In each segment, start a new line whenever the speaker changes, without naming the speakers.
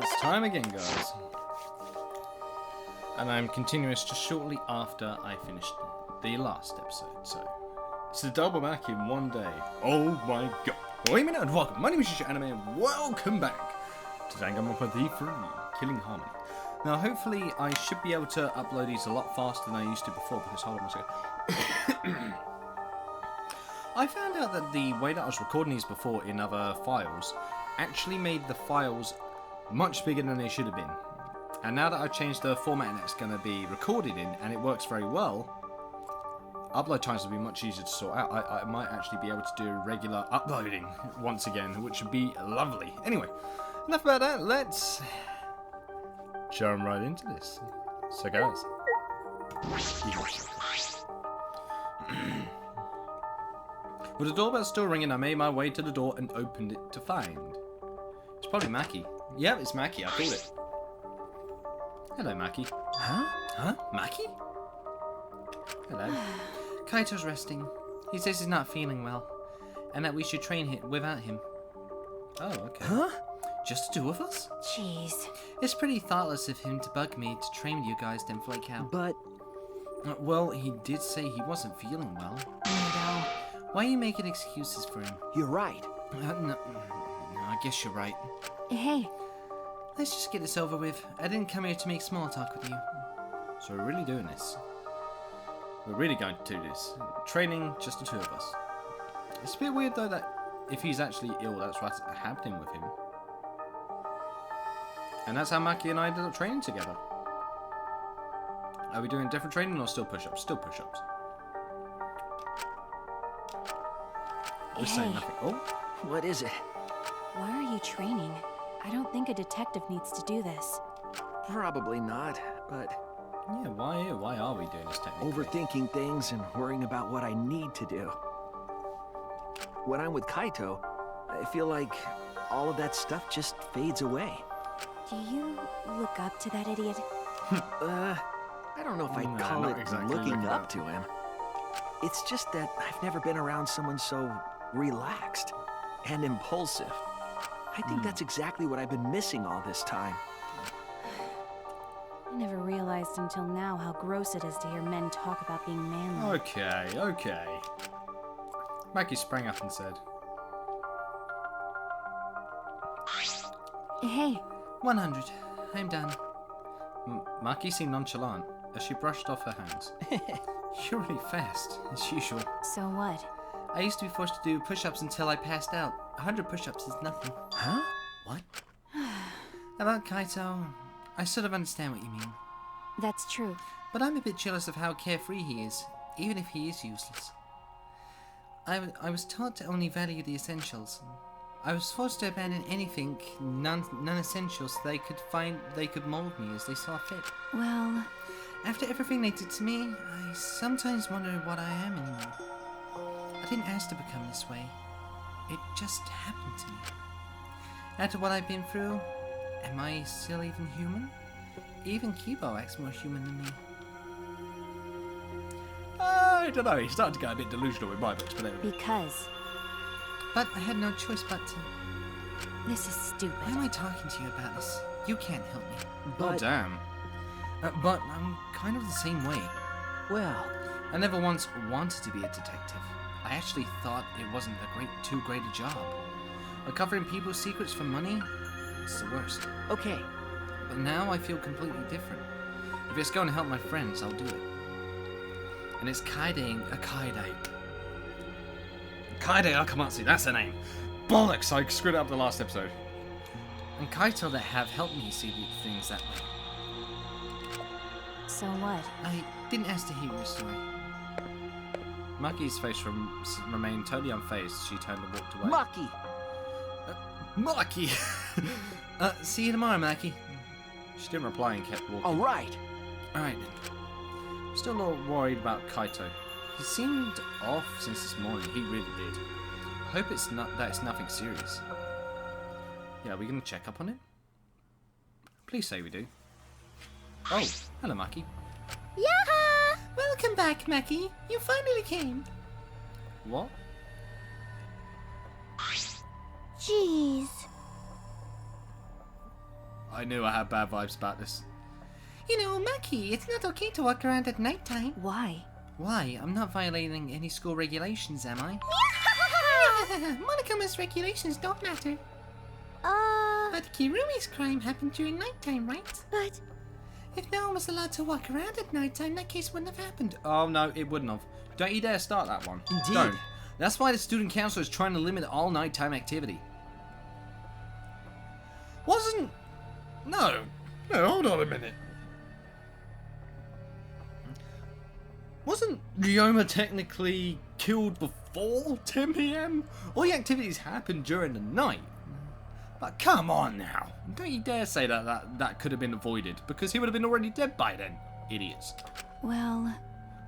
It's time again, guys. And I'm continuous just shortly after I finished the last episode, so it's a double back in one day. Oh my god. Well, hey, and welcome. My name is Yuusha Anime, and welcome back to DanganRonpa the Free Killing Harmony. Now, hopefully, I should be able to upload these a lot faster than I used to before, because hold on a second. I found out that the way that I was recording these before in other files actually made the files much bigger than they should have been. And now that I've changed the format and it's going to be recorded in, and it works very well, upload times will be much easier to sort out. I might actually be able to do regular uploading once again, which would be lovely. Anyway, enough about that. Let's jump right into this. So, guys. With the doorbell still ringing, I made my way to the door and opened it to find. It's probably Maki. Yeah, it's Maki. I called it. Hello, Maki. Huh? Huh? Maki? Hello. Kaito's resting. He says he's not feeling well, and that we should train without him. Oh, okay. Huh? Just the two of us?
Jeez.
It's pretty thoughtless of him to bug me to train with you guys, then flake out.
But...
well, he did say he wasn't feeling well.
No.
Why are you making excuses for him?
You're right.
No, I guess you're right.
Hey.
Let's just get this over with. I didn't come here to make small talk with you. So we're really doing this. We're really going to do this. Training, just the two of us. It's a bit weird though that if he's actually ill, that's what's happening with him. And that's how Maki and I ended up training together. Are we doing different training or still push-ups? Still push-ups. We're saying nothing. Oh?
What is it?
Why are you training? I don't think a detective needs to do this.
Probably not, but...
yeah, why are we doing this technically?
Overthinking things and worrying about what I need to do. When I'm with Kaito, I feel like all of that stuff just fades away.
Do you look up to that idiot?
I don't know if I'd call it
exactly
looking up to him. It's just that I've never been around someone so relaxed and impulsive. I think that's exactly what I've been missing all this time.
I never realized until now how gross it is to hear men talk about being manly.
Okay. Maki sprang up and said,
Hey.
100. I'm done. Maki seemed nonchalant as she brushed off her hands. You're really fast, as usual.
So what?
I used to be forced to do push-ups until I passed out. 100 push-ups is nothing. Huh? What? About Kaito, I sort of understand what you mean.
That's true.
But I'm a bit jealous of how carefree he is, even if he is useless. I was taught to only value the essentials. I was forced to abandon anything non-essential so they could mold me as they saw fit.
Well...
after everything they did to me, I sometimes wonder what I am anymore. I didn't ask to become this way. It just happened to me. After what I've been through, am I still even human? Even Kibo acts more human than me. I don't know, he's starting to get a bit delusional with my books, but anyway.
Because...
but I had no choice but to...
this is stupid.
Why am I talking to you about this? You can't help me.
But...
oh, damn. But I'm kind of the same way.
well...
I never once wanted to be a detective. I actually thought it wasn't too great a job. Uncovering people's secrets for money? It's the worst.
okay.
But now I feel completely different. If it's going to help my friends, I'll do it. And it's Kaide, Akamatsu, that's her name. Bollocks, I screwed up the last episode. And Kaito that have helped me see things that way.
So what?
I didn't ask to hear your story. Maki's face remained totally unfazed as she turned and walked away.
Maki!
Maki! See you tomorrow, Maki. She didn't reply and kept walking.
Alright!
Alright then. Still a little worried about Kaito. He seemed off since this morning, he really did. I hope it's nothing serious. Yeah, are we going to check up on him? Please say we do. Oh, hello Maki.
Yaha!
Welcome back, Maki. You finally came. What?
Jeez.
I knew I had bad vibes about this.
You know, Maki, it's not okay to walk around at nighttime.
Why?
Why? I'm not violating any school regulations, am I? Monokama's regulations don't matter. But Kirumi's crime happened during nighttime, right?
But...
If no one was allowed to walk around at nighttime, that case wouldn't have happened.
Oh no, it wouldn't have. Don't you dare start that one.
Indeed.
Don't. That's why the student council is trying to limit all nighttime activity. Wasn't... No, hold on a minute. Wasn't Ryoma technically killed before 10 PM? All the activities happened during the night. But come on now. Don't you dare say that could have been avoided, because he would have been already dead by then. Idiots.
well...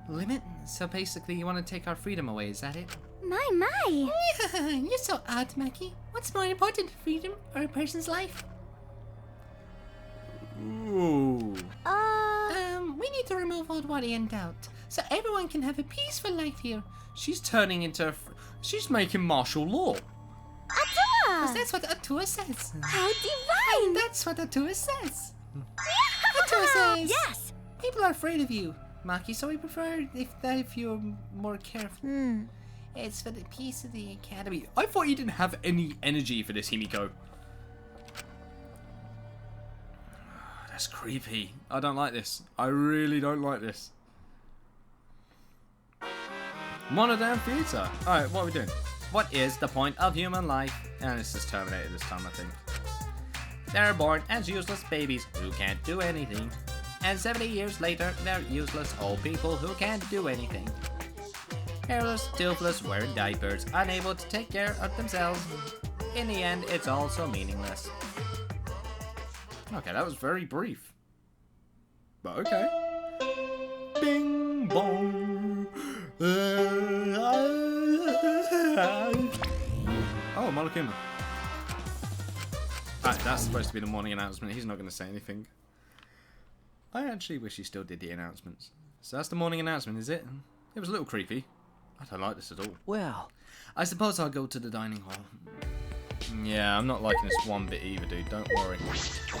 Limit? So basically you want to take our freedom away, is that it?
My!
You're so odd, Maki. What's more important, freedom or a person's life?
Ooh.
We need to remove all worry and doubt, so everyone can have a peaceful life here.
She's turning into... She's making martial law.
Because that's what Atua says.
How divine!
That's what Atua says. Atua says...
Yes!
People are afraid of you, Maki, so we prefer if you're more careful. It's for the peace of the academy.
I thought you didn't have any energy for this, Himiko. That's creepy. I don't like this. I really don't like this. Monodam Theatre. Alright, what are we doing? What is the point of human life? And this is Terminator this time, I think. They're born as useless babies who can't do anything. And 70 years later, they're useless old people who can't do anything. Hairless, toothless, wearing diapers, unable to take care of themselves. In the end, it's all so meaningless. Okay, that was very brief. But okay. Bing bong. Oh, Molokuma. Alright, that's supposed to be the morning announcement. He's not going to say anything. I actually wish he still did the announcements. So that's the morning announcement, is it? It was a little creepy. I don't like this at all.
Well,
I suppose I'll go to the dining hall. Yeah, I'm not liking this one bit either, dude. Don't worry.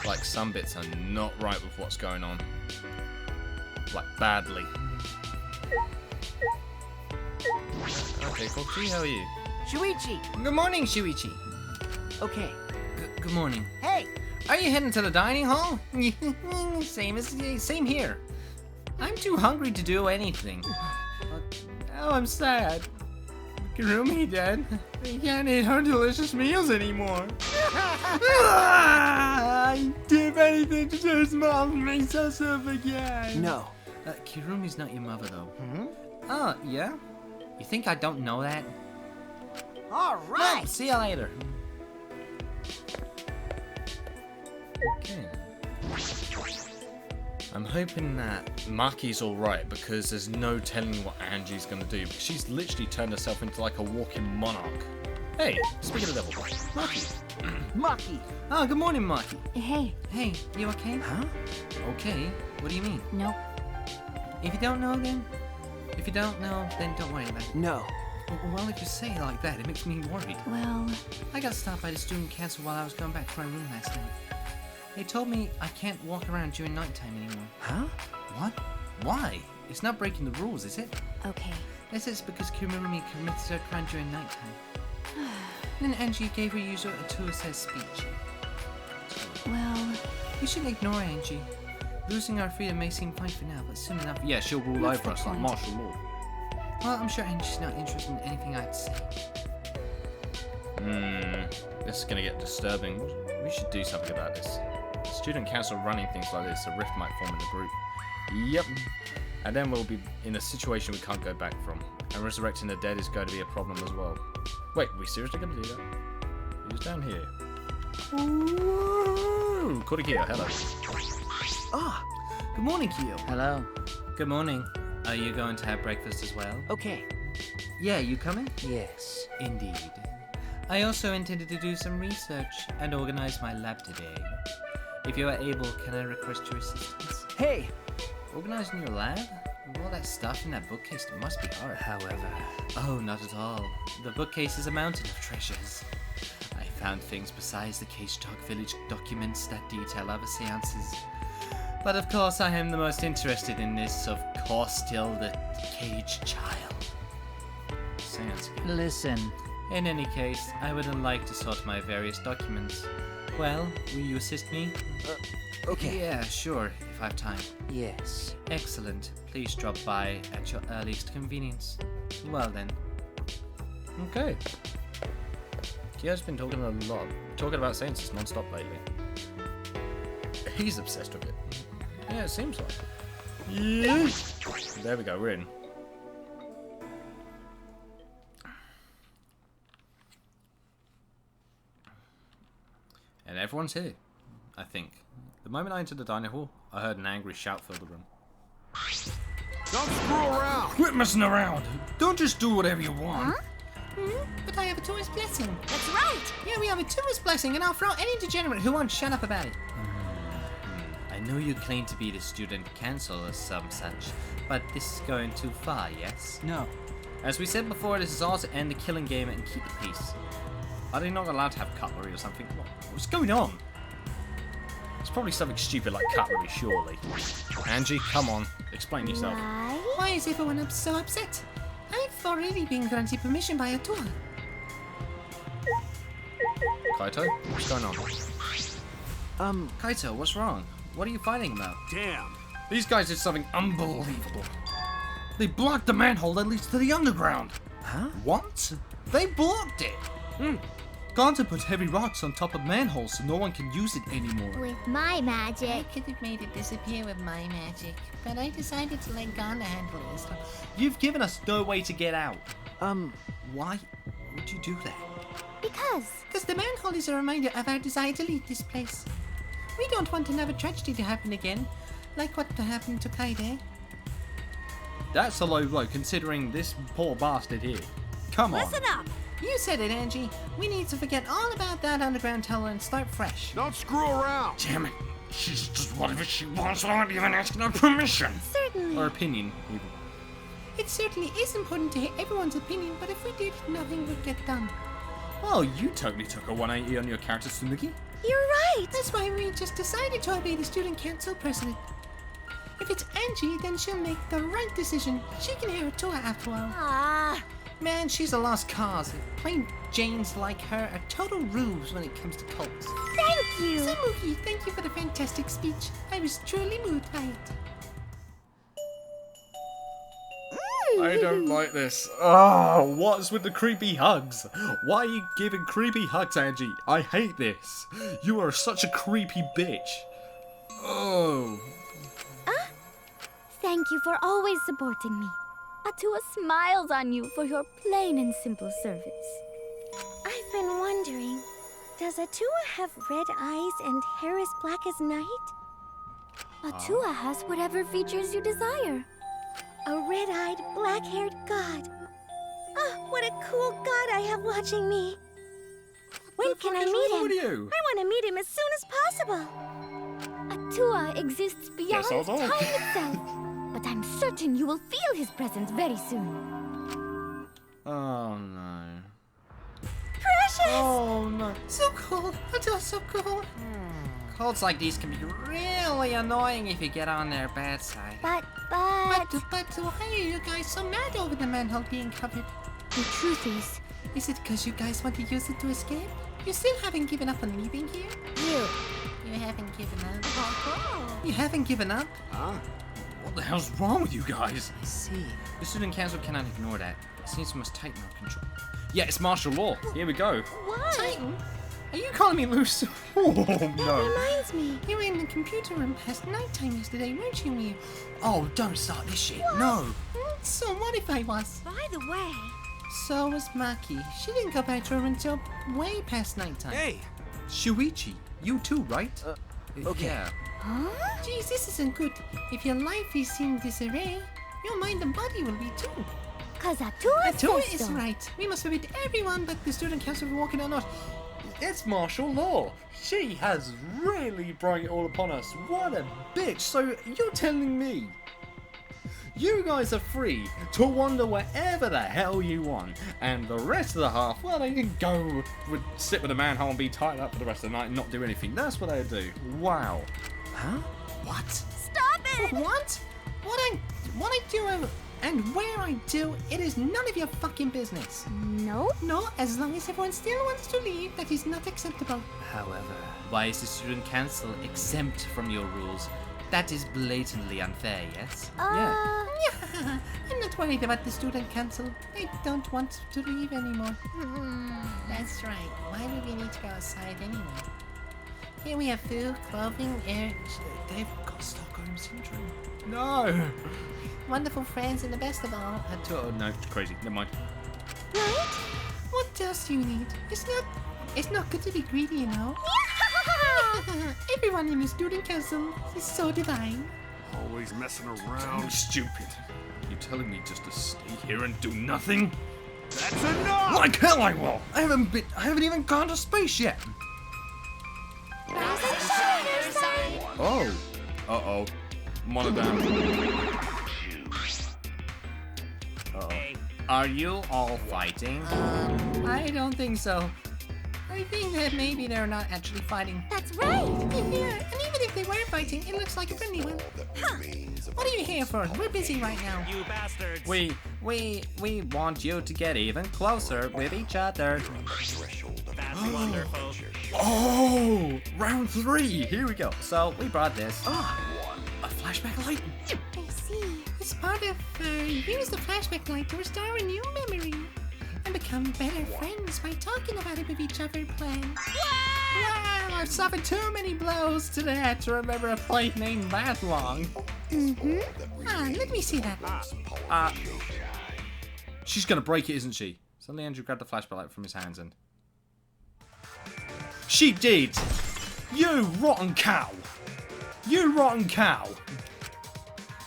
Like, some bits are not right with what's going on. Like, badly. Okay, Kochi, how are you?
Shuichi! Good morning, Shuichi.
okay.
Good morning.
Hey!
Are you heading to the dining hall? Same here. I'm too hungry to do anything. Oh, I'm sad. Kirumi dead. I can't eat her delicious meals anymore. I do anything to his mom makes us up again.
No.
Kirumi's not your mother, though. Oh, yeah? You think I don't know that?
All right.
Well, see you later. Okay.
I'm hoping that Maki's alright, because there's no telling what Angie's gonna do. She's literally turned herself into like a walking monarch. Hey, speaking of the devil, Maki.
Maki.
Oh, good morning, Maki.
Hey,
Hey, you okay?
Huh?
Okay. What do you mean?
nope.
If you don't know, then... If you don't know, then don't worry about it.
No.
Well, if you say it like that, it makes me worried.
Well,
I got stopped by the student council while I was going back to my room last night. They told me I can't walk around during nighttime anymore.
Huh?
What? Why? It's not breaking the rules, is it?
okay.
This is because Kirumi committed her crime during nighttime. Then Angie gave her user a to-assess speech.
Well,
We shouldn't ignore Angie. Losing our freedom may seem fine for now, but soon enough...
Yeah, she'll rule
What's
over
the
us like
point?
martial law.
Well, I'm sure Angie's not interested in anything I have to say.
This is gonna get disturbing. We should do something about this. The student council running things like this, a rift might form in the group. Yep. And then we'll be in a situation we can't go back from. And resurrecting the dead is going to be a problem as well. Wait, we seriously gonna do that? Who's down here? Ooh, Korikia, hello.
Ah,
Good morning, Kyo. Hello. Good morning. Are you going to have breakfast as well?
okay.
Yeah, you coming?
Yes.
Indeed. I also intended to do some research and organize my lab today. If you are able, can I request your assistance?
Hey!
Organizing your lab? With all that stuff in that bookcase, it must be hard.
However...
Oh, not at all. The bookcase is a mountain of treasures. I found things besides the Cage Talk Village documents that detail other seances. But of course I am the most interested in this, of course still the Cage Child. Seance again.
Listen,
In any case, I would like to sort my various documents. Well, will you assist me?
Okay.
Yeah, sure, if I have time.
yes.
Excellent. Please drop by at your earliest convenience. Well then. Okay. Kia's been talking about seances non-stop lately. He's obsessed with it. Yeah, it seems like. Yeah. There we go, we're in. And everyone's here, I think. The moment I entered the dining hall, I heard an angry shout fill the room.
Don't screw around!
Quit messing around! Don't just do whatever you want!
But I have a tourist blessing.
That's right!
Yeah, we have a tourist blessing, and I'll throw any degenerate who won't shut up about it. I know you claim to be the student council or some such, but this is going too far, yes?
No.
As we said before, this is all to end the killing game and keep the peace. Are they not allowed to have cutlery or something? What's going on? It's probably something stupid like cutlery, surely. Angie, come on. Explain yourself.
Why?
Why is everyone so upset? I've already been granted permission by a tour. Kaito, what's going on? Kaito, what's wrong? What are you fighting about?
Damn.
These guys did something unbelievable. They blocked the manhole that leads to the underground.
Huh?
What? They blocked it! Ganta put heavy rocks on top of manholes so no one can use it anymore.
With my
I
magic.
could have made it disappear with my magic, but I decided to let Ghana handle it this time.
You've given us no way to get out.
Um,
Why would you do that?
Because.
Because the manhole is a reminder of our desire to leave this place. We don't want another tragedy to happen again, like what happened to Kaide.
That's a low blow considering this poor bastard here. Come on.
Listen up!
You said it, Angie. We need to forget all about that underground tunnel and start fresh.
Don't screw around!
Damn it. She's just whatever she wants without even asking her permission.
Certainly.
Or opinion, even.
It certainly is important to hear everyone's opinion, but if we did, nothing would get done.
Oh, you totally took a 180 on your character, Tsumugi.
You're right!
That's why we just decided to obey the student council president. If it's Angie, then she'll make the right decision. She can hear a tour after all.
Ah.
Man, she's a lost cause. Plain Janes like her are total rubes when it comes to cults.
Thank you!
Samuki, thank you for the fantastic speech. I was truly moved by it.
I don't like this. Oh, what's with the creepy hugs? Why are you giving creepy hugs, Angie? I hate this. You are such a creepy bitch. Oh.
Thank you for always supporting me. Atua smiles on you for your plain and simple service. I've been wondering, does Atua have red eyes and hair as black as night? Atua has whatever features you desire. A red-eyed, black-haired god. Ah, what a cool god I have watching me. When can I meet him?
What are you?
I want to meet him as soon as possible. Atua exists beyond
Yes, I'll go.
time itself. But I'm certain you will feel his presence very soon.
Oh no.
Precious!
Oh no.
So cool. Atua's so cool.
Cults like these can be really annoying if you get on their bad side.
But
But why are you guys so mad over the manhole being covered?
the truth
Is it because you guys want to use it to escape? You still haven't given up on leaving here? You haven't given up. You haven't given up?
What the hell's wrong with you guys?
I see.
The student council cannot ignore that. It seems we must tighten our control.
Yeah, it's martial law. Here we go.
What?
Titan? Are you calling me loose?
Oh
That
no.
reminds me.
You were in the computer room past nighttime yesterday, weren't you, Miu?
Oh, don't start this shit. No.
So what if I was?
By the way,
So was Maki. She didn't go back to her until way past nighttime.
Hey!
Shuichi, you too, right?
okay.
Yeah.
huh?
Geez, this isn't good. If your life is in disarray, your mind and body will be too.
Cause Atua
Atua
says
is
so.
right. We must forbid everyone but the student council from walking or not.
It's martial law. She has really brought it all upon us. What a bitch. So you're telling me You guys are free to wander wherever the hell you want, and the rest of the half, well, they can go sit with a manhole and be tied up for the rest of the night and not do anything. That's what they do. Wow.
Huh? What?
Stop it!
What? What I do and where I do, it is none of your fucking business.
No?
No, as long as everyone still wants to leave, that is not acceptable.
However, why is the student council exempt from your rules? That is blatantly unfair, yes?
Yeah.
Yeah, I'm not worried about the student council. They don't want to leave anymore. That's right. Why would we need to go outside anyway? Here we have food, clothing, air.
They've got Stockholm Syndrome. No.
Wonderful friends, and the best of all.
Oh, no, it's crazy. Never mind.
Right? What else do you need? It's not good to be greedy, you know. Everyone in the student council is so divine.
Always messing
I'm
around.
stupid. You telling me just to stay here and do nothing?
That's enough!
Like hell I will. I haven't even gone to space yet. Oh. Uh-oh. Monodam. Uh-oh.
Are you all fighting?
I don't think so. I think that maybe they're not actually fighting.
That's right!
Yeah, and even if they were fighting, it looks like a friendly one. What are you here for? We're busy right now.
You bastards!
We want you to get even closer with each other.
That's wonderful.
Oh! Round 3. Here we go.
So we brought this.
A flashback light.
I see.
It's part of use the flashback light to restore a new memory and become better friends by talking about it with each other. Plan.
Wow, I've suffered too many blows today to remember a plate named that long.
Let me see that.
She's gonna break it, isn't she? Suddenly Andrew grabbed the flashback light from his hands and... She did! You rotten cow! You rotten cow!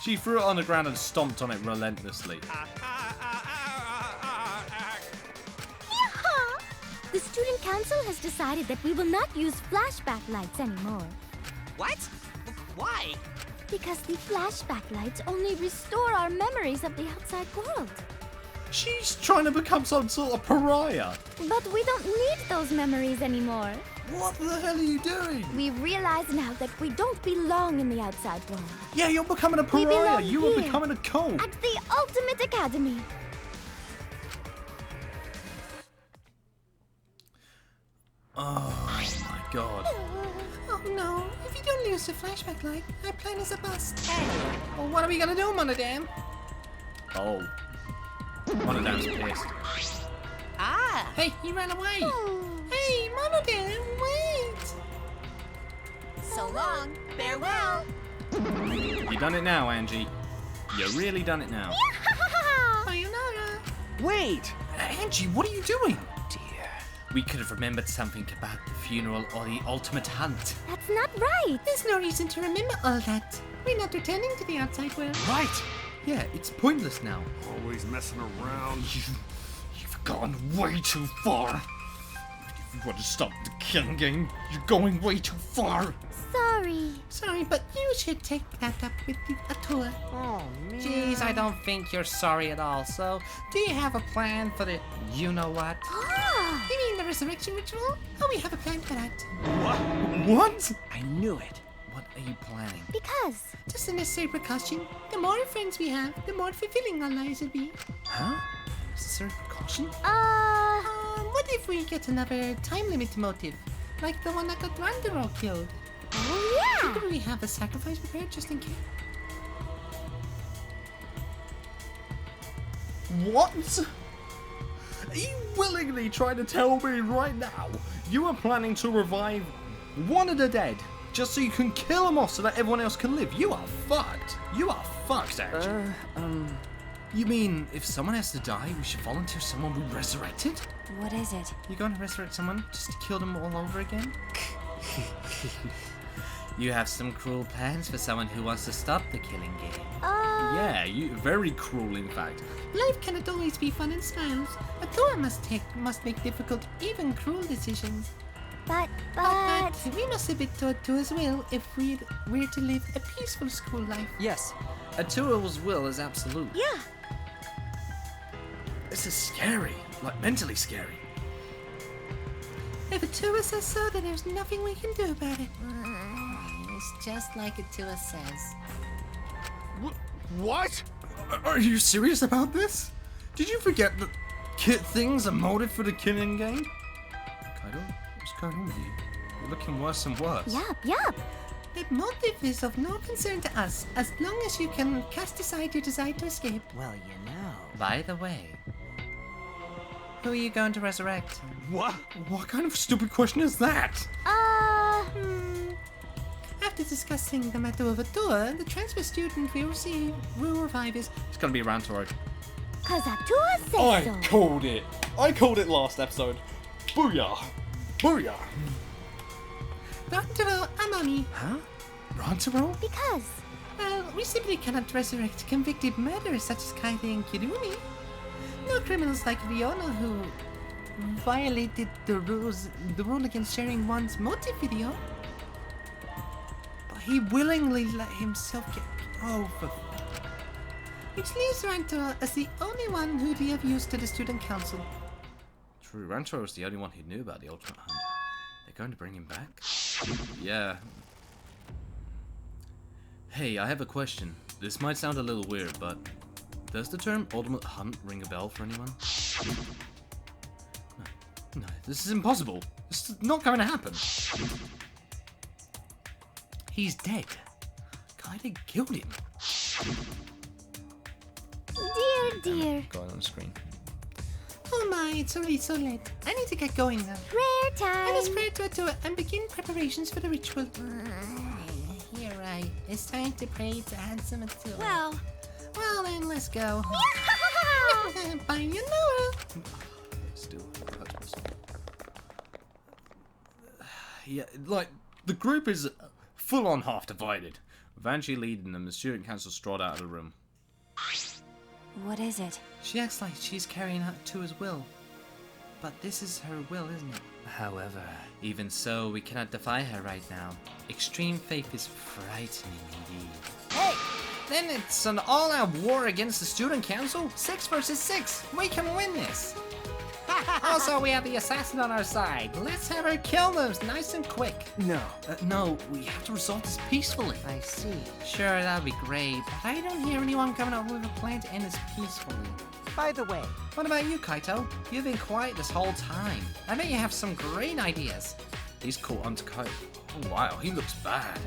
She threw it on the ground and stomped on it relentlessly.
The student council has decided that we will not use flashback lights anymore.
What? Why?
Because the flashback lights only restore our memories of the outside world.
She's trying to become some sort of pariah.
But we don't need those memories anymore.
What the hell are you doing?
We realize now that we don't belong in the outside world.
Yeah, you're becoming a
We
pariah.
belong
You are
here.
becoming a cult.
At the Ultimate Academy.
Oh my god.
Oh no! If you don't use the flashback light, our plan is a bust. Well, what are we gonna do, Monodam?
Oh. Monodam's pissed.
Hey, he ran away. Hey, Monodam, wait!
So long. Farewell.
You done it now, Angie. You really done it now.
Sayonara.
Wait!
Angie, what are you doing?
We could have remembered something about the funeral or the ultimate hunt.
That's not right.
There's no reason to remember all that. We're not returning to the outside world.
Right. Yeah, it's pointless now.
Always messing around.
You've gone way too far. If you want to stop the killing game, you're going way too far.
Sorry.
Sorry, but you should take that up with the Atua.
Oh, man.
Jeez, I don't think you're sorry at all. So, do you have a plan for the you-know-what?
Ah,
You mean the resurrection ritual? Oh, we have a plan for that.
What?
I knew it.
What are you planning?
because
Just a necessary precaution. The more friends we have, the more fulfilling our lives will be.
Huh? Necessary precaution?
What if we get another time limit motive? Like the one that got Randero killed?
oh yeah.
Couldn't we have a sacrifice prepared just in case?
What? Are you willingly trying to tell me right now you are planning to revive one of the dead just so you can kill them off so that everyone else can live? You are fucked. You are fucked, Angie. You mean if someone has to die, we should volunteer someone we resurrected?
What is it?
You going to resurrect someone just to kill them all over again? You have some cruel plans for someone who wants to stop the killing game.
Yeah, you very cruel, in fact.
Life cannot always be fun and smiles. Atua must make difficult, even cruel decisions.
But
we must submit to his will if we're to live a peaceful school life.
Yes, a Tua's will is absolute.
yeah.
This is scary. Like, mentally scary.
If a Tua says so, then there's nothing we can do about it. It's just like a Tua says.
What?
Are you serious about this? Did you forget that things are molded for the killing game? Kaido, what's going on with you? You're looking worse and worse.
Yup.
The motive is of no concern to us, as long as you can cast aside your desire to escape.
Well, you know.
By the way, who are you going to resurrect?
What?
What kind of stupid question is that?
After discussing the matter of a Tua, the transfer student will revive his.
It's gonna be Rantaro.
Cause Atua says
I
so.
called it. I called it last episode. Booyah. Booyah.
Rantaro Amami.
Huh? Rantaro?
Because
Well, we simply cannot resurrect convicted murderers such as Kaide and Kirumi. No criminals like Riona who violated the rule against sharing one's motive video. But he willingly let himself get over. Which leaves Rantaro as the only one who'd be of use to the student council.
True, Rantaro was the only one who knew about the Ultimate Hunt. They're going to bring him back? Yeah. Hey, I have a question. This might sound a little weird, but does the term Ultimate Hunt ring a bell for anyone? No, this is impossible. This is not going to happen. He's dead. Kaide killed him.
dear.
Going on the screen.
Oh my, it's already so late. I need to get going now.
Prayer
I must
time.
pray to Atua and begin preparations for the ritual. You're right. It's time to pray to handsome Atua.
Well.
Well then, let's go.
Yeah.
Bye, you know.
Still, yeah, like, the group is full on half divided. Vanji leading them, the student council strolled out of the room.
What is it?
She acts like she's carrying out Tua's will. But this is her will, isn't it? However, even so, we cannot defy her right now. Extreme faith is frightening indeed. Hey! Then it's an all-out war against the student council? 6 versus 6! We can win this! Also, we have the assassin on our side. Let's have her kill them nice and quick.
No.
No, we have to resolve this peacefully.
I see.
Sure, that'd be great, but I don't hear anyone coming up with a plan to end this peacefully.
By the way,
What about you, Kaito? You've been quiet this whole time. I bet you have some great ideas.
He's caught onto Kite. Oh wow, he looks bad.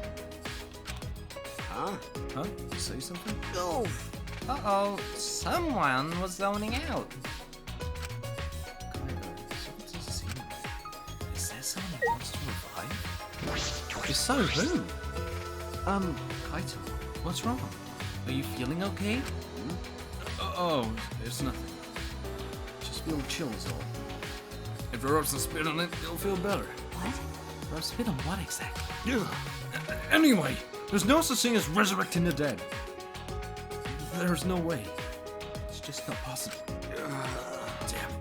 Huh?
Huh? Did you say something?
No.
Uh-oh, someone was zoning out.
Is there someone who wants to revive? If so, who? Kaito, what's wrong? Are you feeling okay? Oh, it's nothing. Just feel chills all. If you rub some spit on it, you'll feel better.
What?
Rub spit on what exactly?
Yeah. Anyway, there's no such thing as resurrecting the dead. There is no way. It's just not possible. Damn.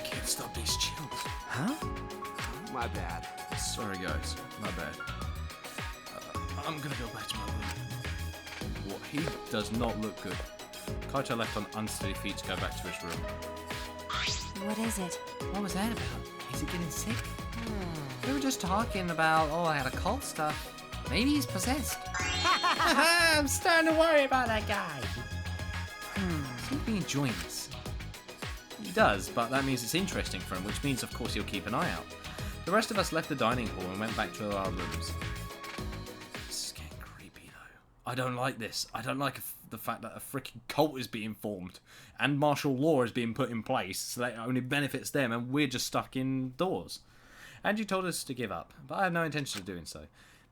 Can't stop these chills.
Huh?
My bad.
Sorry guys, my bad. I'm gonna go back to my room. What, he does not look good. Kaito left on unsteady feet to go back to his room.
What is it?
What was that about? Is he getting sick? We were just talking about all that occult stuff. Maybe he's possessed.
I'm starting to worry about that guy.
Seems to be enjoying this. He does, but that means it's interesting for him, which means of course he'll keep an eye out. The rest of us left the dining hall and went back to our rooms. This is getting creepy though. I don't like this. I don't like the fact that a freaking cult is being formed and martial law is being put in place so that it only benefits them and we're just stuck indoors. Angie told us to give up, but I have no intention of doing so.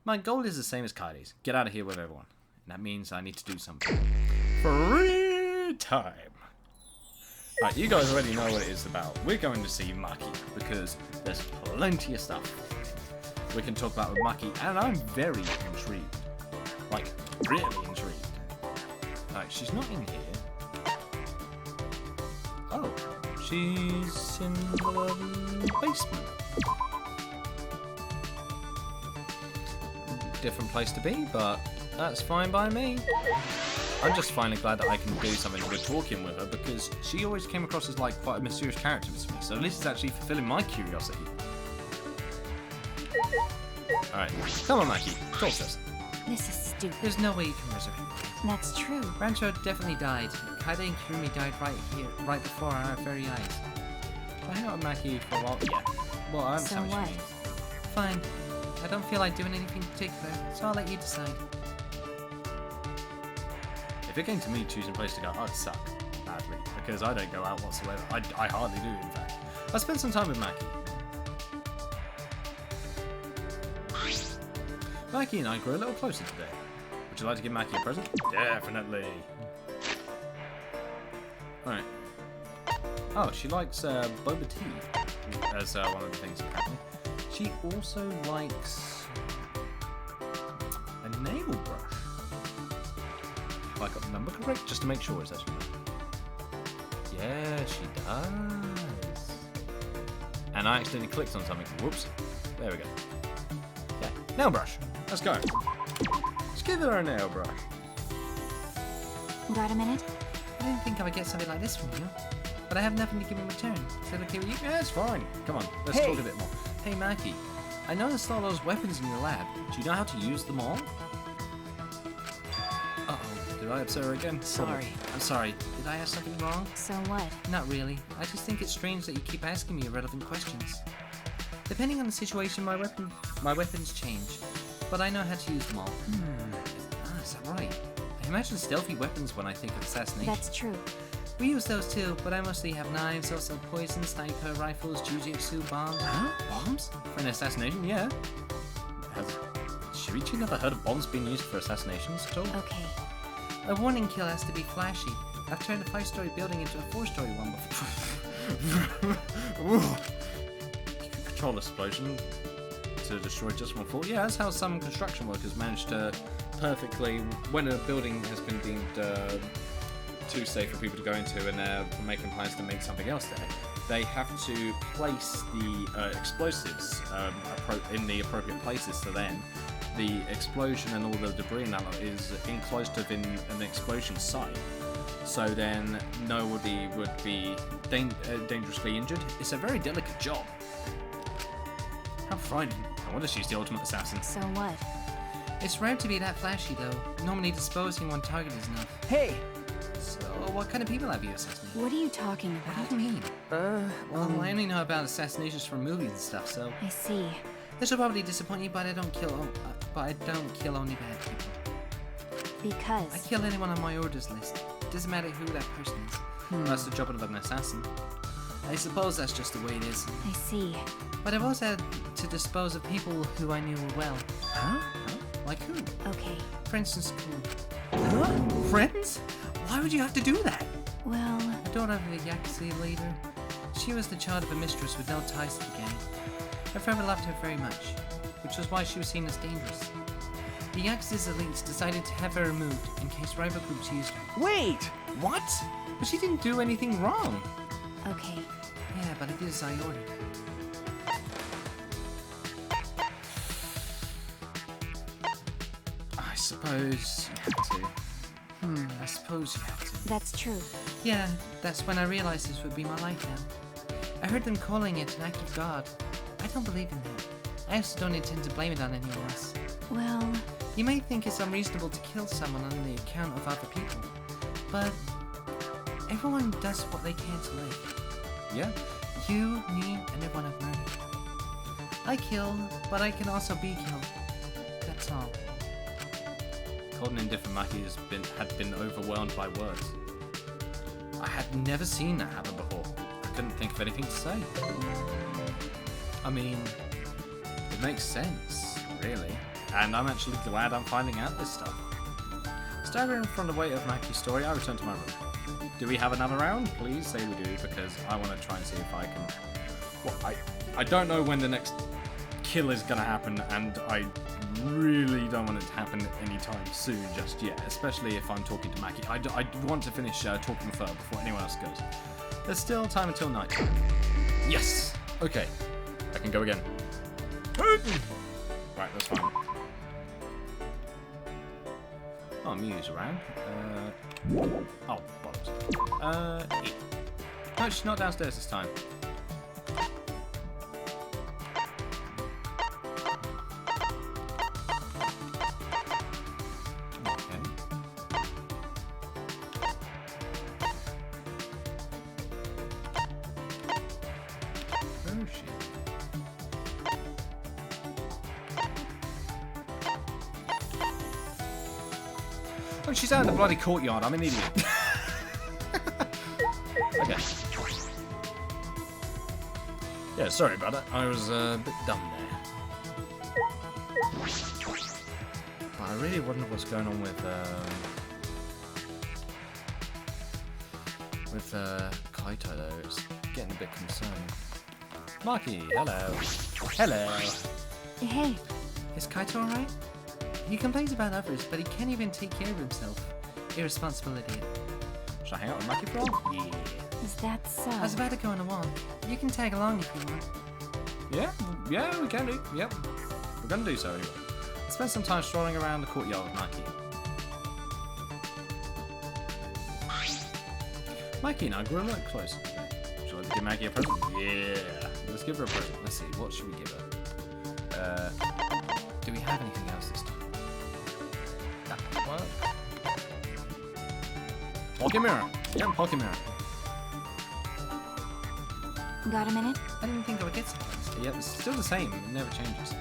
My goal is the same as Kaidi's. Get out of here with everyone. And that means I need to do something. Free time. Right, you guys already know what it is about. We're going to see Maki because there's plenty of stuff we can talk about with Maki, and I'm very intrigued. Like, really intrigued. Right, she's not in here. Oh, she's in the basement. different place to be, but that's fine by me. I'm just finally glad that I can do something good talking with her, because she always came across as like quite a mysterious character to me, so at least it's actually fulfilling my curiosity. Alright, come on Mackie, talk to us.
This is stupid.
There's no way you can resurrect me.
That's true.
Rancho definitely died. Kaide and Kirumi died right here, right before our very eyes.
Can I hang out with Mackie for a while? Yeah. Well, I
So
understand
what?
what you mean.
Fine. I don't feel like doing anything particular, so I'll let you decide.
If it came to me choosing a place to go, I'd suck badly, because I don't go out whatsoever. I hardly do, in fact. I spent some time with Mackie. Mackie and I grew a little closer today. Would you like to give Mackie a present? Definitely. Alright. Oh, she likes boba tea as one of the things, apparently. She also likes a nail brush. If I got the number correct, just to make sure it's actually right. Yeah, she does. And I accidentally clicked on something. Whoops. There we go. Yeah, nail brush. Let's go. Let's give her a nail brush.
Got a minute?
I didn't think I would get something like this from you, but I have nothing to give in return. Is that okay with you?
Yeah, it's fine. Come on, let's
Hey.
talk a bit more. Hey, Mackie. I noticed all those weapons in your lab. Do you know how to use them all? Uh-oh, did I upset her again?
Sorry. I'm sorry. Did I ask something wrong?
So what?
Not really. I just think it's strange that you keep asking me irrelevant questions. Depending on the situation, my weapons change, but I know how to use them all. Ah, is that right? I imagine stealthy weapons when I think of assassination.
That's true.
We use those too, but I mostly have knives, also poison, sniper, rifles, jujitsu, bombs.
Huh? Bombs? For an assassination? Yeah. Has Shuichi never heard of bombs being used for assassinations at all?
Okay.
A warning kill has to be flashy. I've turned a 5-story building into a 4-story one before.
You can control explosion to destroy just one floor. Yeah, that's how some construction workers manage to perfectly, when a building has been deemed too safe for people to go into and they're making plans to make something else there, they have to place the explosives in the appropriate places, so then the explosion and all the debris and that lot is enclosed within an explosion site, so then nobody would be dangerously injured. It's a very delicate job. How frightening. I wonder if she's the ultimate assassin.
So what?
It's rare to be that flashy though. Normally disposing one target is enough.
Hey!
So what kind of people have you assassinated?
What are you talking
What
about?
do you mean?
Well,
Well, I only know about assassinations from movies and stuff, so
I see.
this will probably disappoint you, but I don't kill only bad people. I
Because.
kill anyone on my orders list. Doesn't matter who that person is.
That's the job of an assassin.
I suppose that's just the way it is.
I see.
But I've also had to dispose of people who I knew well.
Huh?
Like who?
Okay.
For instance, friends? Why would you have to do that?
Well,
The daughter of a Yakuza leader. She was the child of a mistress with no ties to the gang. Her father loved her very much, which was why she was seen as dangerous. The Yakuza's elites decided to have her removed in case rival groups used her.
wait!
What? But she didn't do anything wrong.
okay.
Yeah, but I did as I ordered.
I suppose you have to. I suppose you have to.
That's true.
Yeah, that's when I realized this would be my life now. I heard them calling it an act of God. I don't believe in that. I also don't intend to blame it on anyone else.
Well,
You may think it's unreasonable to kill someone on the account of other people, but everyone does what they can to live.
Yeah.
You, me, and everyone I've murdered. I kill, but I can also be killed. That's all.
Cold and indifferent Mackie had been overwhelmed by words. I had never seen that happen before. I couldn't think of anything to say. I mean, it makes sense, really. And I'm actually glad I'm finding out this stuff. Staggering from the weight of Mackie's story, I return to my room. Do we have another round? Please say we do, because I want to try and see if I can... Well, I don't know when the next kill is going to happen, and I really don't want it to happen anytime soon just yet, especially if I'm talking to Mackie. I want to finish talking with her before anyone else goes. There's still time until night. Yes! Okay. I can go again. Right, that's fine. Oh, Mew's around. Oh, bollocks. No, she's not downstairs this time. Oh, she's out in the bloody courtyard. I'm an idiot. Okay. Yeah, sorry about that. I was a bit dumb there. But I really wonder what's going on with Kaito though. It's getting a bit concerning. Marky, hello. Hello.
Hey,
Is Kaito alright? He complains about others, but he can't even take care of himself. Irresponsible idiot.
Should I hang out with Marky for a while? Yeah.
is that so?
I was about to go on a walk. You can tag along if you want.
Yeah, we can do. Yep. We're gonna do so anyway. Spend some time strolling around the courtyard with Mikey. Mikey and I grew a lot closer today. Shall I give Maggie a present? Yeah. Let's give her a present. Let's see, what should we give her? Do we have anything else this time? That could work. Pocket mirror. Yeah, pocket mirror.
Got a minute?
I didn't think I would get something.
Yeah, it's still the same. It never changes.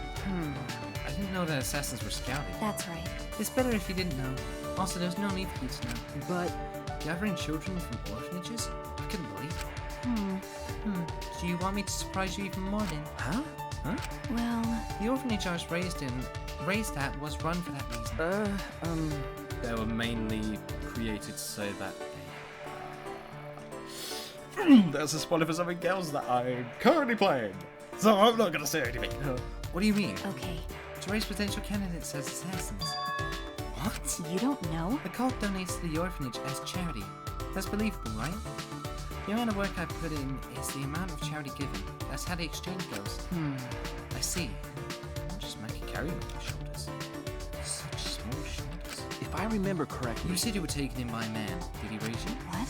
I didn't know that assassins were scouting.
That's right.
It's better if you didn't know. Also, there's no need for you to know. But gathering children from orphanages? I couldn't believe it. Do you want me to surprise you even more then?
Huh? Huh?
Well,
The orphanage I was raised at was run for that reason.
They were mainly created so that there's a spoiler for something else that I'm currently playing. So I'm not gonna say anything.
What do you mean?
okay.
To raise potential candidates as assassins.
What?
You don't know?
The cult donates to the orphanage as charity. That's believable, right? The amount of work I put in is the amount of charity given. That's how the exchange goes. I see.
I'm just making carry on my shoulders. Such small shoulders.
If I remember correctly...
You said you were taken in by a man. Did he raise you?
What?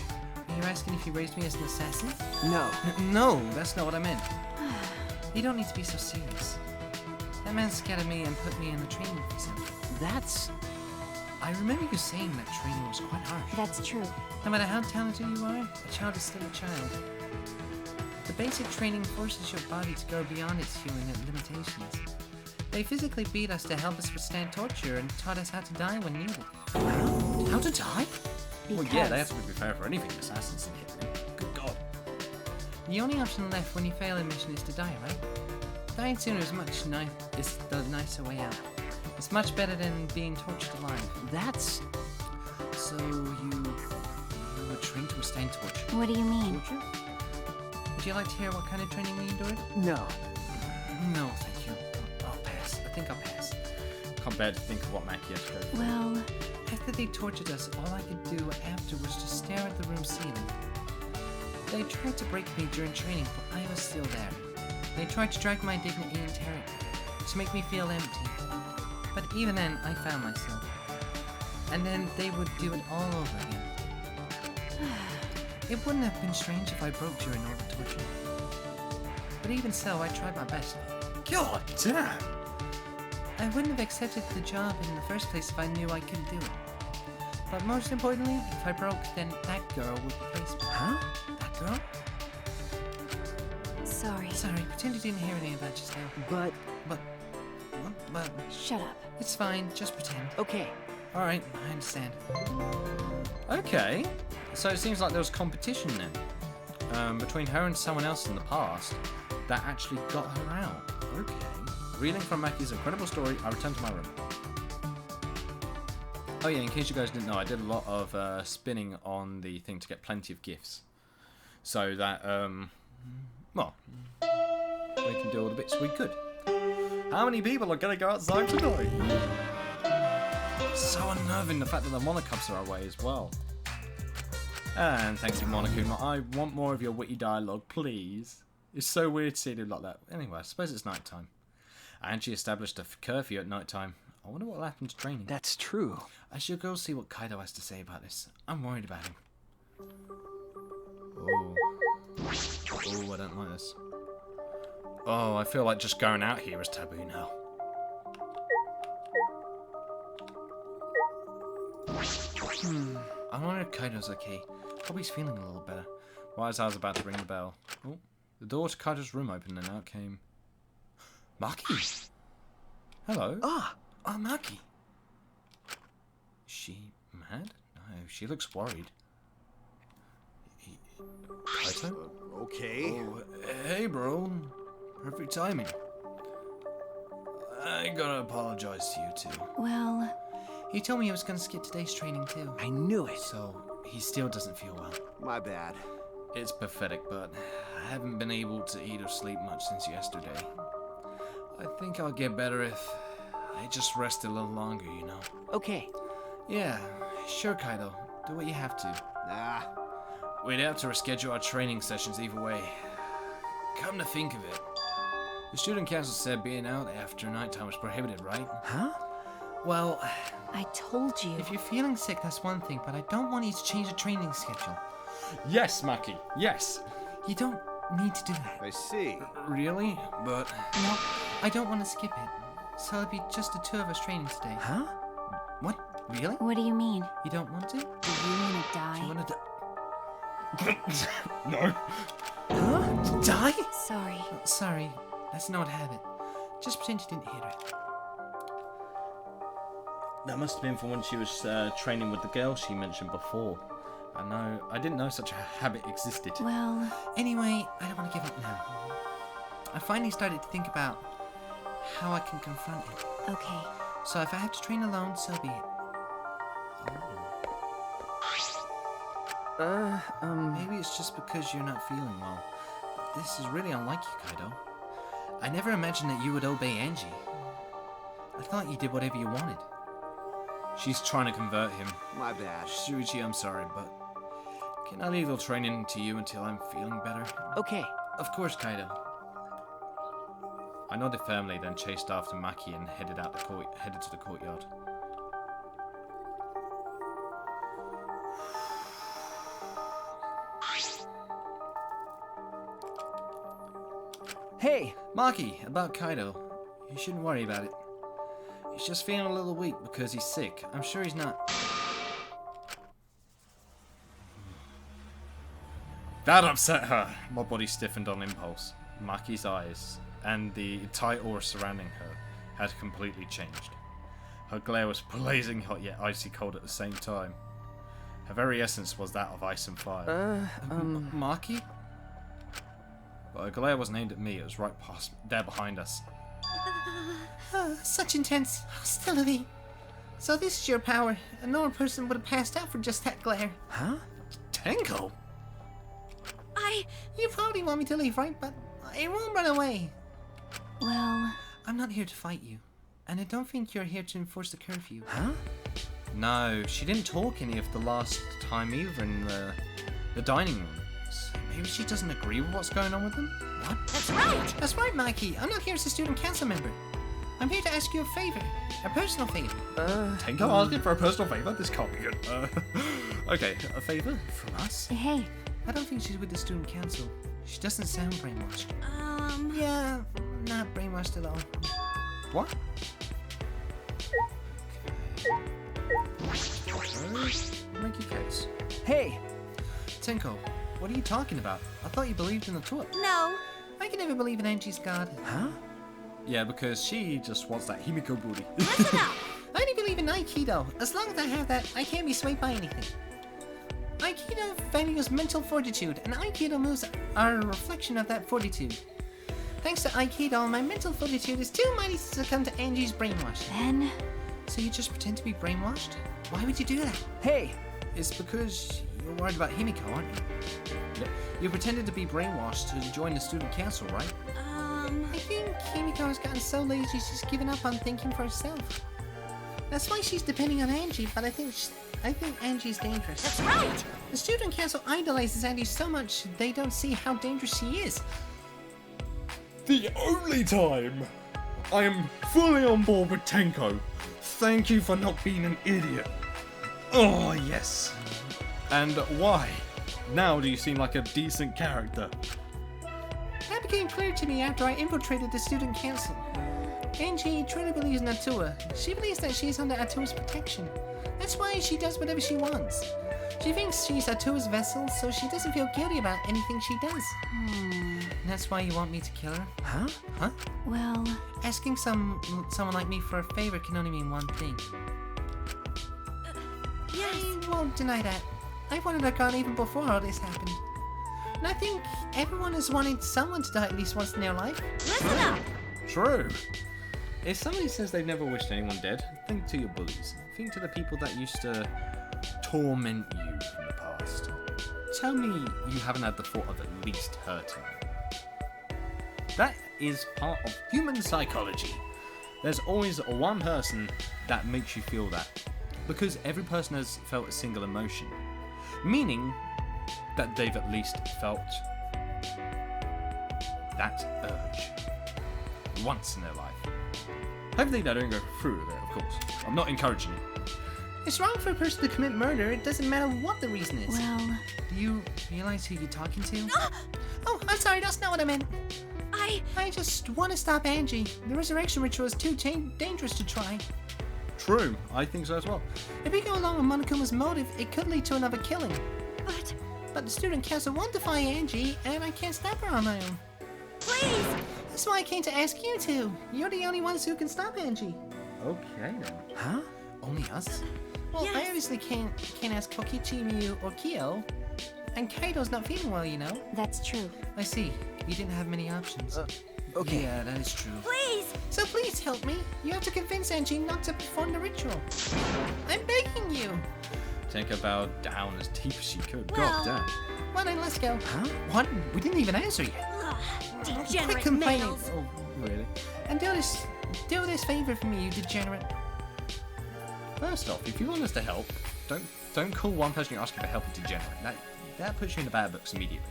Are you asking if he raised me as an assassin?
No.
No, that's not what I meant. You don't need to be so serious. That man scared me and put me in a training facility.
That's...
I remember you saying that training was quite harsh.
That's true.
No matter how talented you are, a child is still a child. The basic training forces your body to go beyond its human limitations. They physically beat us to help us withstand torture and taught us how to die when needed.
How to die? Well, yeah, they have
Because-
to be prepared for anything. Assassins and hitmen. Good God.
The only option left when you fail a mission is to die, right? Dying sooner is is the nicer way out. It's much better than being tortured alive.
That's...
So you were trained to withstand torture?
What do you mean?
Torture? Would you like to hear what kind of training we endured?
No.
No, thank you. I'll pass. I think I'll pass.
Can't bear to think of what Mackie had to go through.
Well,
After they tortured us, all I could do after was to stare at the room ceiling. They tried to break me during training, but I was still there. They tried to drag my dignity and character, to make me feel empty. But even then, I found myself. And then they would do it all over again. It wouldn't have been strange if I broke during all the torture. But even so, I tried my best.
God damn!
I wouldn't have accepted the job in the first place if I knew I couldn't do it. But most importantly, if I broke, then that girl would replace me.
Huh?
That girl?
sorry.
Sorry, pretend you didn't hear anything about just now.
But...
But
Shut up.
it's fine, just pretend.
Okay.
Alright, I understand.
Okay. So it seems like there was competition then. Between her and someone else in the past that actually got her out. Okay. Reeling from Mackie's incredible story, I return to my room. Oh yeah, in case you guys didn't know, I did a lot of spinning on the thing to get plenty of gifts. So that, well, we can do all the bits we could. How many people are going to go outside tonight? So unnerving the fact that the Monocups are away as well. And thank you, Monokuma. I want more of your witty dialogue, please. It's so weird seeing him like that. Anyway, I suppose it's night time. And she established a curfew at night time. I wonder what will happen to training.
That's true.
I should go see what Kaido has to say about this. I'm worried about him. Oh. Oh, I don't like this. Oh, I feel like just going out here is taboo now. I wonder if Kaido's okay. Hope he's feeling a little better. Right as I was about to ring the bell. Oh, the door to Kaido's room opened and out came... Maki! Hello?
Ah!
Oh, Maki! Is she mad? No, she looks worried. Kaito?
Okay.
Oh, hey, bro. Perfect timing. I gotta apologize to you, too.
Well,
He told me he was gonna skip today's training too.
I knew it.
So, he still doesn't feel well.
My bad.
It's pathetic, but I haven't been able to eat or sleep much since yesterday. I think I'll get better if I just rest a little longer, you know.
Okay.
Yeah, sure, Kaido. Do what you have to.
Nah.
We'd have to reschedule our training sessions either way. Come to think of it, the student council said being out after nighttime was prohibited, right?
Huh?
Well,
I told you.
If you're feeling sick, that's one thing, but I don't want you to change the training schedule.
yes, Maki, yes.
You don't need to do that.
I see.
Really? But
No, I don't want to skip it. So it'll be just the two of us training today.
Huh?
what? Really?
What do you mean?
You don't want to?
Do you mean to
Do you
die?
want to? No.
Huh?
Die?
Sorry.
Sorry, that's not habit. Just pretend you didn't hear it.
That must have been from when she was training with the girl she mentioned before. I didn't know such a habit existed.
Well,
Anyway, I don't want to give up now. I finally started to think about how I can confront it.
okay.
So if I have to train alone, so be it.
Maybe it's just because you're not feeling well. This is really unlike you, Kaido.
I never imagined that you would obey Angie. I thought you did whatever you wanted.
She's trying to convert him.
My bad.
Shuichi, I'm sorry, but can I leave the training to you until I'm feeling better?
Okay.
Of course, Kaido. I nodded firmly, then chased after Maki and headed to the courtyard.
Hey!
Maki, about Kaido. You shouldn't worry about it. He's just feeling a little weak because he's sick. I'm sure he's not. That upset her. My body stiffened on impulse. Maki's eyes and the entire aura surrounding her had completely changed. Her glare was blazing hot yet icy cold at the same time. Her very essence was that of ice and fire. Maki? But her glare wasn't aimed at me, it was right past there behind us.
Such intense hostility. So this is your power. A normal person would have passed out for just that glare.
Huh?
Tenko?
You probably want me to leave, right? But I won't run away.
Well,
I'm not here to fight you. And I don't think you're here to enforce the curfew.
Huh?
No, she didn't talk any of the last time either in the dining room. So maybe she doesn't agree with what's going on with them? What?
That's right! That's right, Mikey. I'm not here as a student council member. I'm here to ask you a favor. A personal favor.
Tenko asking for a personal favour? This can't be good. Okay, a favour from us?
hey.
I don't think she's with the student council. She doesn't sound brainwashed. Yeah, not brainwashed at all.
What? Okay. Make your case.
Hey!
Tenko, what are you talking about? I thought you believed in the tour.
No.
I can never believe in Angie's god.
Huh?
Yeah, because she just wants that Himiko booty.
Listen up.
I only believe in Aikido. As long as I have that, I can't be swayed by anything. Aikido values mental fortitude, and Aikido moves are a reflection of that fortitude. Thanks to Aikido, my mental fortitude is too mighty to succumb to Angie's brainwash.
Then,
So you just pretend to be brainwashed? Why would you do that?
Hey!
It's because you're worried about Himiko, aren't you? Yeah. You pretended to be brainwashed to join the student council, right?
I think Himiko has gotten so lazy she's given up on thinking for herself. That's why she's depending on Angie, but I think Angie's dangerous.
That's right.
The student council idolizes Angie so much they don't see how dangerous she is.
The only time I am fully on board with Tenko, thank you for not being an idiot. Oh, yes. And why? Now do you seem like a decent character?
That became clear to me after I infiltrated the student council. Angie truly believes in Atua. She believes that she's under Atua's protection. That's why she does whatever she wants. She thinks she's Atua's vessel, so she doesn't feel guilty about anything she does. And that's why you want me to kill her?
Huh?
Huh?
Well,
Asking someone like me for a favor can only mean one thing.
yes.
I won't deny that. I wanted her gone even before all this happened. And I think everyone has wanted someone to die at least once in their life.
Listen up!
True. If somebody says they've never wished anyone dead, think to your bullies. Think to the people that used to torment you in the past. Tell me you haven't had the thought of at least hurting them. That is part of human psychology. There's always one person that makes you feel that. Because every person has felt a single emotion. Meaning that they've at least felt that urge once in their life. Hopefully they don't go through with it, of course. I'm not encouraging it.
It's wrong for a person to commit murder. It doesn't matter what the reason is.
Well,
Do you realize who you're talking to? Oh, I'm sorry. That's not what I meant. I just want to stop Angie. The resurrection ritual is too dangerous to try.
True, I think so as well.
If we go along with Monokuma's motive, it could lead to another killing.
but
the student council won't defy Angie, and I can't stop her on my own.
please!
That's why I came to ask you two. You're the only ones who can stop Angie.
Okay then.
Huh?
Only us? Well, I
Yes.
obviously can't ask Kokichi, Miyu, or Kyo. And Kaido's not feeling well, you know.
That's true.
I see. You didn't have many options.
Okay.
Yeah, that is true.
Please!
So please help me. You have to convince Angie not to perform the ritual. I'm begging you.
Take her bow down as deep as she could.
Well-
God damn.
Well then, let's go.
Huh?
What? We didn't even answer yet.
Ugh,
Quit
degenerate
complaining.
males!
Oh, really?
And do this favor for me, you degenerate.
First off, if you want us to help, don't call one person you're asking for help a degenerate. That puts you in the bad books immediately.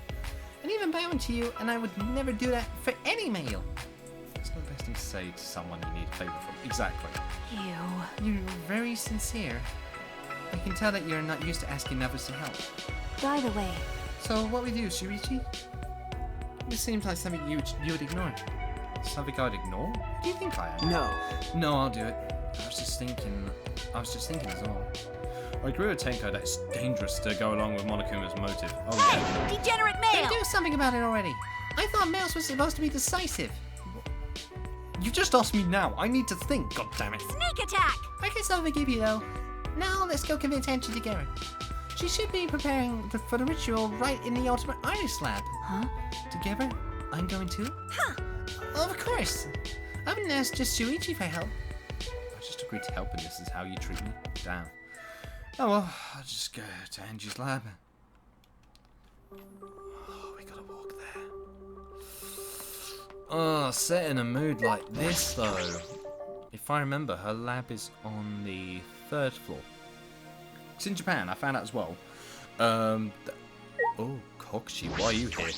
And even bowing to you, and I would never do that for any male.
That's not the best thing to say to someone you need a favour from. Exactly.
Ew.
You're very sincere. I can tell that you're not used to asking others to help.
By the way,
So what we do, Shuichi? This seems like something you would ignore.
Something I'd ignore? What do you think I am?
No.
No, I'll do it. I was just thinking as well. I agree with Tenko that it's dangerous to go along with Monokuma's motive. Oh yeah.
hey, degenerate
Then
male!
do something about it already. I thought males were supposed to be decisive.
You just asked me now. I need to think. God damn it.
Sneak attack!
I guess I'll forgive you though. Now let's go convince Angie together. She should be preparing for the ritual right in the ultimate iris lab.
Huh?
Together, I'm going to.
Huh.
Of course. I wouldn't ask just Shuichi for help.
I just agreed to help and this is how you treat me? Damn. Oh well, I'll just go to Angie's lab. Oh, we gotta walk there. Oh, set in a mood like this though. If I remember, her lab is on the 3rd floor. It's in Japan, I found out as well. Oh, Kokuchi, why are you here?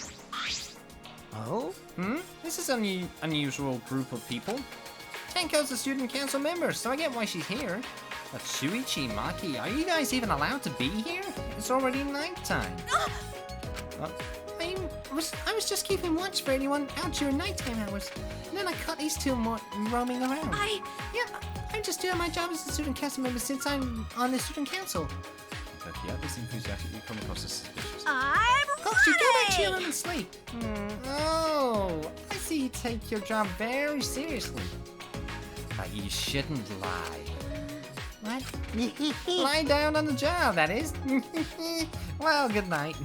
Oh?
This is an unusual group of people. Tenko's a student council member, so I get why she's here. But Shuichi, Maki, are you guys even allowed to be here? It's already nighttime. I was just keeping watch for anyone out during nighttime hours. And then I caught these two roaming around. Yeah, I'm just doing my job as a student council member since I'm on the student council.
But yeah, this enthusiastic, you come across as suspicious.
I'm
Coach, you go back to your
running!
room and sleep. Oh, I see you take your job very seriously. But you shouldn't lie. What? Lie down on the job, that is. Well, good night.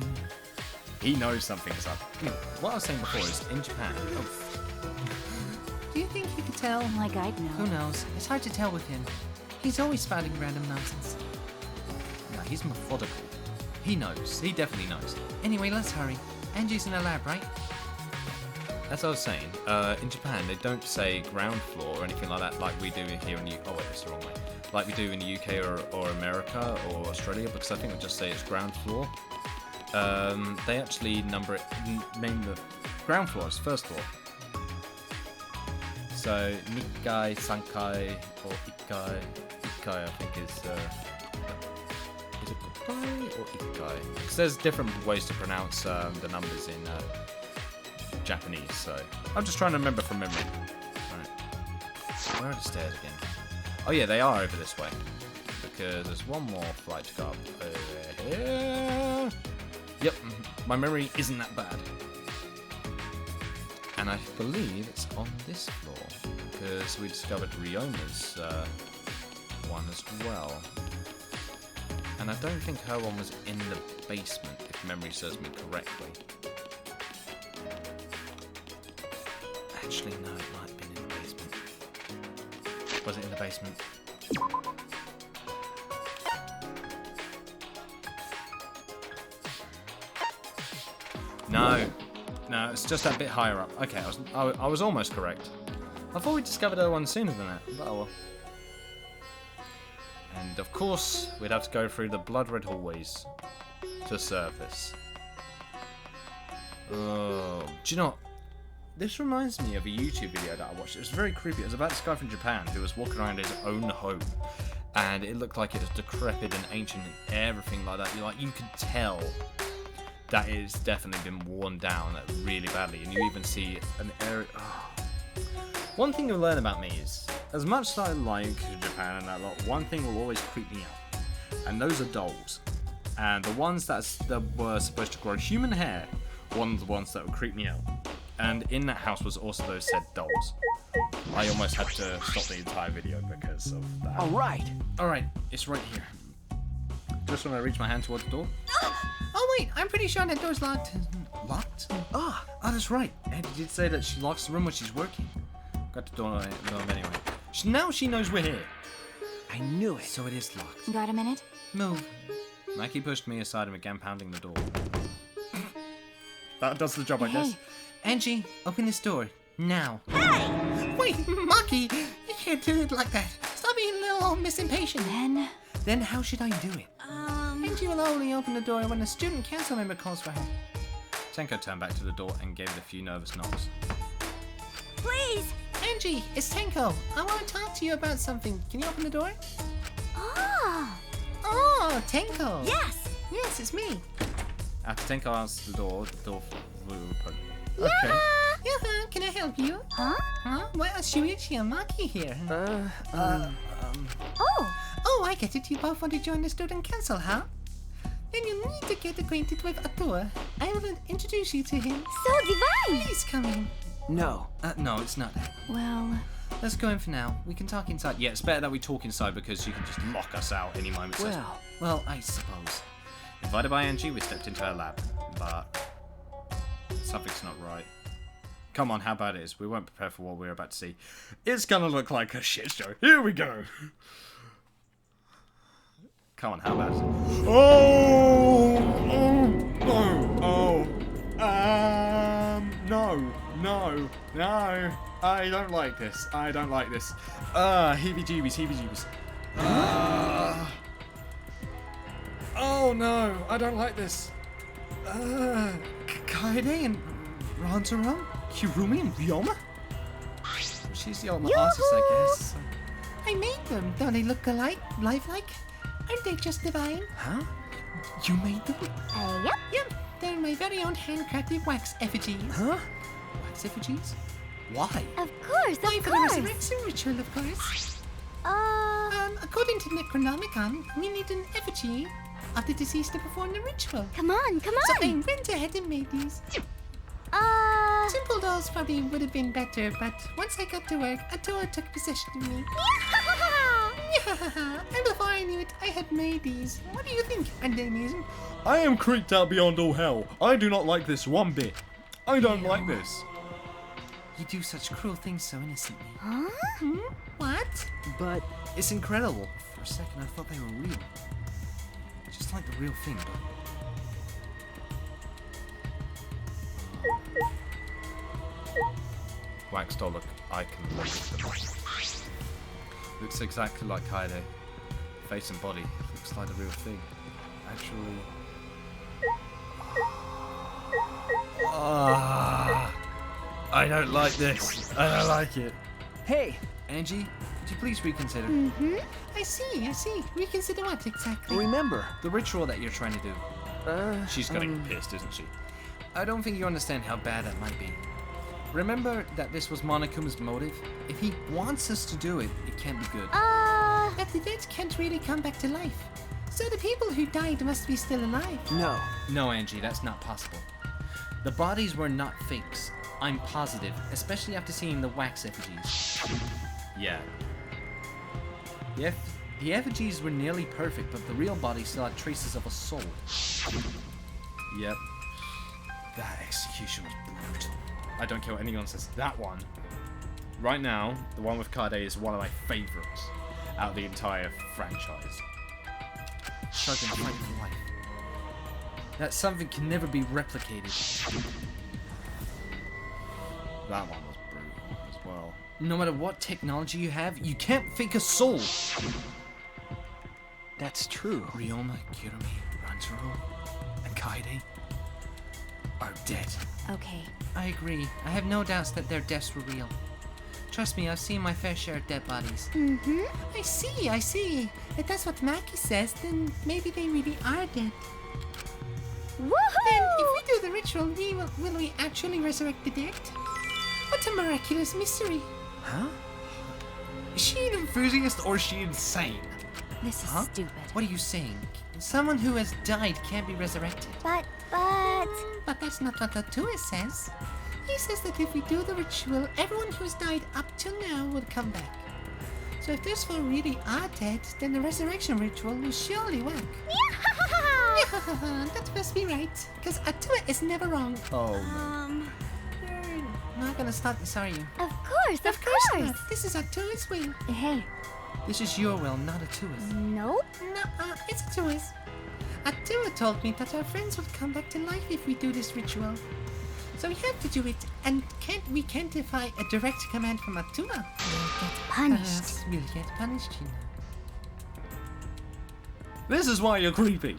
He knows something's up. What I was saying before is, in Japan...
Do you think you could tell?
Like I'd
Who
know.
knows? It's hard to tell with him. He's always spouting random nonsense.
No, he's methodical. He knows. He definitely knows.
Anyway, let's hurry. Angie's in the lab, right?
As I was saying, in Japan they don't say ground floor or anything like that like we do here in the... Oh wait, that's the wrong way. Like we do in the UK or America or Australia, because I think we just say it's ground floor. They actually number it, name the ground floor as 1st floor. So, Nikai, Sankai, or Ikai, Heikky, I think, is it Heikky or Heikky? Because there's different ways to pronounce the numbers in Japanese, so I'm just trying to remember from memory. Right. Where are the stairs again? Oh yeah, they are over this way. Because there's one more flight to go up over here. Yep, my memory isn't that bad. And I believe it's on this floor, because we discovered Ryoma's one as well. And I don't think her one was in the basement, if memory serves me correctly. Actually, no, it might have been in the basement. Was it in the basement? No, it's just that bit higher up. Okay, I was almost correct. I thought we discovered her one sooner than that, but oh well. And of course, we'd have to go through the blood red hallways to surface. Oh, do you know what? This reminds me of a YouTube video that I watched. It was very creepy. It was about this guy from Japan who was walking around his own home, and it looked like it was decrepit and ancient and everything like that. You could tell that it's definitely been worn down really badly, and you even see an area. Oh. One thing you'll learn about me is, as much as I like Japan and that lot, one thing will always creep me out, and those are dolls. And the ones that were supposed to grow human hair, one of the ones that would creep me out. And in that house was also those said dolls. I almost had to stop the entire video because of that. Alright, it's right here. Just when I reach my hand towards the door.
Oh wait, I'm pretty sure that door's locked.
Locked? Ah, that's right. Eddie did say that she locks the room when she's working. Got the door anyway. Now she knows we're here.
I knew it.
So it is locked.
Got a minute?
Move. Mikey pushed me aside and began pounding the door. That does the job, I guess.
Angie, open this door. Now.
Hey!
Wait, Maki! You can't do it like that. Stop being a little Miss Impatient.
Then how should I do it?
Angie will only open the door when a student council member calls for her.
Tenko turned back to the door and gave it a few nervous knocks.
Please!
Angie, it's Tenko. I want to talk to you about something. Can you open the door? Oh, Tenko.
Yes!
Yes, it's me.
After Tenko answered the door flew open.
Okay. Yeah, can I help you?
Huh?
Huh? Why are Shuichi and Maki here? Oh, I get it. You both want to join the student council, huh? Then you need to get acquainted with Atua. I will introduce you to him.
So divine!
Please come in.
No.
No, it's not that.
Well,
Let's go in for now. We can talk inside. Yeah, it's better that we talk inside because you can just lock us out any moment. Well, I suppose. Invited by Angie, we stepped into her lab, but something's not right. Come on, how bad it is? We weren't prepared for what we were about to see. It's gonna look like a shit show. Here we go. Come on, how bad is it? No. I don't like this. Heebie-jeebies. Oh no, I don't like this. Kaede and Ranzaro, Kirumi and Ryoma? She's the ultimate artist, I guess.
I made them. Don't they look alike, lifelike? Aren't they just divine?
Huh? You made them?
yep.
Yep, they're my very own handcrafted wax effigies.
Huh? Wax effigies? Why?
Of course,
Why, for the resurrection ritual, of course. According to Necronomicon, we need an effigy of the deceased to perform the ritual.
Come on.
So I went ahead and made these. Simple dolls probably would have been better, but once I got to work, Atua took possession of me. And before I knew it, I had made these. What do you think? Aren't they amazing?
I am creeped out beyond all hell. I do not like this one bit. I don't like this. You do such cruel things so innocently.
Huh?
What?
But
It's incredible. For a second I thought they were real. Just like the real thing, but... Wax doll, look, I can look at them. Looks exactly like Kaede. Face and body, looks like the real thing. Actually... I don't like this. I don't like it.
Hey,
Angie, could you please reconsider?
Mm-hmm.
I see. Reconsider what exactly?
remember.
The ritual that you're trying to do.
She's gonna get pissed, isn't she?
I don't think you understand how bad that might be. Remember that this was Monokuma's motive? If he wants us to do it, it can't be good.
But the dead can't really come back to life. So the people who died must be still alive.
No.
No, Angie, that's not possible. The bodies were not fakes. I'm positive, especially after seeing the wax effigies.
Yeah.
The effigies were nearly perfect, but the real body still had traces of a soul.
Yep. That execution was brutal. I don't care what anyone says. That one, right now, the one with Kade is one of my favorites out of the entire franchise.
Struggling to fight for life. That something can never be replicated.
That one was brutal as well.
No matter what technology you have, you can't fake a soul.
That's true.
Ryoma, Kirumi, Rantaro, and Kaede are dead.
Okay.
I agree. I have no doubts that their deaths were real. Trust me, I've seen my fair share of dead bodies.
Mm-hmm.
I see. If that's what Maki says, then maybe they really are dead. Then, if
Woohoo!
we do the ritual, will we actually resurrect the dead? What a miraculous mystery.
Huh?
Is she an enthusiast or is she insane?
This is
Huh?
stupid.
What are you saying?
Someone who has died can't be resurrected.
But...
But that's not what Atua says. He says that if we do the ritual, everyone who's died up till now will come back. So if those four really are dead, then the resurrection ritual will surely work. That must be right, because Atua is never wrong.
Oh no.
You're not gonna stop this, are you?
Of course.
Not. This is Atua's will.
Hey,
This is your will, not Atua's.
nope.
No, it's Atua's. Atua told me that our friends would come back to life if we do this ritual. So we have to do it, and we can't defy a direct command from Atua.
You'll get punished.
Perhaps we'll get punished, you know.
This is why you're creepy.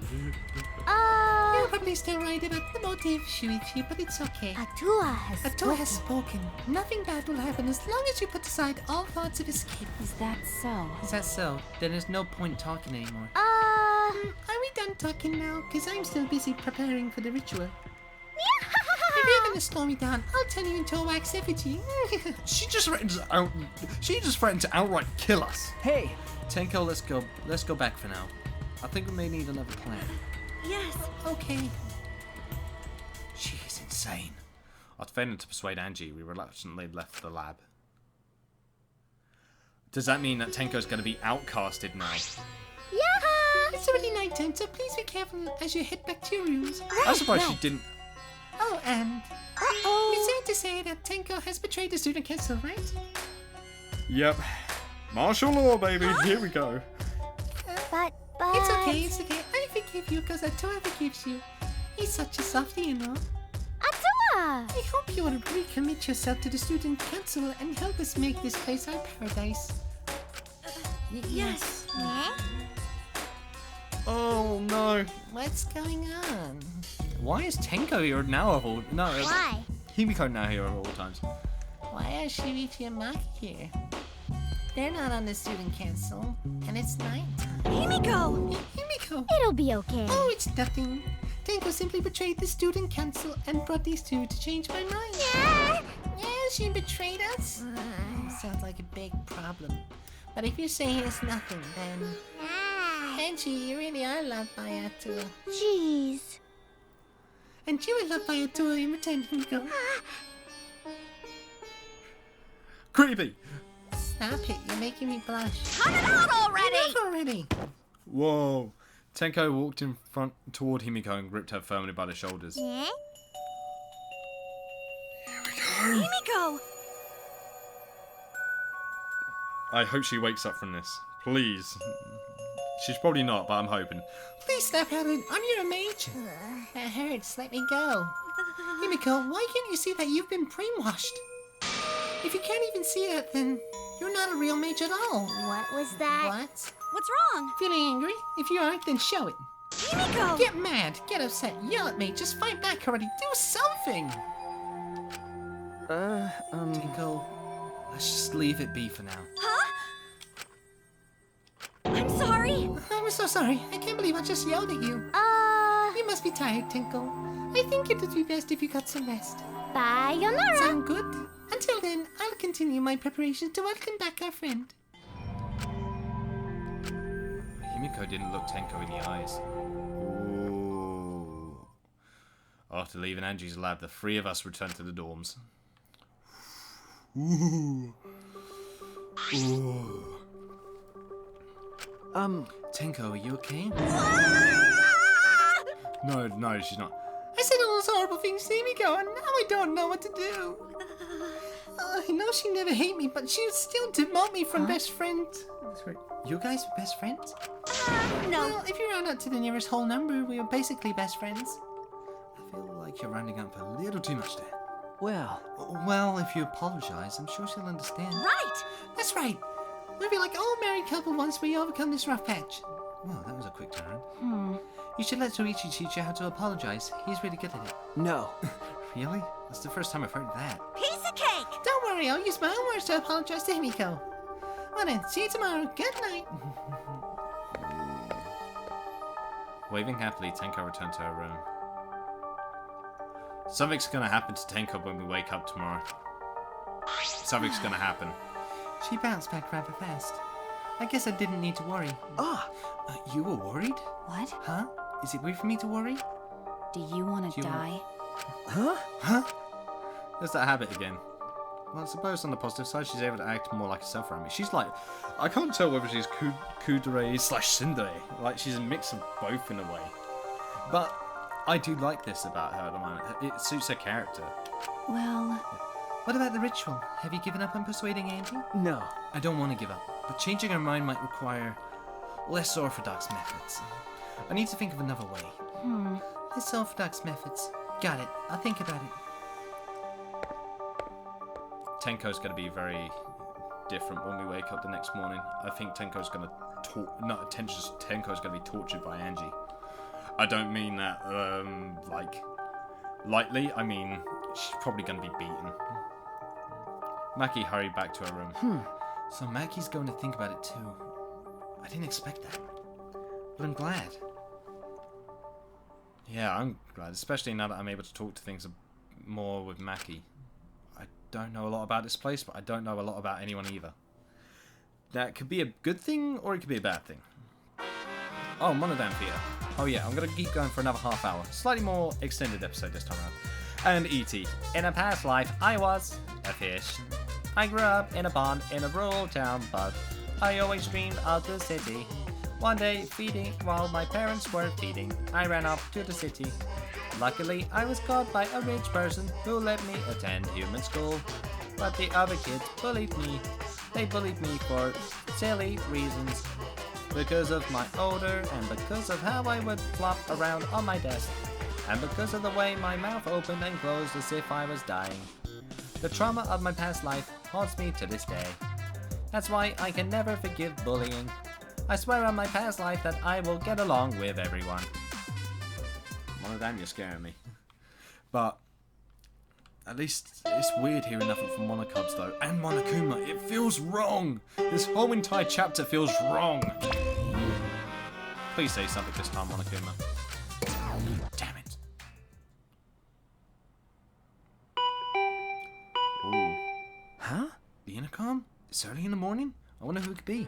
You're probably still right about the motive, Shuichi, but it's okay.
Atua has
Atua has
spoken.
spoken. Nothing bad will happen as long as you put aside all thoughts of escape.
Is that so?
Is that so? Then there's no point talking anymore.
Are we done talking now? Because I'm still busy preparing for the ritual. If you're gonna slow me down, I'll turn you into a wax effigy.
She just threatened to outright kill us.
Hey,
Tenko, let's go back for now. I think we may need another plan.
Yes. Okay.
She is insane. I'd failing to persuade Angie, we reluctantly left the lab. Does that mean that Tenko's going to be outcasted now?
Yeah!
It's already nighttime, so please be careful as you head back to your rooms.
I'm surprised she didn't.
Oh, and
Uh-oh.
it's safe to say that Tenko has betrayed the student council, right?
Yep. Martial law, baby. Here we go.
But...
It's okay. I forgive you because Atua forgives you. He's such a softie, you know.
Atua!
I hope you will recommit yourself to the student council and help us make this place our paradise.
Yes.
Oh no.
What's going on?
Why is Tenko here now of all? No.
Why?
Himiko now here of all times.
Why are Shuichi and Maki here? They're not on the student council, and it's night.
Himiko!
Himiko!
It'll be okay.
Oh, it's nothing. Tenko simply betrayed the student council and brought these two to change my mind.
Yeah.
Yeah, she betrayed us? Sounds like a big problem. But if you're saying it's nothing, then... Angie, you really are loved by Atua.
Jeez.
And you are loved by Atua in return, Himiko.
Creepy.
Stop it, you're making me blush.
Cut it out already!
Enough already!
Whoa. Tenko walked in front toward Himiko and gripped her firmly by the shoulders.
Yeah?
Himiko!
I hope she wakes up from this. Please. She's probably not, but I'm hoping.
Please stop, Helen. I'm your mage. That hurts. Let me go. Himiko, why can't you see that you've been brainwashed? If you can't even see that, then you're not a real mage at all.
What was that?
What?
What's wrong?
Feeling angry? If you aren't, then show it.
Himiko!
Get mad, get upset, yell at me, just fight back already, do something!
Tenko,
Let's just leave it be for now.
Huh? I'm sorry.
I'm so sorry. I can't believe I just yelled at you. You must be tired, Tinkle. I think it would be best if you got some rest.
Sayonara.
Sound good? Until then, I'll continue my preparations to welcome back our friend.
Himiko didn't look Tenko in the eyes. Ooh. After leaving Angie's lab, the three of us returned to the dorms. Ooh. Ooh. Tenko, are you okay? No, she's not.
I said all those horrible things to Himiko, and now I don't know what to do. I know she never hate me, but she would still demote me from best friend.
Sorry, you guys are best friends?
No.
Well, if you round up to the nearest whole number, we are basically best friends.
I feel like you're rounding up a little too much there.
Well,
If you apologize, I'm sure she'll understand.
Right.
That's right. We'll be like all married couple once we overcome this rough patch.
Well, that was a quick turnaround.
You should let Soichi teach you how to apologize. He's really good at it.
no.
Really? That's the first time I've heard that.
Piece of cake.
Don't worry, I'll use my own words to apologize to Himiko. Well then, see you tomorrow. Good night.
Waving happily, Tenko returned to her room. Something's gonna happen to Tenko when we wake up tomorrow. Something's gonna happen.
She bounced back rather fast. I guess I didn't need to worry.
You were worried?
What?
Huh? Is it weird for me to worry?
Do you want to
You-
die?
Huh? There's that habit again. Well, I suppose on the positive side, she's able to act more like herself around me. She's like, I can't tell whether she's kudere / tsundere. Like, she's a mix of both in a way. But I do like this about her at the moment. It suits her character.
Well,
What about the ritual? Have you given up on persuading Angie?
No.
I don't want to give up, but changing her mind might require less orthodox methods. I need to think of another way.
Less orthodox methods. Got it. I'll think about it.
Tenko's going to be very different when we wake up the next morning. I think Tenko's going to Tenko's going to be tortured by Angie. I don't mean that like lightly. I mean she's probably going to be beaten. Maki hurried back to her room. So Maki's going to think about it too. I didn't expect that, but I'm glad. Yeah, I'm glad, especially now that I'm able to talk to things more with Maki. I don't know a lot about this place, but I don't know a lot about anyone either. That could be a good thing, or it could be a bad thing. Oh, Monodam Theatre. Oh yeah, I'm going to keep going for another half hour. Slightly more extended episode this time around. And E.T.
In a past life, I was a fish. I grew up in a pond in a rural town, but I always dreamed of the city. One day, feeding while my parents were feeding, I ran up to the city. Luckily, I was caught by a rich person who let me attend human school. But the other kids bullied me. They bullied me for silly reasons. Because of my odor, and because of how I would flop around on my desk. And because of the way my mouth opened and closed as if I was dying. The trauma of my past life haunts me to this day. That's why I can never forgive bullying. I swear on my past life that I will get along with everyone.
Monodam, you're scaring me. But at least it's weird hearing nothing from Monocubs though. And Monokuma, it feels wrong. This whole entire chapter feels wrong. Please say something this time, Monokuma. Damn it. Ooh.
Huh?
The intercom? It's early in the morning? I wonder who it could be.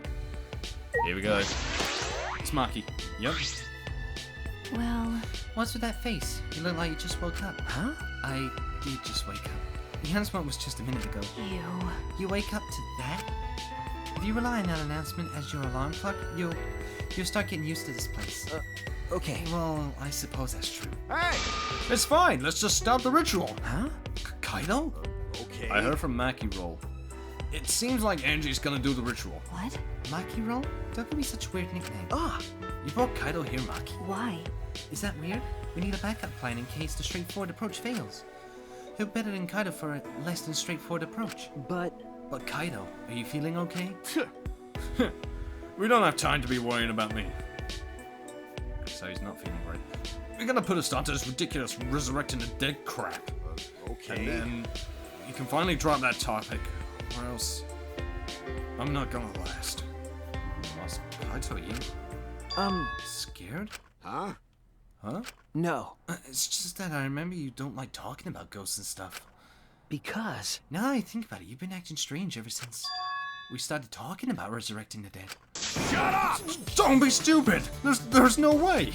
Here we go. It's Maki. Yep.
well,
What's with that face? You look like you just woke up.
Huh?
I did just wake up. The announcement was just a minute ago.
ew.
You wake up to that? If you rely on that announcement as your alarm clock, you'll start getting used to this place.
Okay.
Well, I suppose that's true.
Hey!
It's fine. Let's just start the ritual.
Huh?
Kaido?
Okay.
I heard from Maki Roll. It seems like Angie's gonna do the ritual.
What?
Maki Roll? Don't give me such a weird nickname.
You brought Kaido here, Maki.
Why?
Is that weird? We need a backup plan in case the straightforward approach fails. Who better than Kaido for a less than straightforward approach?
But
But Kaido, are you feeling okay? We don't have time to be worrying about me. So he's not feeling great. We're gonna put a start to this ridiculous resurrecting the dead crap.
Okay.
And then you can finally drop that topic or else I'm not gonna last. Lost Kaito, you scared?
Huh?
Huh?
No,
It's just that I remember you don't like talking about ghosts and stuff.
because
Now that I think about it, you've been acting strange ever since we started talking about resurrecting the dead.
Shut up!
Don't be stupid! There's no way!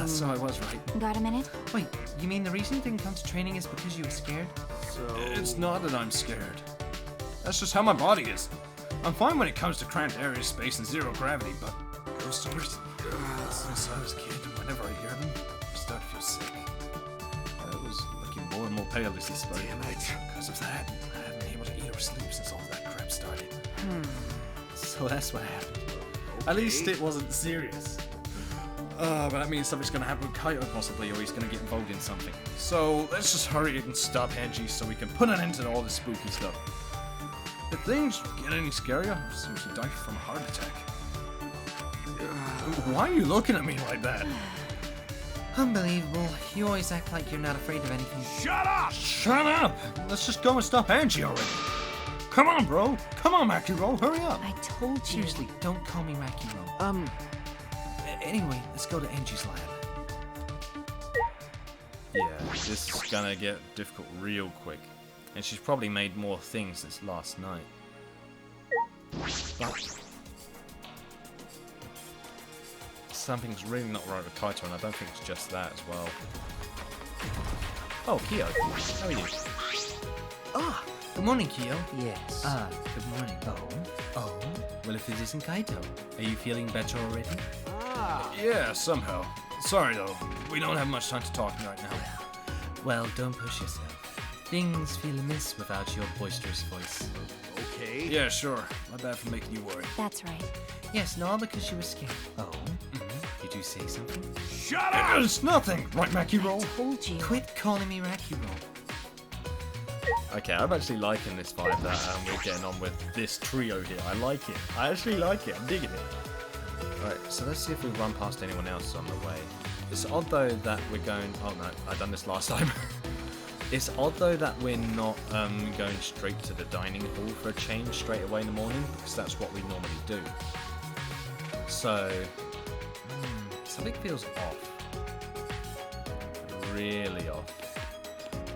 So I was right.
Got a minute?
Wait, you mean the reason you didn't come to training is because you were scared?
It's not that I'm scared. That's just how my body is. I'm fine when it comes to cramped areas, space, and zero gravity, but ghost stories, since I was a kid, whenever I hear them, I start to feel sick. I was looking more and more pale as he spoke.
Damn it.
Because of that, I haven't been able to eat or sleep since all that crap started. So that's what happened. At least it wasn't serious. But that means something's gonna happen with Kaito possibly, or he's gonna get involved in something. So let's just hurry and stop Angie so we can put an end to all this spooky stuff. If things get any scarier, I'll seriously die from a heart attack. Why are you looking at me like that?
Unbelievable. You always act like you're not afraid of anything.
Shut up!
Shut up! Let's just go and stop Angie already. Come on, bro. Come on, Makiro. Hurry up.
I told you.
Seriously, don't call me Rakiro. Anyway, let's go to Angie's lab.
Yeah, this is gonna get difficult real quick. And she's probably made more things since last night. But something's really not right with Kaito, and I don't think it's just that as well. Oh, Kyo. How are you?
Ah, good morning, Kyo.
yes.
Good morning. Oh, well, if it isn't Kaito, are you feeling better already?
Yeah, somehow. Sorry though, we don't have much time to talk right now.
Well, don't push yourself. Things feel amiss without your boisterous voice.
Okay.
Yeah, sure. My bad for making you worry.
That's right.
Yes, no, because you were scared. Oh, did you say something?
Shut up!
It's nothing, right, Makiro?
Told you.
Quit calling me Rakiro.
Okay, I'm actually liking this vibe that we're getting on with this trio here. I like it. I actually like it. I'm digging it. Right, so let's see if we run past anyone else on the way. It's odd though that we're going... Oh no, I've done this last time. It's odd though that we're not going straight to the dining hall for a change straight away in the morning, because that's what we normally do. So, something feels off. Really off.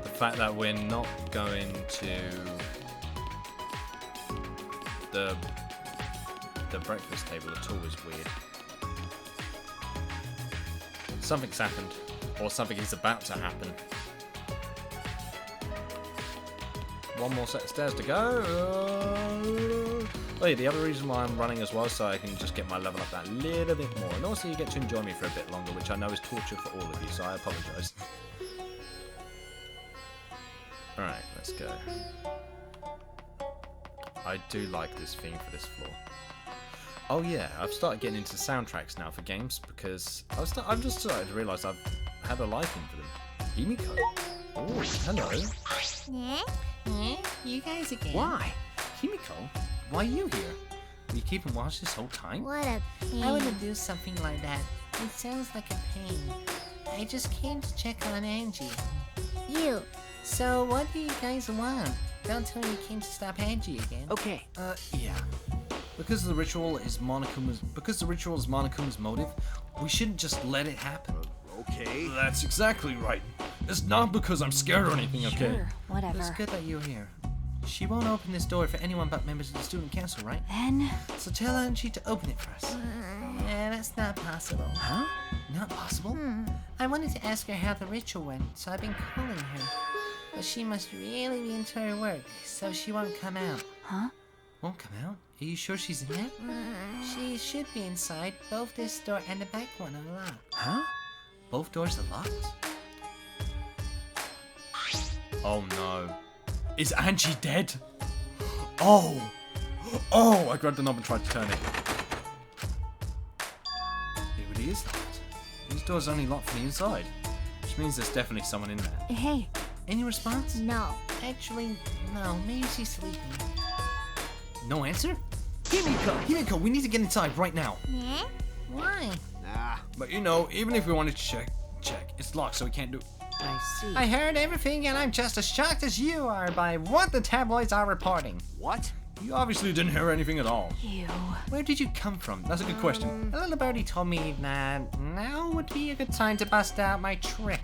The fact that we're not going to the breakfast table at all is weird. Something's happened, or something is about to happen. One more set of stairs to go. Oh yeah, the other reason why I'm running as well is so I can just get my level up that little bit more, and also you get to enjoy me for a bit longer, which I know is torture for all of you, so I apologise. Alright, let's go. I do like this theme for this floor. Oh yeah, I've started getting into soundtracks now for games because I've just started to realise I've had a liking for them. Himiko. Oh, hello.
Yeah? You guys again?
Why?
Himiko, why are you here? Were you keeping watch this whole time?
What a pain.
I wouldn't do something like that. It sounds like a pain. I just came to check on Angie.
You.
So what do you guys want? Don't tell me you came to stop Angie again.
Okay.
Yeah. Because the ritual is Monokuma's motive, we shouldn't just let it happen.
Okay.
That's exactly right. It's not because I'm scared or anything, okay?
Sure, whatever.
It's good that you're here. She won't open this door for anyone but members of the student council, right?
Then,
So tell Angie to open it for us.
Yeah, that's not possible.
Huh? Not possible?
I wanted to ask her how the ritual went, so I've been calling her. But she must really be into her work, so she won't come out.
huh?
Won't come out? Are you sure she's in there?
She should be inside. Both this door and the back one are locked.
Huh? Both doors are locked?
Oh no. Is Angie dead? Oh! Oh! I grabbed the knob and tried to turn it. It really is locked. These doors are only locked from the inside. Which means there's definitely someone in there.
Hey,
Any response?
no.
Actually, no, maybe she's sleeping.
No answer? Himiko, we need to get inside right now.
Yeah? Why?
Nah.
But you know, even if we wanted to check, it's locked, so we can't do it.
I see.
I heard everything and I'm just as shocked as you are by what the tabloids are reporting.
What?
You obviously didn't hear anything at all.
Ew.
Where did you come from? That's a good question.
A little birdie told me that now would be a good time to bust out my trick.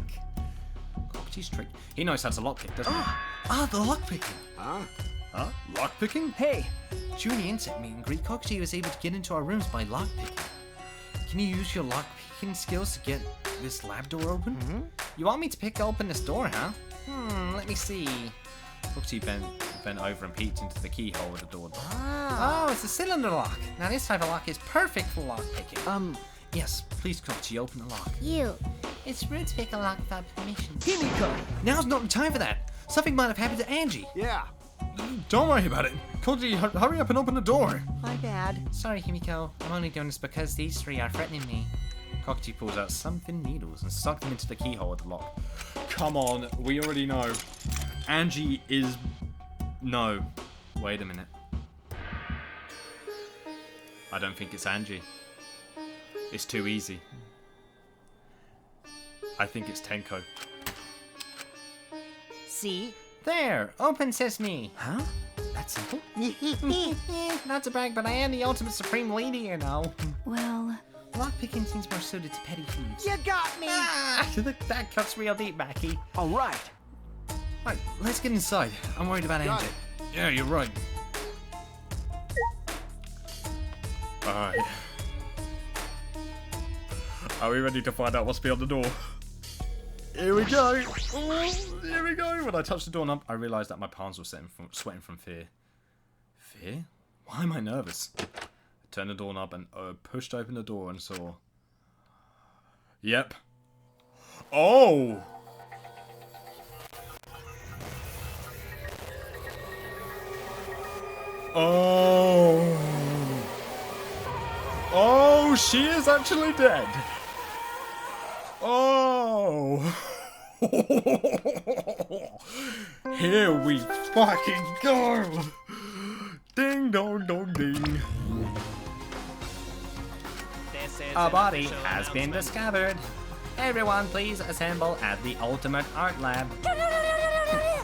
Cocktease trick. He knows how to lockpick, doesn't he? Ah, the lockpicking.
Huh?
Huh? Lockpicking?
Hey,
During the insect meet and greet, Cockatoo was able to get into our rooms by lockpicking. Can you use your lockpicking skills to get this lab door open?
Mm-hmm.
You want me to pick open this door, huh? Let me see.
Cockatoo bent over and peeked into the keyhole of the door.
Oh, it's a cylinder lock. Now this type of lock is perfect for lockpicking.
Yes, please, Cockatoo, open the lock.
You.
It's rude to pick a lock without permission.
Himiko!
Now's not the time for that. Something might have happened to Angie.
Yeah,
Don't worry about it. Cockatoo, hurry up and open the door.
my bad.
Sorry, Himiko. I'm only doing this because these three are threatening me.
Cockatoo pulls out some thin needles and stuck them into the keyhole of the lock. Come on, we already know. Angie is... No. Wait a minute. I don't think it's Angie. It's too easy. I think it's Tenko.
See?
There, open sesame.
Huh? That simple?
Not to brag, but I am the ultimate supreme lady, you know.
Well,
Lockpicking seems more suited to petty thieves.
You got me!
Ah, that cuts real deep, Mackie.
All right.
Right, let's get inside. I'm worried about
Got
Angie.
it.
Yeah, you're right. Alright. Are we ready to find out what's beyond the door? Here we go! Oh, here we go! When I touched the doorknob, I realised that my palms were sweating from fear. Fear? Why am I nervous? I turned the doorknob and pushed open the door and saw... Yep. Oh! Oh! Oh, she is actually dead! Oh! Here we fucking go! Ding dong dong ding.
A body has been discovered. Everyone, please assemble at the Ultimate Art Lab.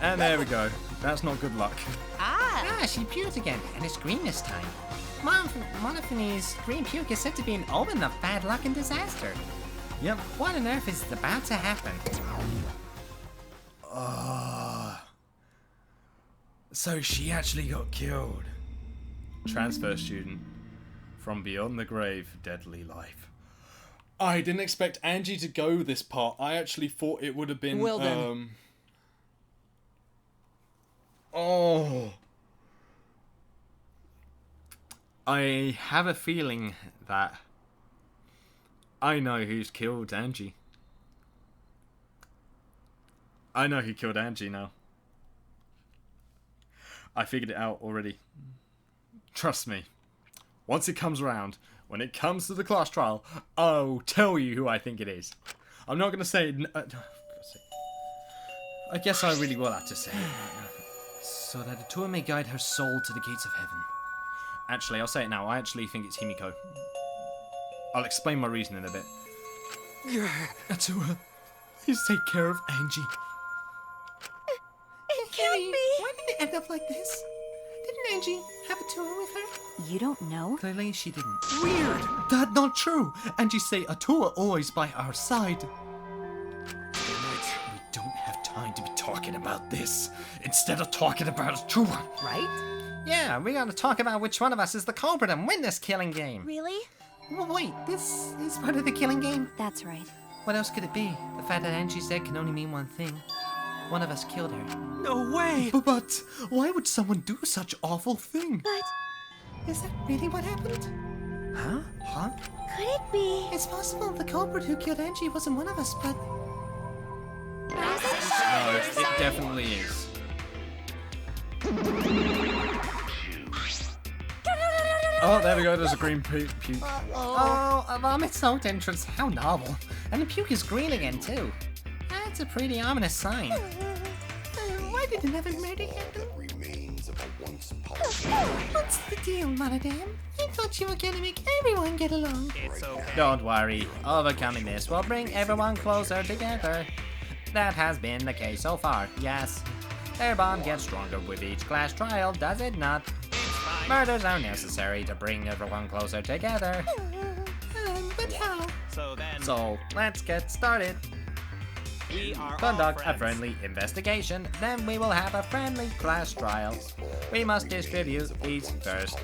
And there we go. That's not good luck.
Ah, she puked again, and it's green this time. Monophone's green puke is said to be an omen of bad luck and disaster.
Yep.
What on earth is about to happen?
So she actually got killed. Transfer student. From beyond the grave, deadly life. I didn't expect Angie to go this part. I actually thought it would have been...
Well then.
Oh. I have a feeling that I know who's killed Angie. I know who killed Angie now. I figured it out already. Trust me. Once it comes around, when it comes to the class trial, I'll tell you who I think it is. I'm not going to say... I guess I really will have to say it. So that the tour may guide her soul to the gates of heaven. Actually, I'll say it now. I actually think it's Himiko. I'll explain my reason in a bit. Atua, please take care of Angie.
it can't be.
Why did it end up like this? Didn't Angie have a tour with her?
You don't know?
Clearly, she didn't.
Weird! That's not true! Angie say Atua always by our side. We don't have time to be talking about this. Instead of talking about Atua.
Right?
Yeah, we gotta talk about which one of us is the culprit and win this killing game.
Really?
Well, wait, this is part of the killing game.
That's right.
What else could it be? The fact that Angie's dead can only mean one thing. One of us killed her.
No way!
But why would someone do such awful thing?
But
Is that really what happened?
Huh?
Huh?
could it be?
It's possible the culprit who killed Angie wasn't one of us, but
No, it definitely is. Oh, there we go. There's a green puke.
Oh, a vomit-soaked entrance. How novel. And the puke is green again, too. That's a pretty ominous sign.
why did another murder happen? What's the deal, Madame? I thought you were gonna make everyone get along.
Don't worry. Overcoming this will bring everyone closer together. that has been the case so far, yes. Their bond gets stronger with each class trial, does it not? Murders are necessary to bring everyone closer together.
But how?
So, let's get started. Conduct a friendly investigation, then we will have a friendly class trial. We must distribute these first.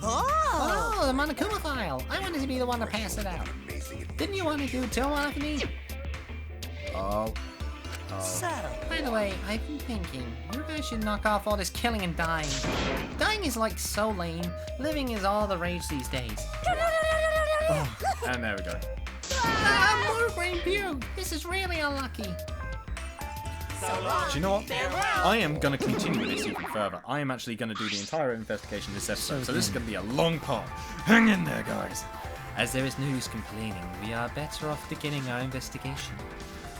Oh, the Monokuma file. I wanted to be the one to pass it out. Didn't you want to do it too, Anthony?
Oh.
By the way, I've been thinking, you guys should knock off all this killing and dying. Dying is like so lame. Living is all the rage these days.
And there we go.
More brain puke. This is really unlucky.
Do you know what? I am going to continue with this even further. I am actually going to do the entire investigation this episode, so this is going to be a long part. Hang in there, guys.
As there is no use complaining, we are better off beginning our investigation.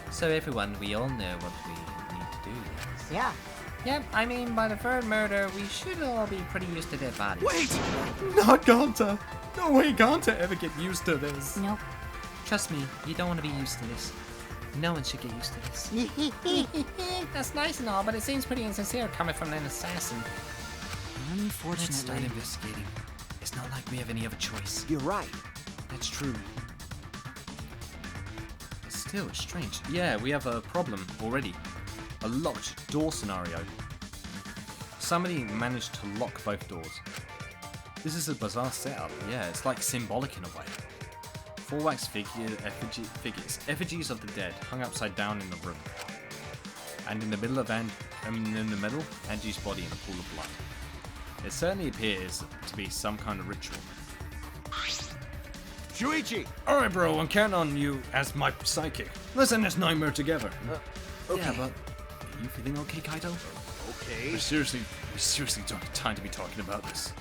So everyone, we all know what we need to do.
Yeah.
Yep, I mean, by the third murder, we should all be pretty used to dead bodies.
Wait! Not Ganta! No way Ganta ever get used to this.
Nope.
Trust me, you don't want to be used to this. No one should get used to this.
That's nice and all, but it seems pretty insincere coming from an assassin.
Let's start
Unfortunately,
investigating. It's not like we have any other choice.
you're right.
That's true. Still, it's strange. Yeah, we have a problem already. A locked door scenario. Somebody managed to lock both doors. This is a bizarre setup. Yeah, it's like symbolic in a way. 4 wax figures, effigies of the dead, hung upside down in the room. And in the middle of Angie's body in a pool of blood. It certainly appears to be some kind of ritual.
Shuichi!
Alright, bro, I'm counting on you as my psychic. Let's end this nightmare together.
Yeah, but are you feeling okay, Kaito?
Okay.
We seriously don't have time to be talking about this.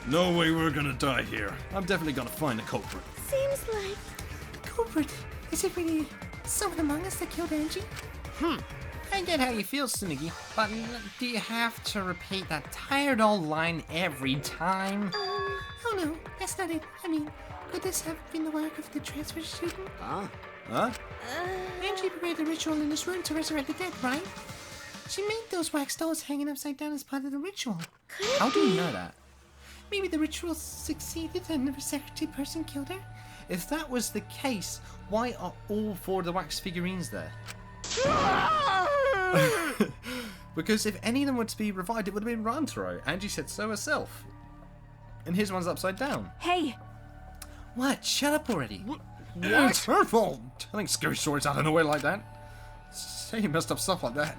No way we're gonna die here. I'm definitely gonna find the culprit.
Seems like
Culprit. Is it really someone among us that killed Angie?
I get how you feel, Tsunigi, but do you have to repeat that tired old line every time?
Oh no, that's not it. I mean, could this have been the work of the transfer student?
Huh?
Angie prepared the ritual in this room to resurrect the dead, right? She made those wax dolls hanging upside down as part of the ritual.
How do you know that?
Maybe the ritual succeeded and the resurrected person killed her?
If that was the case, why are all 4 of the wax figurines there? Because if any of them were to be revived, it would have been Rantaro. Angie said so herself. And his one's upside down.
hey,
What? Shut up already.
It's her fault. Telling scary stories out of nowhere like that. Saying messed up stuff like that.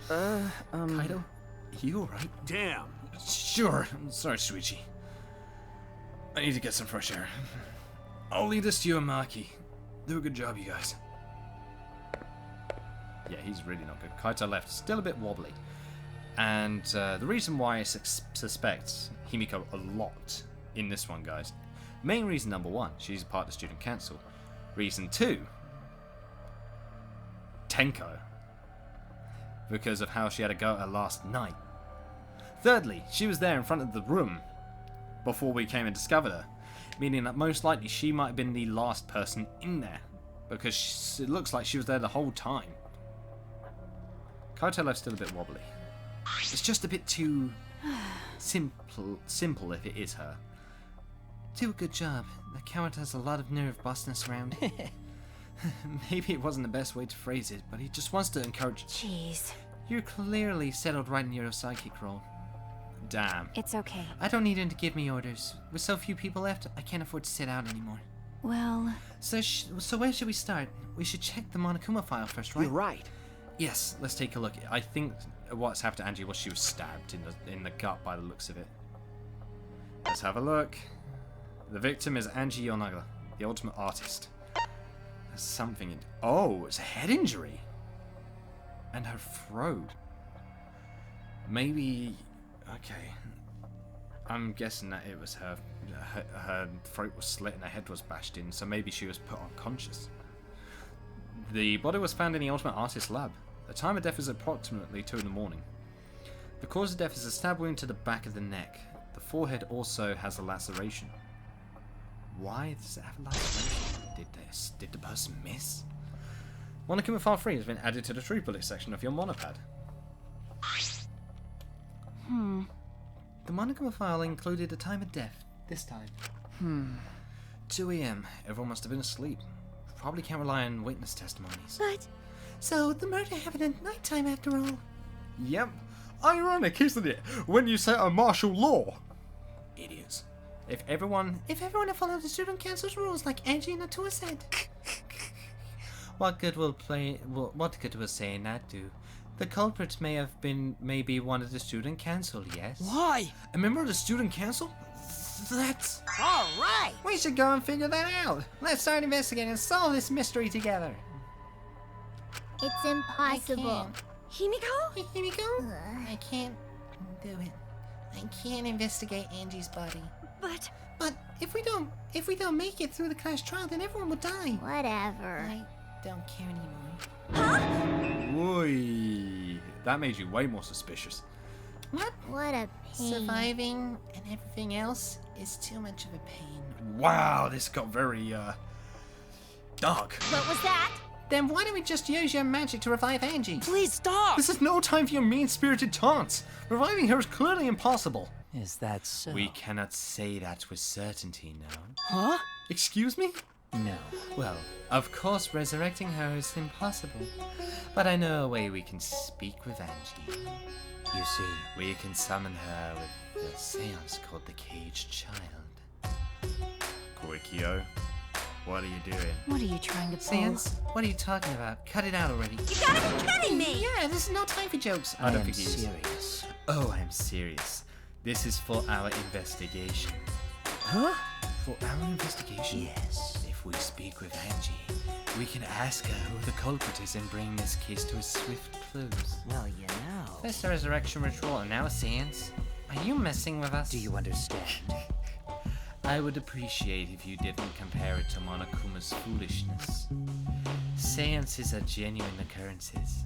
Kaito, you alright?
Damn.
Sure. Sorry, Shuichi. I need to get some fresh air. I'll leave this to you and Maki. Do a good job, you guys. Yeah, he's really not good. Kaito left, still a bit wobbly. And the reason why I suspect Himiko a lot in this one, guys. Main reason number 1, she's a part of the student council. Reason 2, Tenko. Because of how she had to go at her last night. Thirdly, she was there in front of the room before we came and discovered her. Meaning that most likely she might have been the last person in there. Because it looks like she was there the whole time. Kaito left's still a bit wobbly. It's just a bit too simple if it is her.
Do a good job. The coward has a lot of nerve busting around. Maybe it wasn't the best way to phrase it, but he just wants to encourage.
jeez.
You're clearly settled right in your psychic role.
Damn.
It's okay.
I don't need him to give me orders. With so few people left, I can't afford to sit out anymore.
Well,
So where should we start? We should check the Monokuma file first, right?
You're right.
Yes, let's take a look. I think what's happened to Angie was she was stabbed in the gut by the looks of it. Let's have a look. The victim is Angie Yonaga, the ultimate artist. There's something in... Oh, it's a head injury. And her throat. Maybe... Okay. I'm guessing that it was her throat was slit and her head was bashed in, so maybe she was put unconscious. The body was found in the Ultimate Artist lab. The time of death is approximately 2 in the morning. The cause of death is a stab wound to the back of the neck. The forehead also has a laceration. Why does it have a last mention? Did the person miss? Monokuma File 3 has been added to the Trooper List section of your monopad. The Monokuma file included the time of death, this time. 2 a.m. Everyone must have been asleep. Probably can't rely on witness testimonies.
But
So the murder happened at nighttime after all.
Yep. Ironic, isn't it? When you say a martial law. Idiots. If everyone
had followed the student council's rules like Angie and Atua said.
What good will saying that do? The culprit may be one of the student council, yes?
Why?
A member of the student council? That's...
All right.
We should go and figure that out. Let's start investigating and solve this mystery together.
it's impossible.
Himiko?
Himiko? I can't do it. I can't investigate Angie's body.
But
But if we don't make it through the class trial, then everyone will die.
Whatever.
I don't care anymore.
Oy. That made you way more suspicious.
What?
What a pain.
Surviving and everything else is too much of a pain.
Wow, this got very, dark.
what was that?
Then why don't we just use your magic to revive Angie?
Please stop!
This is no time for your mean-spirited taunts. Reviving her is clearly impossible.
Is that so?
We cannot say that with certainty, no.
Huh?
Excuse me?
No.
Well, of course resurrecting her is impossible. But I know a way we can speak with Angie.
You see,
We can summon her with a seance called the Caged Child.
Koikyo, what are you doing?
What are you trying to pull?
Seance? What are you talking about? Cut it out already.
You gotta be kidding me!
Yeah, this is no time for jokes.
I don't
am
think he is.
serious.
Oh, I'm serious. This is for our investigation.
Huh?
For our investigation?
Yes.
If we speak with Angie, we can ask her who the culprit is and bring this case to a swift close.
Well, you know.
First a resurrection ritual and now a seance? Are you messing with us?
Do you understand?
I would appreciate if you didn't compare it to Monokuma's foolishness. Seances are genuine occurrences.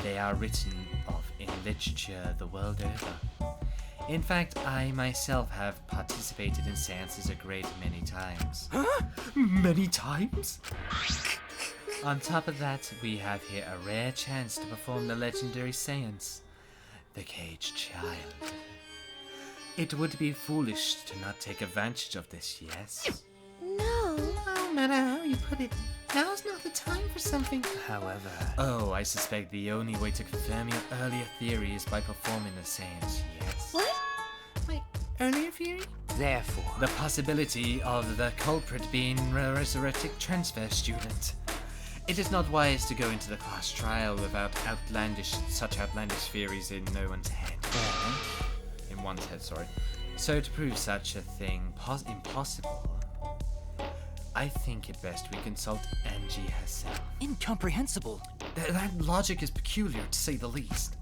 They are written of in literature the world over. In fact, I myself have participated in seances a great many times.
Many times?
On top of that, we have here a rare chance to perform the legendary seance, the Caged Child. It would be foolish to not take advantage of this, yes?
No.
No matter how you put it, now's not the time for something.
However,
Oh, I suspect the only way to confirm your earlier theory is by performing the seance, yes?
What?
My earlier theory?
therefore,
The possibility of the culprit being a resurrected transfer student. It is not wise to go into the class trial without such outlandish theories in no one's head. In one's head, sorry. So to prove such a thing impossible, I think it best we consult Angie herself.
incomprehensible.
That logic is peculiar, to say the least.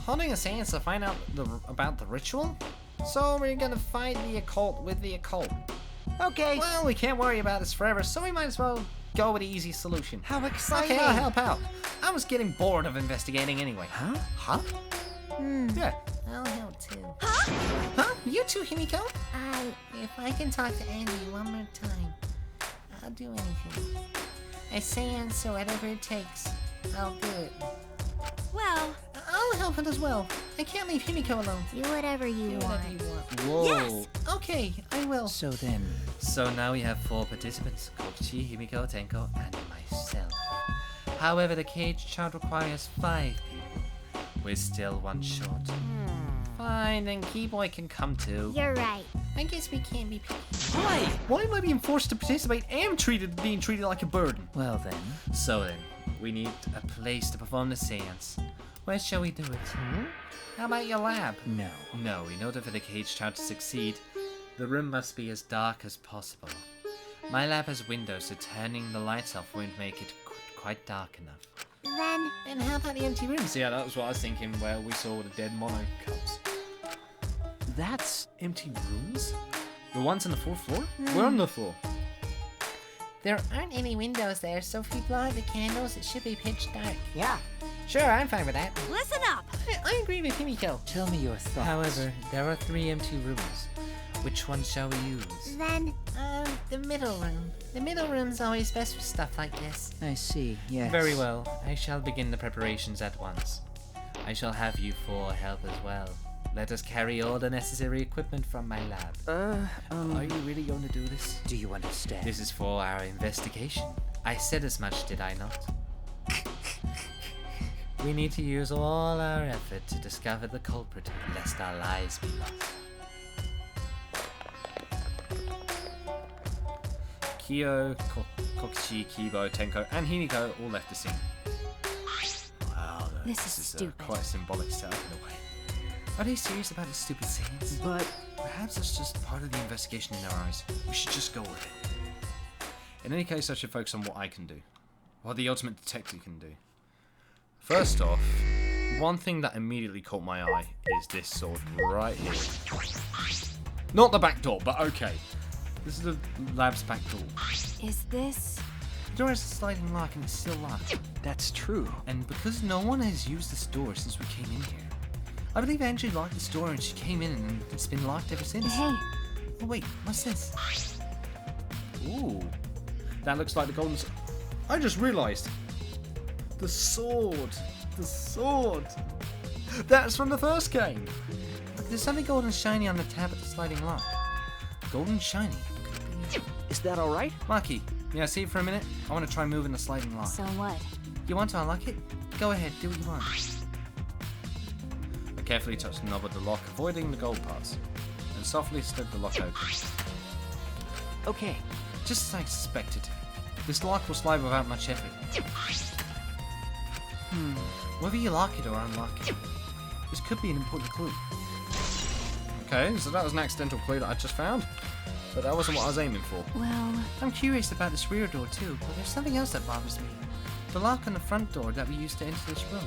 Holding a seance to find out about the ritual? So we're gonna fight the occult with the occult.
Okay.
Well, we can't worry about this forever, so we might as well go with the easy solution.
How exciting!
Okay, I'll help out. I was getting bored of investigating anyway.
Huh?
Huh?
Yeah.
I'll help too. Huh? You too, Himiko? If I can talk to Andy one more time, I'll do anything. A seance or whatever it takes, I'll do it.
Well,
I'll help it as well. I can't leave Himiko alone.
Do whatever you
Do
want.
whatever you want.
Whoa.
Yes!
Okay, I will.
So then,
So now we have 4 participants, Kokichi, Himiko, Tenko, and myself. However, the Caged Child requires 5 people. We're still 1 short.
Fine, then Keyboy can come too.
You're right.
I guess we can't be picky.
Why? Why am I being forced to participate and being treated like a burden?
well then,
So then, we need a place to perform the seance. Where shall we do it?
How about your lab?
no.
No, in order for the Caged Child to succeed, the room must be as dark as possible. My lab has windows, so turning the lights off won't make it quite dark enough.
Then
And how about the empty rooms?
So yeah, that was what I was thinking, where we saw the dead mono cubs.
That's
Empty rooms? The ones on the 4th floor? We're on the floor.
There aren't any windows there, so if we blow out the candles, it should be pitch dark.
yeah.
Sure, I'm fine with that.
Listen up.
I agree with Himiko.
tell me your thoughts.
However, there are 3 empty rooms. Which one shall we use?
Then,
The middle room. The middle room's always best for stuff like this.
I see, yes.
Very well. I shall begin the preparations at once. I shall have you for help as well. Let us carry all the necessary equipment from my lab. Are you really going to do this?
Do you understand?
This is for our investigation. I said as much, did I not? We need to use all our effort to discover the culprit, lest our lives be lost. Kyo, Kokichi, Kibo, Tenko, and Himiko all left the scene. Wow,
This is stupid.
Quite a symbolic setup in a way.
Are they serious about his stupid sayings?
But
Perhaps it's just part of the investigation in our eyes. We should just go with it. In any case, I should focus on what I can do. What the ultimate detective can do. First off, one thing that immediately caught my eye is this sword right here. Not the back door, but okay. This is the lab's back door.
Is this...
The door has a sliding lock and it's still locked.
that's true.
And because no one has used this door since we came in here, I believe Angie locked this door and she came in and it's been locked ever since.
Hey,
Oh wait, what's this? Ooh, that looks like the golden sword. I just realised. The sword. The sword. That's from the first game. Look, there's something golden shiny on the tab of the sliding lock. Golden shiny.
Is that all right?
Maki, yeah, see for a minute? I want to try moving the sliding lock.
so what?
You want to unlock it? Go ahead, do what you want. I carefully touched the knob of the lock, avoiding the gold parts, and softly slid the lock open.
Okay.
Just as I suspected, this lock will slide without much effort. Whether you lock it or unlock it, this could be an important clue. Okay, so that was an accidental clue that I just found, but that wasn't what I was aiming for.
Well,
I'm curious about this rear door too, but there's something else that bothers me. The lock on the front door that we used to enter this room.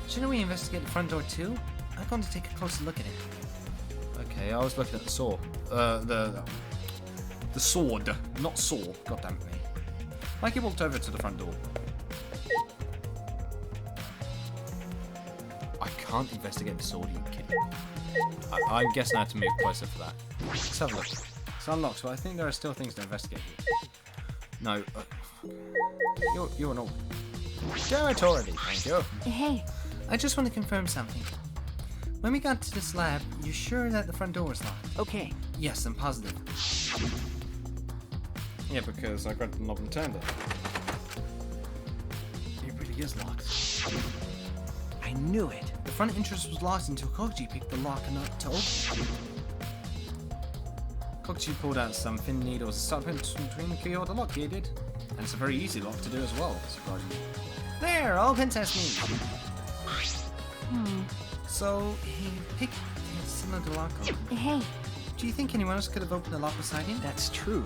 Shouldn't we investigate the front door too? I'm going to take a closer look at it. Okay, I was looking at the saw. The sword, not saw. God damn me. Mikey walked over to the front door. I can't investigate the sword, you kidding? I'm guessing I have to move closer for that. Let's have a look. It's unlocked, but I think there are still things to investigate here. No, you're an old. Damn it already, thank you.
hey,
I just want to confirm something. When we got to this lab, you're sure that the front door was locked?
Okay.
Yes, I'm positive.
Yeah, because I grabbed the knob and turned it. It really is locked.
I knew it.
The front entrance was locked until Kokichi picked the lock and to open it. Kokichi pulled out some thin needles and started between the key or the lock. He did. And it's a very easy lock to do as well, surprisingly. There, open sesame! So, he picked some of the lock open.
hey,
Do you think anyone else could have opened the lock beside him?
That's true.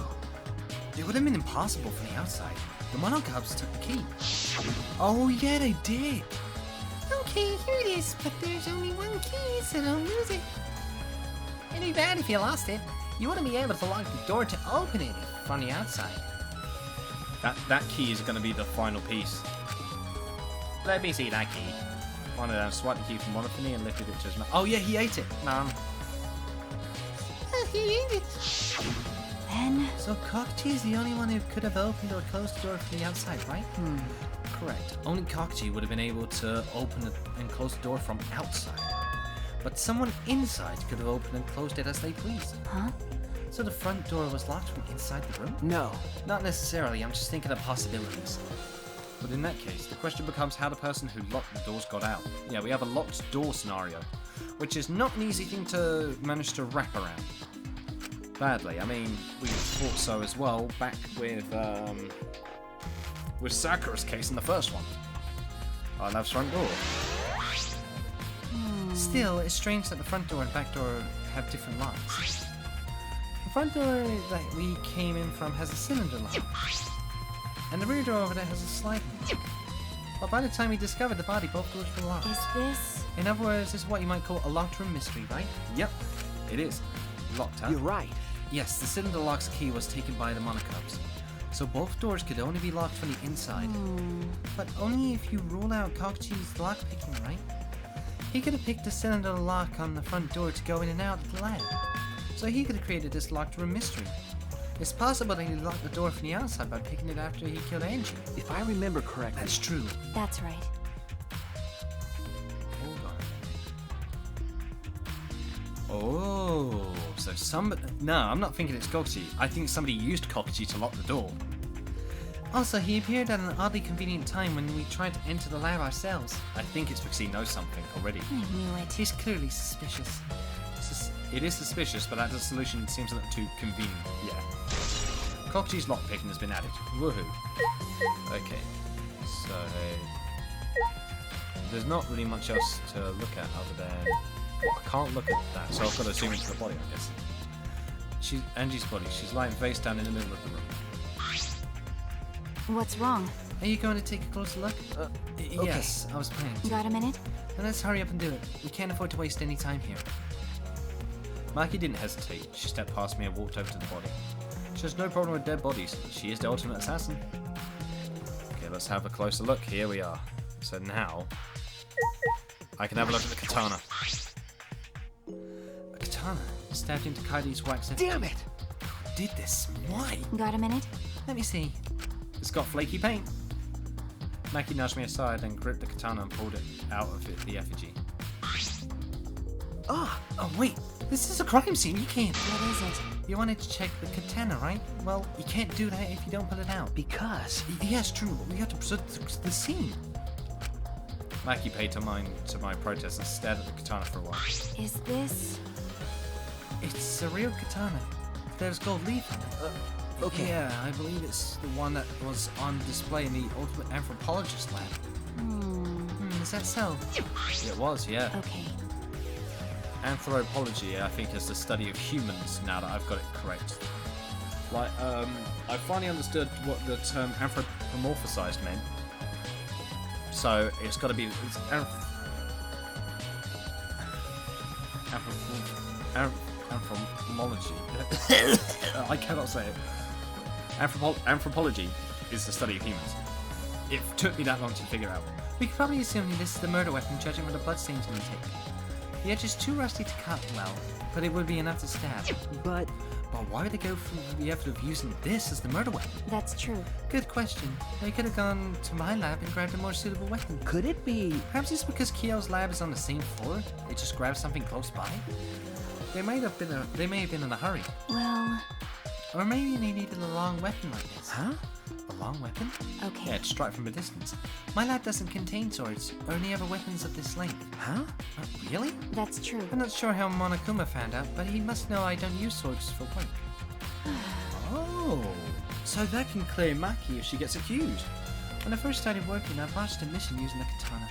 It would have been impossible from the outside. The monocubs took the key. Oh yeah, they did.
Okay, here it is, but there's only one key, so don't use it. It'd be bad if you lost it.
You wouldn't be able to lock the door to open it from the outside.
That key is going to be the final piece.
Let me see that key.
One of them swiped the key from one of me and lifted it to his mouth.
Oh yeah, he ate it.
He ate it.
then...
So Kokichi is the only one who could have opened or closed the door from the outside, right? Correct. Only Kokichi would have been able to open and close the door from outside. But someone inside could have opened and closed it as they pleased.
Huh?
So the front door was locked from inside the room?
No.
Not necessarily, I'm just thinking of possibilities.
But in that case, the question becomes how the person who locked the doors got out. Yeah, we have a locked door scenario, which is not an easy thing to manage to wrap around. Badly. I mean, we thought so as well back with Sakura's case in the first one. Our lab's front door.
Still, it's strange that the front door and back door have different locks. The front door that we came in from has a cylinder lock, and the rear door over there has a sliding lock. But by the time we discovered the body, both doors were locked.
Is this...
In other words, this is what you might call a locked room mystery, right?
Yep, it is. Locked, huh?
You're right.
Yes, the cylinder lock's key was taken by the monocubs, so both doors could only be locked from the inside. But only if you rule out Kokichi's lockpicking, right? He could have picked the cylinder lock on the front door to go in and out of the lab. so he could have created this locked room mystery. It's possible that he locked the door from the outside by picking it after he killed Angie.
If I remember correctly,
That's true.
That's right.
Hold on. Oh, so somebody... No, I'm not thinking it's Cockatoo. I think somebody used Cockatoo to lock the door.
Also, he appeared at an oddly convenient time when we tried to enter the lab ourselves.
I think it's because he knows something already.
I knew it.
He's clearly suspicious.
It is suspicious, but that solution seems a little too convenient. Yeah. Cockatoo's lockpicking has been added. Woohoo. Okay. So... There's not really much else to look at other than... I can't look at that, so I've got to zoom into the body, I guess. Angie's body. She's lying face down in the middle of the room.
What's wrong?
Are you going to take a closer look? Yes, I was planning to.
Got a minute?
Then let's hurry up and do it. We can't afford to waste any time here.
Mikey didn't hesitate. She stepped past me and walked over to the body. She has no problem with dead bodies. She is the ultimate assassin. Okay, let's have a closer look. Here we are. So now, I can have a look at the katana.
A katana stabbed into Kaidi's wax.
damn it!
Who did this? Why?
Got a minute?
Let me see.
It's got flaky paint. Maki nudged me aside and gripped the katana and pulled it out of the effigy.
Oh, wait. This is a crime scene. You can't.
What is it?
You wanted to check the katana, right? Well, you can't do that if you don't pull it out.
Because
Yes, true. We have to preserve the scene.
Maki paid to my protest and stared at the katana for a while.
Is this...
It's a real katana. There's gold leaf on it.
okay.
Yeah, I believe it's the one that was on display in the Ultimate Anthropologist lab. Is that so?
It was, yeah.
Okay.
Anthropology, I think, is the study of humans, now that I've got it correct. Like, I finally understood what the term anthropomorphized meant. So, it's got to be... Anthropology. I cannot say it. Anthropology is the study of humans. It took me that long to figure out.
We could probably assume this is the murder weapon, judging by the bloodstains on the tape. The edge is too rusty to cut well, but it would be enough to stab.
But
why would they go through the effort of using this as the murder weapon?
That's true.
Good question. They could have gone to my lab and grabbed a more suitable weapon.
could it be?
Perhaps it's because Kyo's lab is on the same floor. They just grabbed something close by. They may have been in a hurry,
Well,
or maybe they needed a long weapon like this.
Huh?
A long weapon?
okay.
Yeah, to strike from a distance.
My lab doesn't contain swords or any other weapons of this length.
Huh?
Really?
That's true.
I'm not sure how Monokuma found out, but he must know I don't use swords for work.
Oh, so that can clear Maki if she gets accused.
When I first started working, I botched a mission using a katana.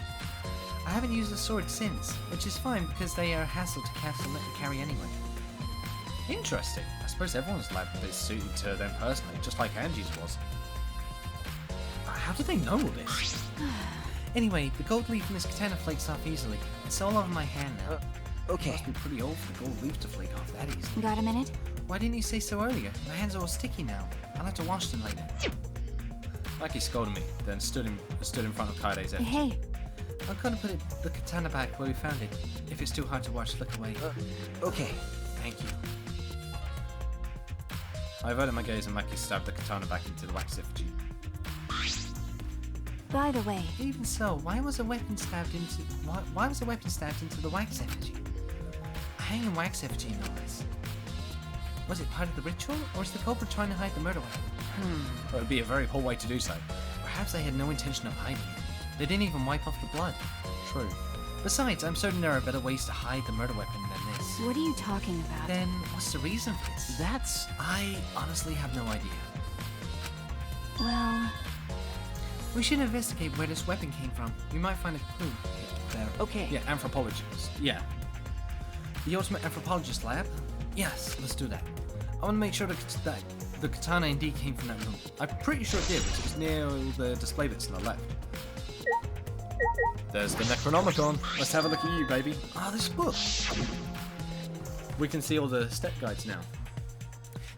I haven't used a sword since, which is fine because they are a hassle to cast and carry anyway.
Interesting. I suppose everyone's lab is suited to them personally, just like Angie's was. How did they know all this?
Anyway, the gold leaf in this katana flakes off easily. It's all over my hand now.
It
Okay.
must be pretty old for the gold leaf to flake off that easily.
Got a minute?
Why didn't you say so earlier? My hands are all sticky now. I'll have to wash them later.
Maki scolded me, then stood in front of Kaide's edge.
Hey,
I'm gonna put the katana back where we found it. If it's too hard to wash, look away.
Okay.
Thank you.
I averted my gaze and Maki stabbed the katana back into the wax effigy.
by the way,
Even so, why was a weapon stabbed into the wax effigy? A hanging wax effigy, no less. Was it part of the ritual, or is the culprit trying to hide the murder weapon?
It would be a very poor way to do so.
Perhaps they had no intention of hiding it. They didn't even wipe off the blood.
True.
Besides, I'm certain there are better ways to hide the murder weapon than this.
what are you talking about?
Then, what's the reason for this? I honestly have no idea.
Well,
We should investigate where this weapon came from. We might find a clue. There.
Okay.
Yeah, anthropologists. Yeah.
The Ultimate Anthropologist lab? Yes, let's do that. I want to make sure that the katana indeed came from that room.
I'm pretty sure it did, because it was near all the display bits on the left. There's the Necronomicon. Let's have a look at you, baby.
Oh, this book.
We can see all the step guides now.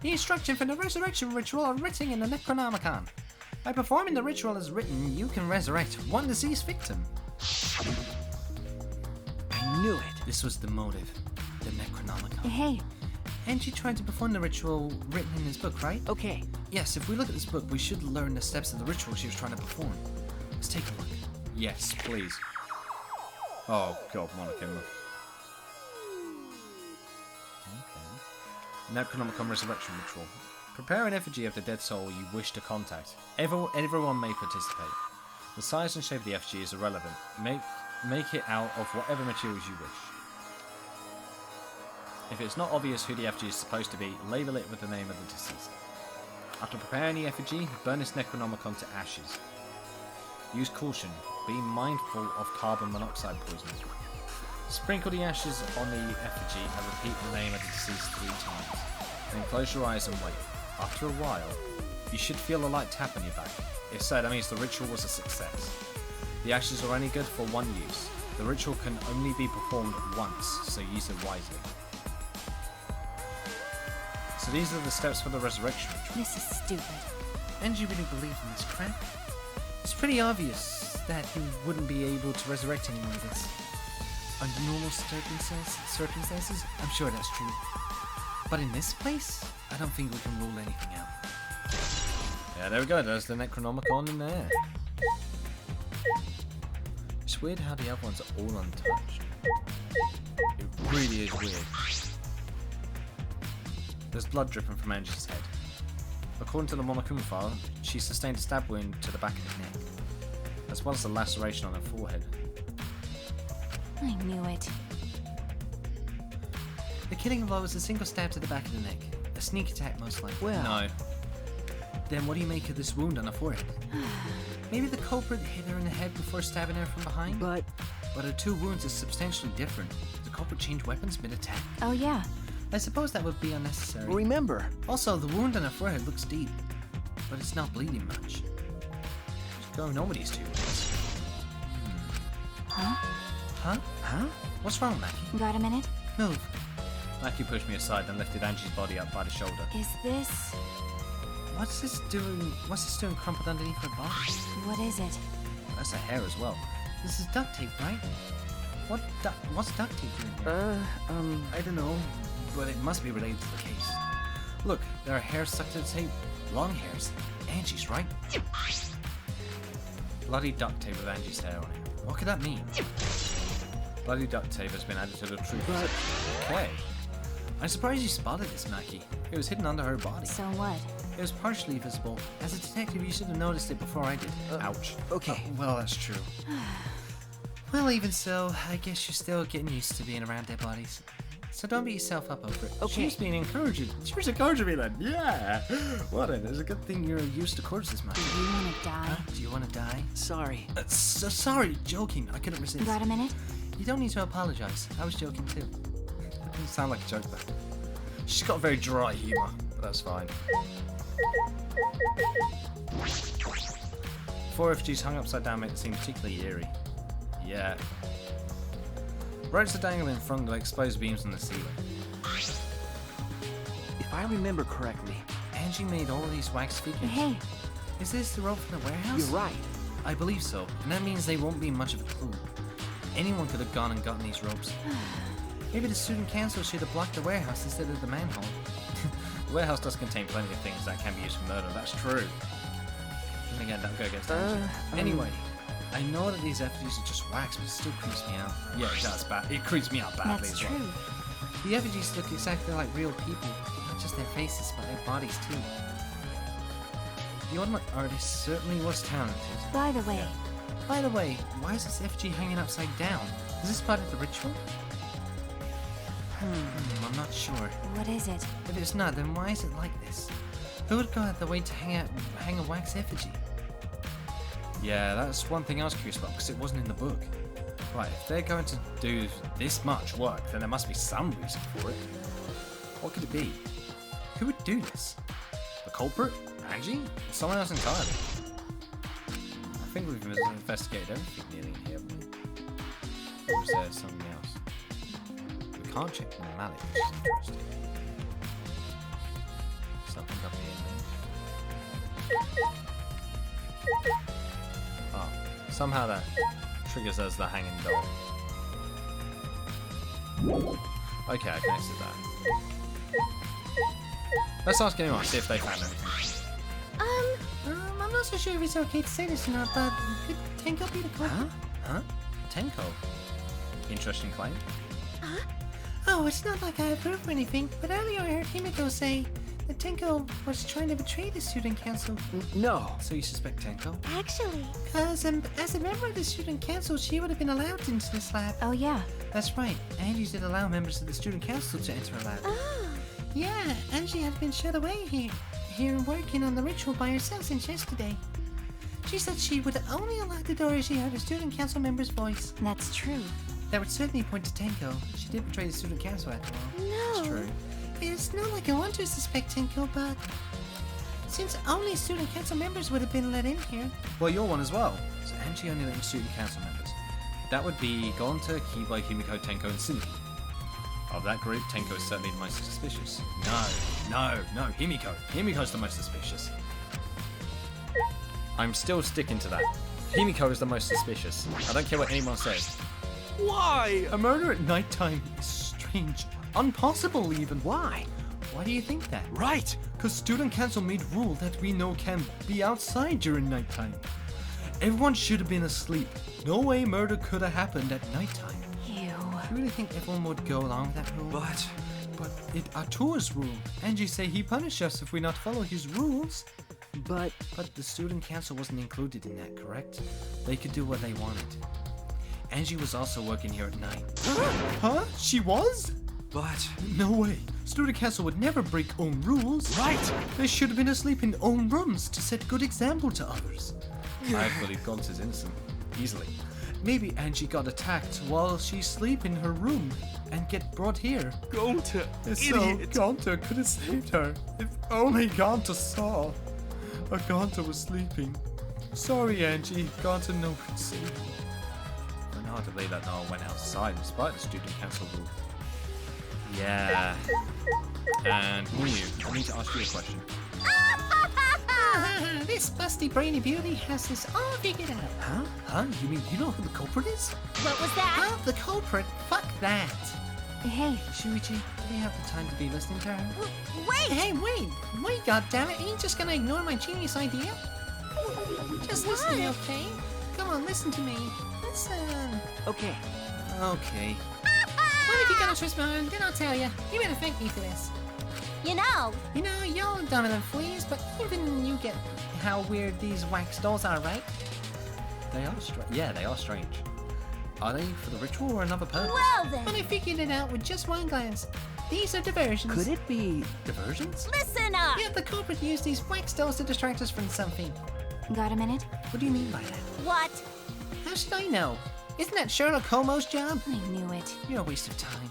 The instructions for the resurrection ritual are written in the Necronomicon. By performing the ritual as written, you can resurrect one deceased victim.
I knew it.
This was the motive. The Necronomicon.
hey,
Angie tried to perform the ritual written in his book, right?
Okay.
Yes, if we look at this book, we should learn the steps of the ritual she was trying to perform. Let's take a look. Yes, please. Oh god, Monokuma. Okay. Necronomicon Resurrection Ritual. Prepare an effigy of the dead soul you wish to contact. Everyone may participate. The size and shape of the effigy is irrelevant. Make it out of whatever materials you wish. If it's not obvious who the effigy is supposed to be, label it with the name of the deceased. After preparing the effigy, burn this Necronomicon to ashes. Use caution. Be mindful of carbon monoxide poisoning. Sprinkle the ashes on the effigy and repeat the name of the deceased 3 times. Then close your eyes and wait. After a while, you should feel a light tap on your back. If so, that means the ritual was a success. The ashes are only good for one use. The ritual can only be performed once, so use it wisely. So these are the steps for the resurrection ritual.
This is stupid.
Angie really believed in this crap? It's pretty obvious that he wouldn't be able to resurrect anyone of this. Under normal circumstances, I'm sure that's true. But in this place, I don't think we can rule anything out. Yeah, there we go. There's the Necronomicon in there. It's weird how the other ones are all untouched. It really is weird. There's blood dripping from Angie's head. According to the Monokuma file, she sustained a stab wound to the back of the neck, as well as a laceration on her forehead.
I knew it.
The killing blow was a single stab to the back of the neck. A sneak attack, most likely.
Well...
No. Then what do you make of this wound on her forehead? Maybe the culprit hit her in the head before stabbing her from behind?
But
her 2 wounds are substantially different. Did the culprit change weapons mid-attack?
Oh yeah.
I suppose that would be unnecessary.
remember,
Also, the wound on her forehead looks deep, but it's not bleeding much. What's going on with these 2 wounds? Huh? What's wrong, Mackie?
Got a minute?
Move. Mackie pushed me aside and lifted Angie's body up by the shoulder.
Is this...
What's this doing crumpled underneath her body?
What is it?
That's her hair as well. This is duct tape, right? What's duct tape doing? I don't know, but it must be related to the case. Look, there are hairs stuck to the tape. Long hairs. Angie's, right? Bloody duct tape with Angie's hair on it. What could that mean? Bloody duct tape has been added to the truth. Okay. I'm surprised you spotted this, Mackie. It was hidden under her body.
So what?
It was partially visible. As a detective, you should have noticed it before I did. Ouch.
okay.
Well, that's true. Well, even so, I guess you're still getting used to being around dead bodies. So don't beat yourself up over it.
Okay.
She's being encouraging. She was encouraging me then. Yeah. Well then, it's a good thing you're used to corpses, man.
Do you want to die?
Do you want to die?
sorry.
So sorry, joking. I couldn't resist.
Got a minute?
You don't need to apologize. I was joking too. That doesn't sound like a joke though. She's got very dry humour, but that's fine. 4 effigies hung upside down make it seem particularly eerie. Yeah. Ropes are dangling from the exposed beams on the ceiling.
If I remember correctly,
Angie made all of these wax figures.
Hey,
Is this the rope from the warehouse?
you're right.
I believe so, and that means they won't be much of a clue. Anyone could have gone and gotten these ropes. Maybe the student council should have blocked the warehouse instead of the manhole. The warehouse does contain plenty of things that can be used for murder, that's true. Then again, that would go against Angie. Anyway, I know that these effigies are just wax, but it still creeps me out. Yeah, it does, it creeps me out badly
that's
as well.
true.
The effigies look exactly like real people, not just their faces, but their bodies too. The ornament artist certainly was talented.
By the way,
By the way, why is this effigy hanging upside down? Is this part of the ritual? I'm not sure.
what is it?
If it's not, then why is it like this? Who would go out the way to hang a wax effigy? Yeah, that's one thing I was curious about, because it wasn't in the book. Right, if they're going to do this much work, then there must be some reason for it. What could it be? Who would do this? The culprit? Angie? Someone else entirely? I think we've investigated everything nearly in here, haven't we? Or is there something else? We can't check the mallet, which is interesting. Something up here. Oh, somehow that triggers us the hanging doll. Okay, I can exit that.
Let's ask anyone, see if they found anything.
I'm not so sure if it's okay to say this or not, but could Tenko be the culprit?
Huh? Tenko? Interesting claim.
Oh, it's not like I approve or anything, but earlier I heard Himiko say that Tenko was trying to betray the student council.
No.
So you suspect Tenko?
Actually.
Because as a member of the student council, she would have been allowed into this lab.
Oh, yeah.
That's right. Angie did allow members of the student council to enter a lab.
Oh.
Yeah, Angie had been shut away here working on the ritual by herself since yesterday. She said she would only unlock the door if she heard a student council member's voice.
That's true.
That would certainly point to Tenko. She did betray the student council after all.
No.
It's true.
It's not like I want to suspect Tenko, but since only student council members would have been let in here.
Well, you're one as well. So Angie only let in student council members. That would be Gonta, Kiba, Himiko, Tenko, and Cindy. Of that group, Tenko is certainly the most suspicious. No, Himiko. Himiko's the most suspicious. I'm still sticking to that. Himiko is the most suspicious. I don't care what anyone says.
Why?
A murder at nighttime is strange. Impossible even.
Why?
Why do you think that?
Right.
Because student council made rule that we know can be outside during nighttime. Everyone should have been asleep. No way murder could have happened at nighttime.
Ew.
You really think everyone would go along with that rule? But it Artur's rule. Angie say he punish us if we not follow his rules.
But
the student council wasn't included in that, correct? They could do what they wanted. Angie was also working here at night. Huh? She was? No way. Student council would never break own rules.
Right.
They should have been asleep in own rooms to set good example to others. I believe Gonta's innocent. Easily. Maybe Angie got attacked while she's asleep in her room and get brought here.
Gonta,
So
idiot.
Gonta could have saved her. If only Gonta saw. But Gonta was sleeping. Sorry, Angie. Gonta no could see. I know how to believe that no one went outside despite the student council rule. Yeah. And Miyu, I need to ask you a question.
This busty brainy beauty has this all figured out.
Huh? You mean you know who the culprit is?
What was that?
Huh? The culprit? Fuck that.
Hey.
Shuichi, do you have the time to be listening to her?
Wait!
Hey, wait, goddammit, are you just gonna ignore my genius idea? Just listen to me, okay? Come on, listen to me. Listen.
Okay.
Okay.
Well, if you're gonna twist my arm, then I'll tell you. You better thank me for this.
You know,
You know, you're dumber than fleas, but even you get how weird these wax dolls are, right?
They are strange. Yeah, they are strange. Are they for the ritual or another purpose?
well
But
then,
I figured it out with just one glance. These are diversions.
Could it be?
Diversions?
listen up!
Yeah, the culprit used these wax dolls to distract us from something.
Got a minute?
What do you mean by that?
What?
How should I know? Isn't that Sherlock Holmes' job?
I knew it.
You're a waste of time.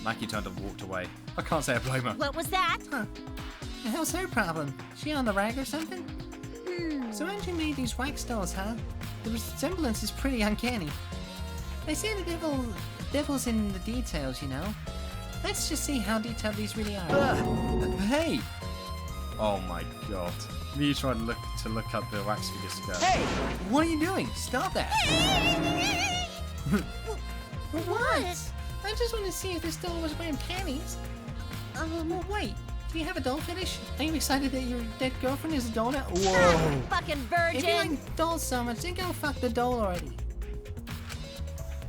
Maki turned and walked away. I can't say I blame her.
What was that?
Huh. The hell's her problem? She on the rag or something? So Angie made these wax dolls, huh? The resemblance is pretty uncanny. They say the devil's in the details, you know? Let's just see how detailed these really are.
Hey! Oh my god. Me trying to look up the wax figure skirt.
Hey!
What are you doing? Stop that!
What? I just want to see if this doll was wearing panties. Well, wait. Do you have a doll fetish? Are you excited that your dead girlfriend is a doll now?
Whoa!
Fucking
If you
virgin!
like dolls so much, then go fuck the doll already.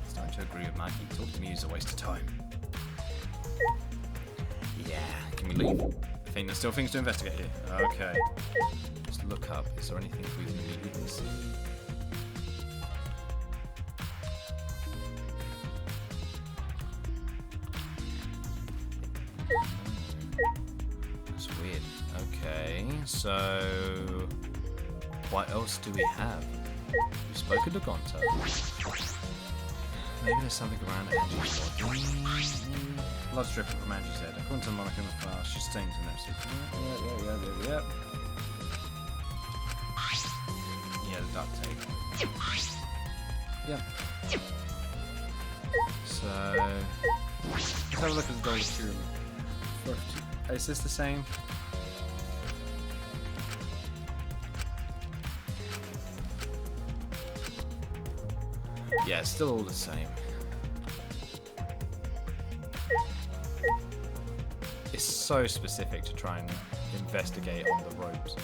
Starting to agree with Maki. Talk to me is a waste of time. Yeah. Can we leave? I think there's still things to investigate here. Okay. Just look up. Is there anything we can immediately see? That's weird. Okay, so what else do we have? We've spoken to Gonta. Maybe there's something around Angie's body. Blood dripping from Angie's head. According to Monica in the flash, she stains in that. Yeah. Yeah, the duct tape. Yep. So let's have a look at the doll's room. Is this the same? Yeah, it's still all the same. so specific to try and investigate on the ropes.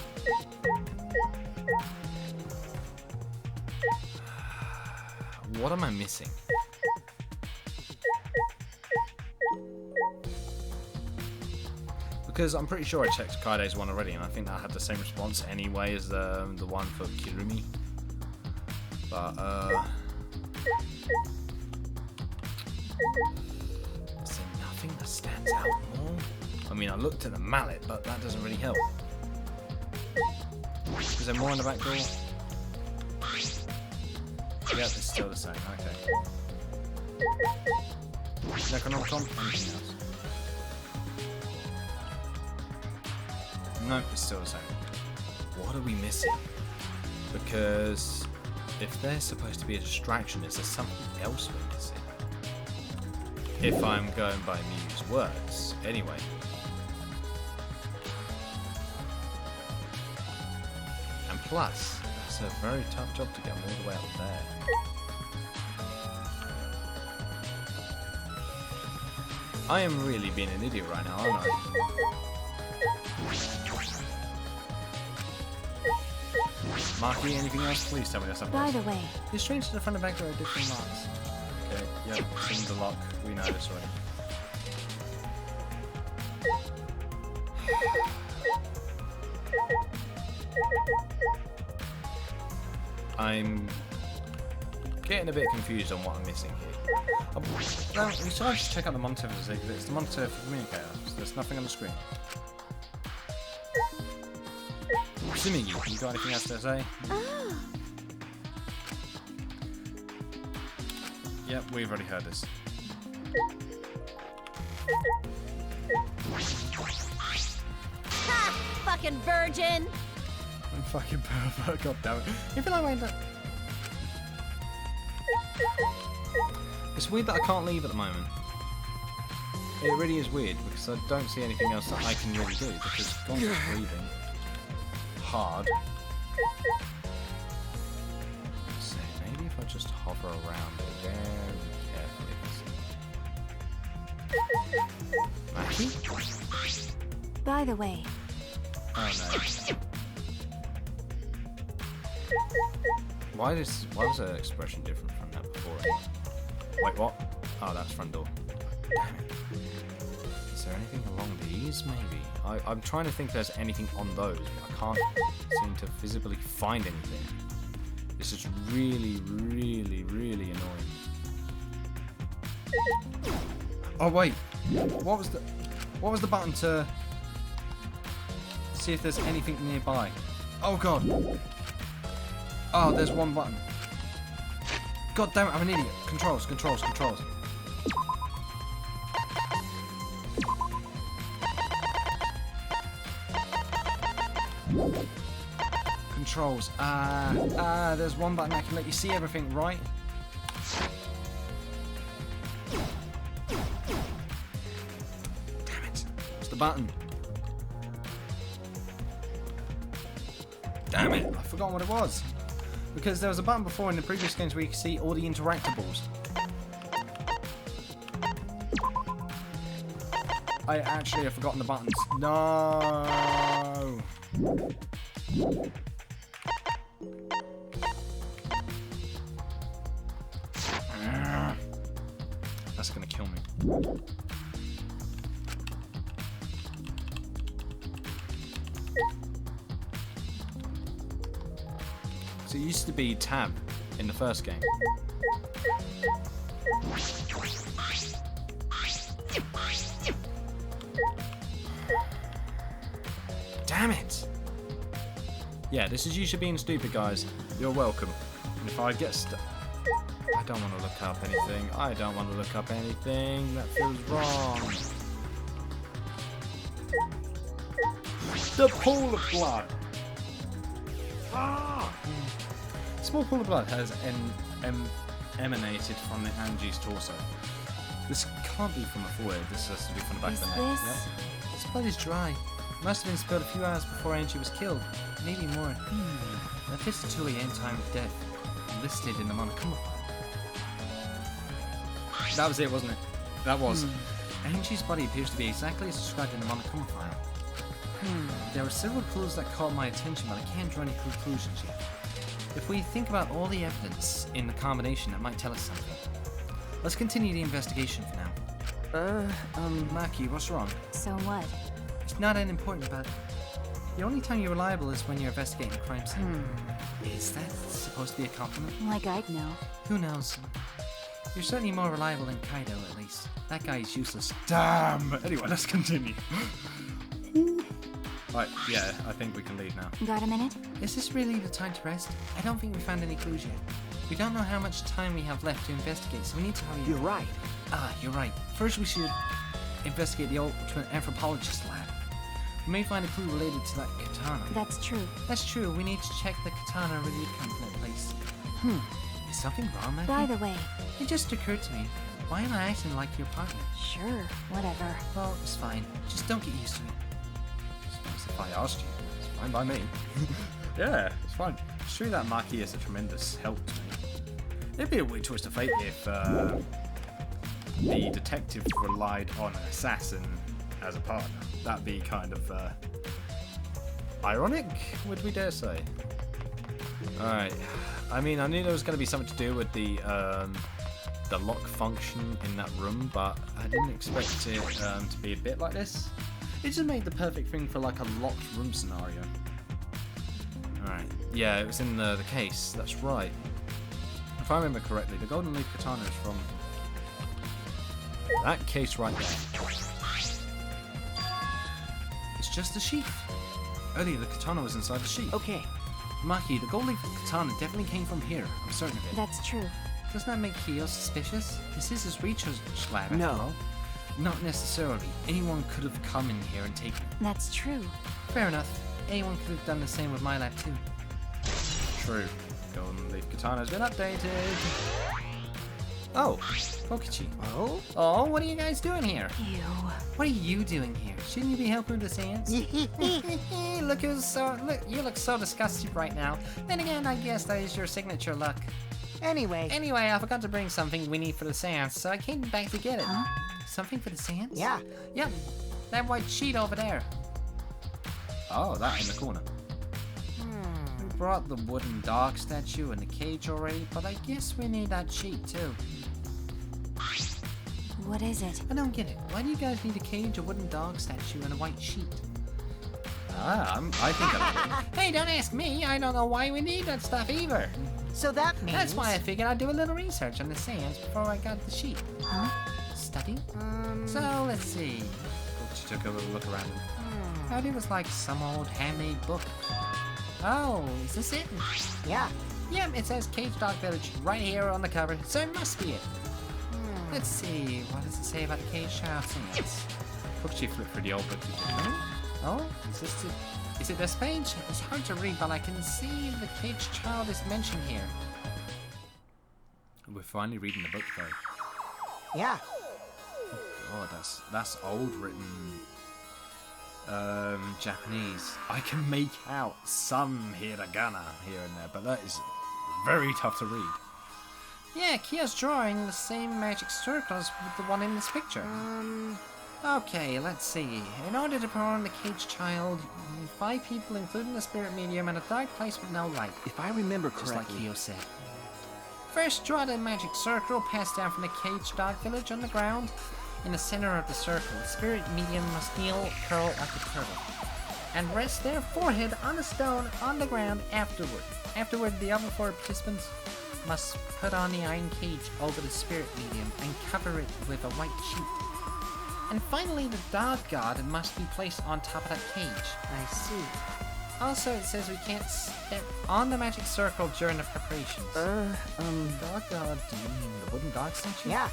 What am I missing? Because I'm pretty sure I checked Kaide's one already, and I think that had the same response anyway as the one for Kirumi. But is there nothing that stands out more? I mean, I looked at the mallet, but that doesn't really help. Is there more on the back door? Yep, it's still the same. Okay. DanganRonpa, anything else? No, it's still the same. What are we missing? Because if they're supposed to be a distraction, is there something else we're missing? If I'm going by Miu's words, anyway. And plus, that's a very tough job to get them all the way up there. I am really being an idiot right now, aren't I? Marky, anything else? Please tell me there's something
By
else.
the way,
The strange to the front and back door are different locks.
Okay, yep, seems a lock. We know this already. I'm getting a bit confused on what I'm missing here. Well, we should just check out the monitor for a second. It's the monitor for communicator, so there's nothing on the screen. Assuming you got anything else to say?
oh,
Yep, we've already heard this.
Ha! Fucking virgin!
I'm fucking pervert, god damn it. You feel like I that. It's weird that I can't leave at the moment. It really is weird because I don't see anything else that I can really do because Gon's breathing hard. So maybe if I just hover around very carefully. Mackie?
by the way,
Oh no. Why was her expression different from that before? Wait, what? Oh, that's front door. Damn it. Is there anything along these, maybe? I'm trying to think if there's anything on those. I can't seem to visibly find anything. This is really, really, really annoying. Oh wait, what was the button to see if there's anything nearby? Oh god. Oh, there's one button. God damn it, I'm an idiot. Controls. Controls. There's one button that can let you see everything, right? Damn it. What's the button? Damn it, I forgot what it was. Because there was a button before in the previous games where you could see all the interactables. I actually have forgotten the buttons. No. That's gonna kill me. So it used to be tab in the first game. Damn it! Yeah, this is Yuusha being stupid, guys. You're welcome. And if I get stuck... I don't want to look up anything. That feels wrong. The pool of blood. Small pool of blood has emanated from the Angie's torso. This can't be from the forehead. This has to be from the back
is
of the neck.
this?
Yep. This blood is dry. Must have been spilled a few hours before Angie was killed. Maybe more. The Fistatuli end time of death listed in the Monocomo. That was it, wasn't it? That was.
Angie's body appears to be exactly as described in the Monochrome file. There are several clues that caught my attention, but I can't draw any conclusions yet. If we think about all the evidence in the combination, that might tell us something. Let's continue the investigation for now. Maki, what's wrong?
So what?
It's not that important, but the only time you're reliable is when you're investigating a crime scene. Is that supposed to be a compliment?
Like I'd know.
Who knows? You're certainly more reliable than Kaido, at least. That guy is useless.
Damn! Anyway, let's continue. Right, yeah, I think we can leave now.
Got a minute?
Is this really the time to rest? I don't think we found any clues yet. We don't know how much time we have left to investigate, so we need to hurry up.
You're right.
You're right. First we should investigate the ultimate anthropologist lab. We may find a clue related to that katana.
That's true.
That's true. We need to check the katana relief cabinet place. Is something wrong, Maggie?
By the way,
It just occurred to me. Why am I acting like your partner?
sure, whatever.
Well, it's fine. Just don't get used to it.
As if I asked you. It's fine by me. Yeah, it's fine. It's true that Maki is a tremendous help to me. It'd be a weird twist of fate if the detective relied on an assassin as a partner. That'd be kind of ironic, would we dare say? Alright. I mean, I knew there was going to be something to do with the lock function in that room, but I didn't expect it to be a bit like this. It just made the perfect thing for like a locked room scenario. Alright, yeah, it was in the case, that's right. If I remember correctly, the Golden Leaf Katana is from that case right there. It's just the sheath. Earlier the katana was inside the sheath.
Okay.
Maki, the Golden Leaf Katana definitely came from here, I'm certain of it.
That's true.
Doesn't that make Kyo suspicious? This is his research lab after
No.
all. Not necessarily. Anyone could have come in here and taken it.
That's true.
Fair enough. Anyone could have done the same with my lab too.
True. Golden Leaf Katana has been updated. Oh,
Pokichi.
Oh?
Oh, what are you guys doing here?
Ew.
What are you doing here? Shouldn't you be helping with the ants? You look so disgusted right now. Then again, I guess that is your signature look.
Anyway,
Anyway, I forgot to bring something we need for the seance, so I came back to get it. Something for the seance?
yeah.
Yep. That white sheet over there.
oh, that in the corner.
We brought the wooden dog statue and the cage already, but I guess we need that sheet too.
What is it?
I don't get it. Why do you guys need a cage, a wooden dog statue, and a white sheet?
I think I know.
Hey, don't ask me. I don't know why we need that stuff either.
So that means...
That's why I figured I'd do a little research on the seance before I got the sheet.
Huh?
Study? So, let's see.
She took a little look around.
Thought it was like some old handmade book. Oh, is this it?
Yeah.
Yep, it says Cage Dog Village right here on the cover, so it must be it. Let's see, what does it say about the Cage Child seance?
She flipped through the old book.
Oh, is it this page? It's hard to read, but I can see the Cage Child is mentioned here.
We're finally reading the book though.
Yeah.
Oh, that's old written Japanese. I can make out some hiragana here and there, but that is very tough to read.
Yeah, Kia's drawing the same magic circles with the one in this picture. Okay, let's see. In order to perform the Cage Child, you need 5 people, including the spirit medium, and a dark place with no light.
If I remember
Just like
correctly,
Kyo said. First, draw the magic circle passed down from the Cage Dog Village on the ground. In the center of the circle, the spirit medium must kneel, curl like a turtle, and rest their forehead on a stone on the ground afterward. Afterward, the other 4 participants must put on the iron cage over the spirit medium and cover it with a white sheet. And finally, the dog god must be placed on top of that cage.
I see.
Also, it says we can't step on the magic circle during the preparations. Dog god, do you mean the wooden dog statue?
Yeah.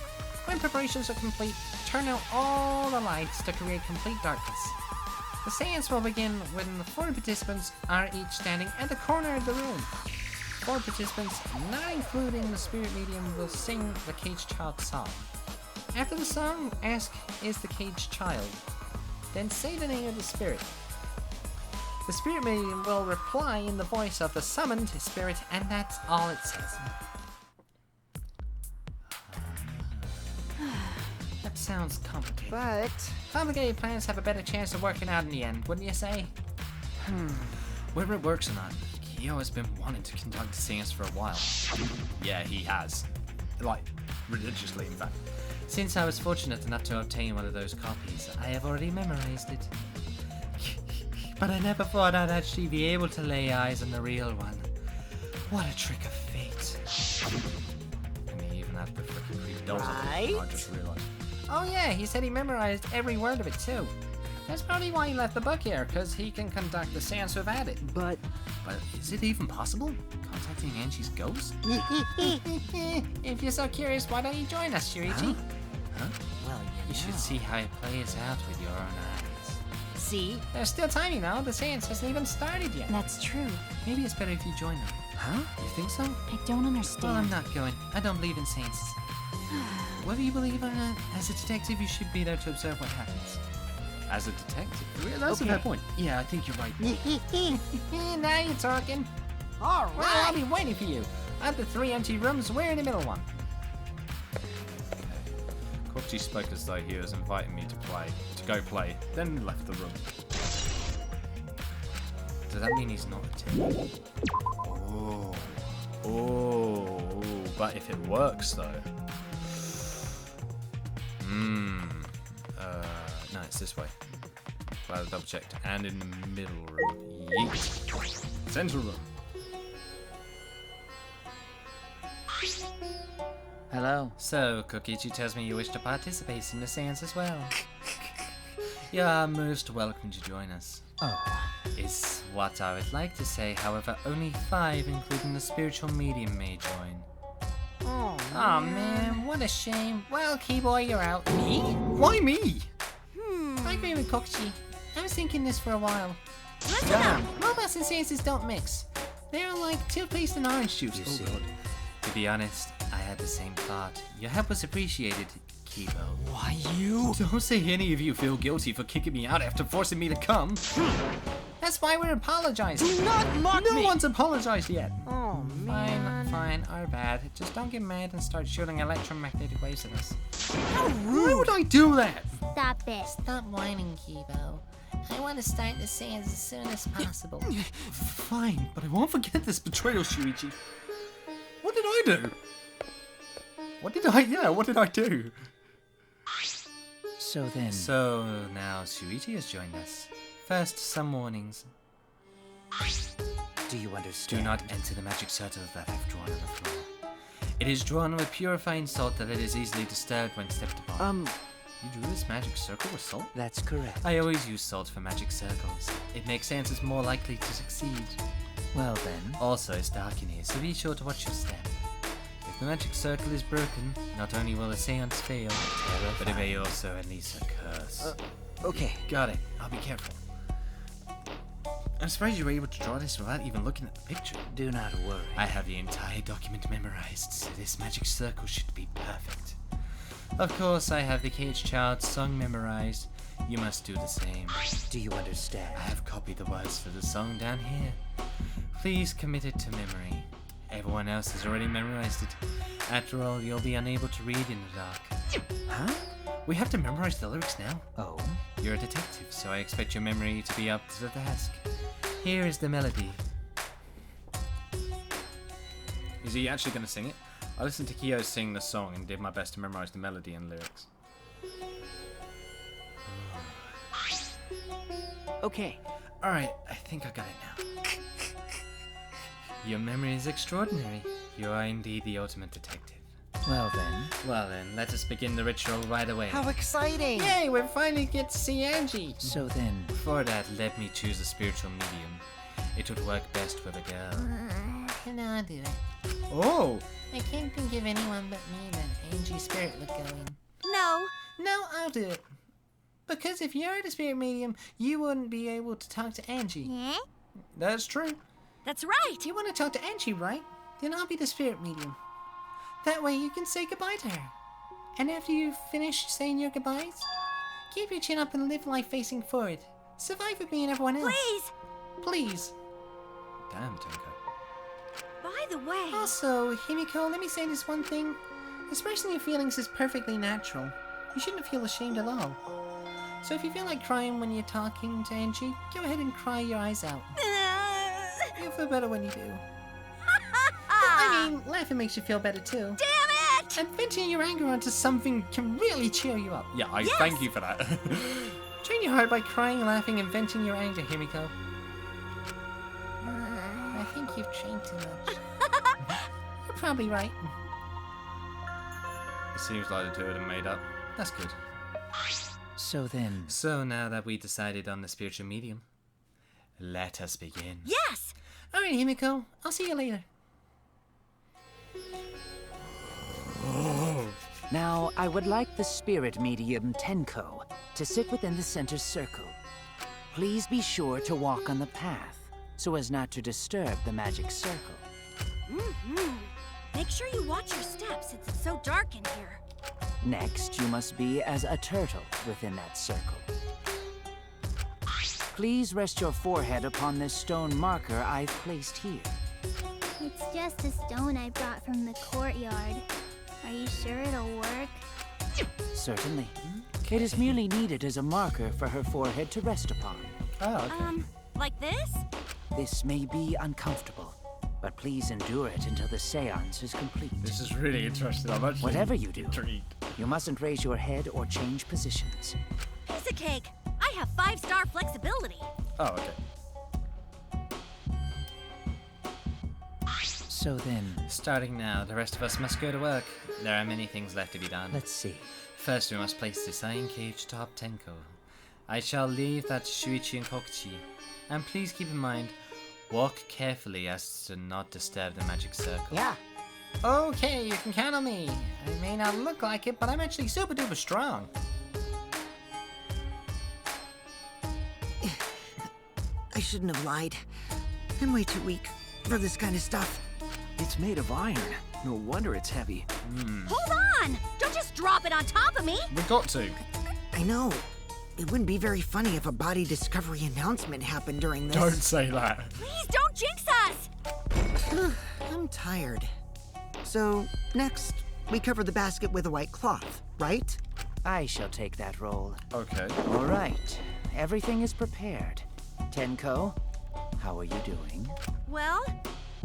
When preparations are complete, turn out all the lights to create complete darkness. The seance will begin when the 4 participants are each standing at the corner of the room. 4 participants, not including the spirit medium, will sing the Cage Child song. After the song, ask, "Is the cage child?" Then say the name of the spirit. The spirit medium will reply in the voice of the summoned spirit, and that's all it says. Let's sounds complicated.
But
Complicated plans have a better chance of working out in the end, wouldn't you say? Whether it works or not, Kyo has been wanting to conduct the seance for a while.
Yeah, he has. Like, religiously, in fact.
Since I was fortunate enough to obtain one of those copies, I have already memorized it. But I never thought I'd actually be able to lay eyes on the real one. What a trick of fate.
And he even had the freaking creepy dolls on
Right.
it, I just realised.
Oh yeah, he said he memorized every word of it too. That's probably why he left the book here, because he can conduct the seance without it.
but
But is it even possible? Contacting Angie's ghost?
If you're so curious, why don't you join us, Shuichi?
well,
You should see how it plays out with your own eyes.
See?
There's still time, you know. The seance hasn't even started yet.
That's true.
Maybe it's better if you join them.
Huh?
You think so?
I don't understand.
Well, I'm not going. I don't believe in seances. Whether you believe or not, as a detective, you should be there to observe what happens.
As a detective? Yeah, that's a
Okay.
fair point. Yeah, I think you're right.
Now you're talking.
All
Well, I'll
right.
be waiting for you. At the 3 empty rooms, we're in the middle one.
Kochi spoke as though he was inviting me to go play, then left the room.
Does that mean he's not attending?
Oh, but if it works though. No, it's this way. Glad I double checked. And in the middle room. Yeet. Central room.
Hello.
So, Kokichi tells me you wish to participate in the seance as well. You are most welcome to join us.
Oh.
Is what I would like to say, however, only 5, including the spiritual medium, may join.
Oh.
Aw man, what a shame. Well, Keyboy, you're out.
Me? Why me?
I agree with Kokichi. I was thinking this for a while.
Listen up!
Robots and seances don't mix. They're like toothpaste and orange juice.
You see.
To be honest, I had the same thought. Your help was appreciated, Kibo.
Why you?
Don't say any of you feel guilty for kicking me out after forcing me to come.
That's why we're apologizing.
Do not mock
No
me!
one's apologized yet.
Oh, man.
Fine, our bad. Just don't get mad and start shooting electromagnetic waves at us.
Why would I do that?
Stop it.
Stop whining, Kibo. I want to start the seance as soon as possible.
Fine, but I won't forget this betrayal, Shuichi. What did I do? What did I do?
So then,
So now Shuichi has joined us. First, some warnings.
do you
Do
understand?
not enter the magic circle that I've drawn on the floor. It is drawn with purifying salt that it is easily disturbed when stepped upon. You drew this magic circle with salt?
That's correct.
I always use salt for magic circles. It makes seances more likely to succeed.
Well then,
Also, it's dark in here, so be sure to watch your step. If the magic circle is broken, not only will the seance fail, but it may also unleash a curse.
okay.
Got it. I'll be careful. I'm surprised you were able to draw this without even looking at the picture.
Do not worry.
I have the entire document memorized, so this magic circle should be perfect. Of course, I have the Cage Child's song memorized. You must do the same.
Do you understand?
I have copied the words for the song down here. Please commit it to memory. Everyone else has already memorized it. After all, you'll be unable to read in the dark.
Huh?
We have to memorize the lyrics now.
Oh.
You're a detective, so I expect your memory to be up to the task. Here is the melody.
Is he actually going to sing it? I listened to Kyo sing the song and did my best to memorize the melody and lyrics.
Okay.
Alright, I think I got it now. Your memory is extraordinary. You are indeed the ultimate detective.
Well then.
Well then, let us begin the ritual right away.
How exciting!
Yay, we finally get to see Angie!
So then,
Before that, let me choose a spiritual medium. It would work best with a girl.
Can I do it?
Oh!
I can't think of anyone but me that Angie Spirit would go in.
No.
No, I'll do it. Because if you're the spirit medium, you wouldn't be able to talk to Angie.
Eh?
That's true.
That's right.
You want to talk to Angie, right? Then I'll be the spirit medium. That way you can say goodbye to her. And after you've finished saying your goodbyes, keep your chin up and live life facing forward. Survive with me and everyone else.
Please.
Please.
Damn, Tenko.
By the way.
Also, Himiko, let me say this one thing. Expressing your feelings is perfectly natural. You shouldn't feel ashamed at all. So if you feel like crying when you're talking to Angie, go ahead and cry your eyes out. You'll feel better when you do. I mean, laughing makes you feel better too.
Damn it!
And venting your anger onto something can really cheer you up.
Yeah, I thank you for that.
Train your heart by crying, laughing, and venting your anger, Himiko. I think you've trained too much. You're probably right.
It seems like the two of them made up. That's good.
So then...
So now that we decided on the spiritual medium, let us begin.
Yes!
Alright, Himiko. I'll see you later.
Now, I would like the spirit medium Tenko to sit within the center circle. Please be sure to walk on the path, so as not to disturb the magic circle.
Make sure you watch your steps since it's so dark in here.
Next, you must be as a turtle within that circle. Please rest your forehead upon this stone marker I've placed here.
It's just a stone I brought from the courtyard. Are you sure it'll work?
Certainly. It is merely needed as a marker for her forehead to rest upon.
Oh, okay.
Like this?
This may be uncomfortable, but please endure it until the seance is complete.
This is really interesting. I'm actually
Whatever you do,
intrigued.
you mustn't raise your head or change positions.
Piece of cake. I have 5-star flexibility.
Oh, okay.
So then,
Starting now, the rest of us must go to work. There are many things left to be done.
let's see.
First, we must place this iron cage atop Tenko. I shall leave that to Shuichi and Kokichi. And please keep in mind, walk carefully as to not disturb the magic circle.
Yeah.
Okay, you can count on me. I may not look like it, but I'm actually super duper strong.
I shouldn't have lied. I'm way too weak for this kind of stuff.
It's made of iron. No wonder it's heavy.
Hold on! Don't just drop it on top of me!
We got to.
I know. It wouldn't be very funny if a body discovery announcement happened during this.
Don't say that.
Please don't jinx us!
I'm tired. So, next, we cover the basket with a white cloth, right?
I shall take that role.
Okay.
All right. Everything is prepared. Tenko, how are you doing?
Well,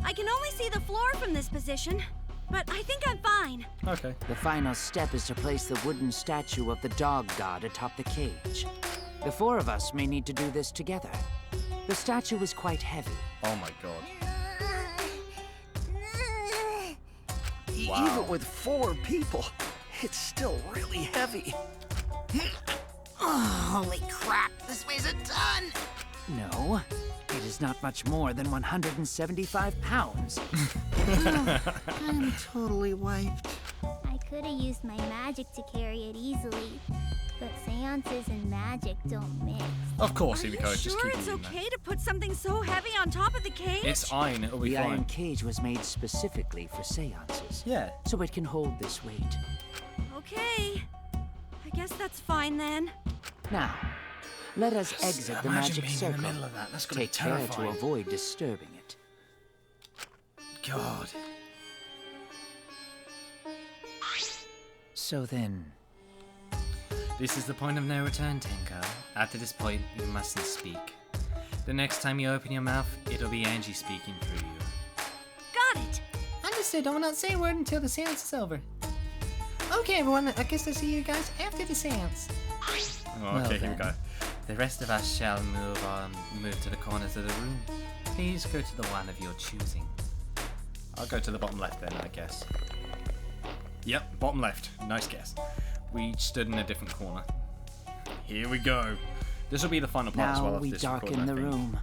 I can only see the floor from this position, but I think I'm fine.
Okay.
The final step is to place the wooden statue of the dog god atop the cage. The four of us may need to do this together. The statue is quite heavy.
Oh my god.
Even with 4 people, it's still really heavy.
Oh, holy crap, this weighs a ton!
No, it is not much more than 175 pounds.
I'm totally wiped.
I could have used my magic to carry it easily, but seances and magic don't mix.
Of course,
Are you
Himiko, just
sure
keep
it's
reading that.
okay to put something so heavy on top of the cage?
It's iron, it'll be
The
fine.
iron cage was made specifically for seances,
Yeah.
so it can hold this weight.
Okay. I guess that's fine then.
Now, let us exit the
Imagine
magic
being in
circle.
the middle of that. That's gonna
Take
be
care to
terrifying.
avoid disturbing it.
God.
So then,
This is the point of no return, Tenko. After this point, you mustn't speak. The next time you open your mouth, it'll be Angie speaking through you.
Got it.
Understood, I will not say a word until the seance is over. Okay, everyone, I guess I'll see you guys after the seance.
Oh,
Well
okay, here we
then.
go.
The rest of us shall move to the corners of the room. Please go to the one of your choosing.
I'll go to the bottom left then, I guess. Yep, bottom left. Nice guess. We each stood in a different corner. Here we go. This will be the final part as well
now
of
we
this
darken
recording, I
the
think.
room.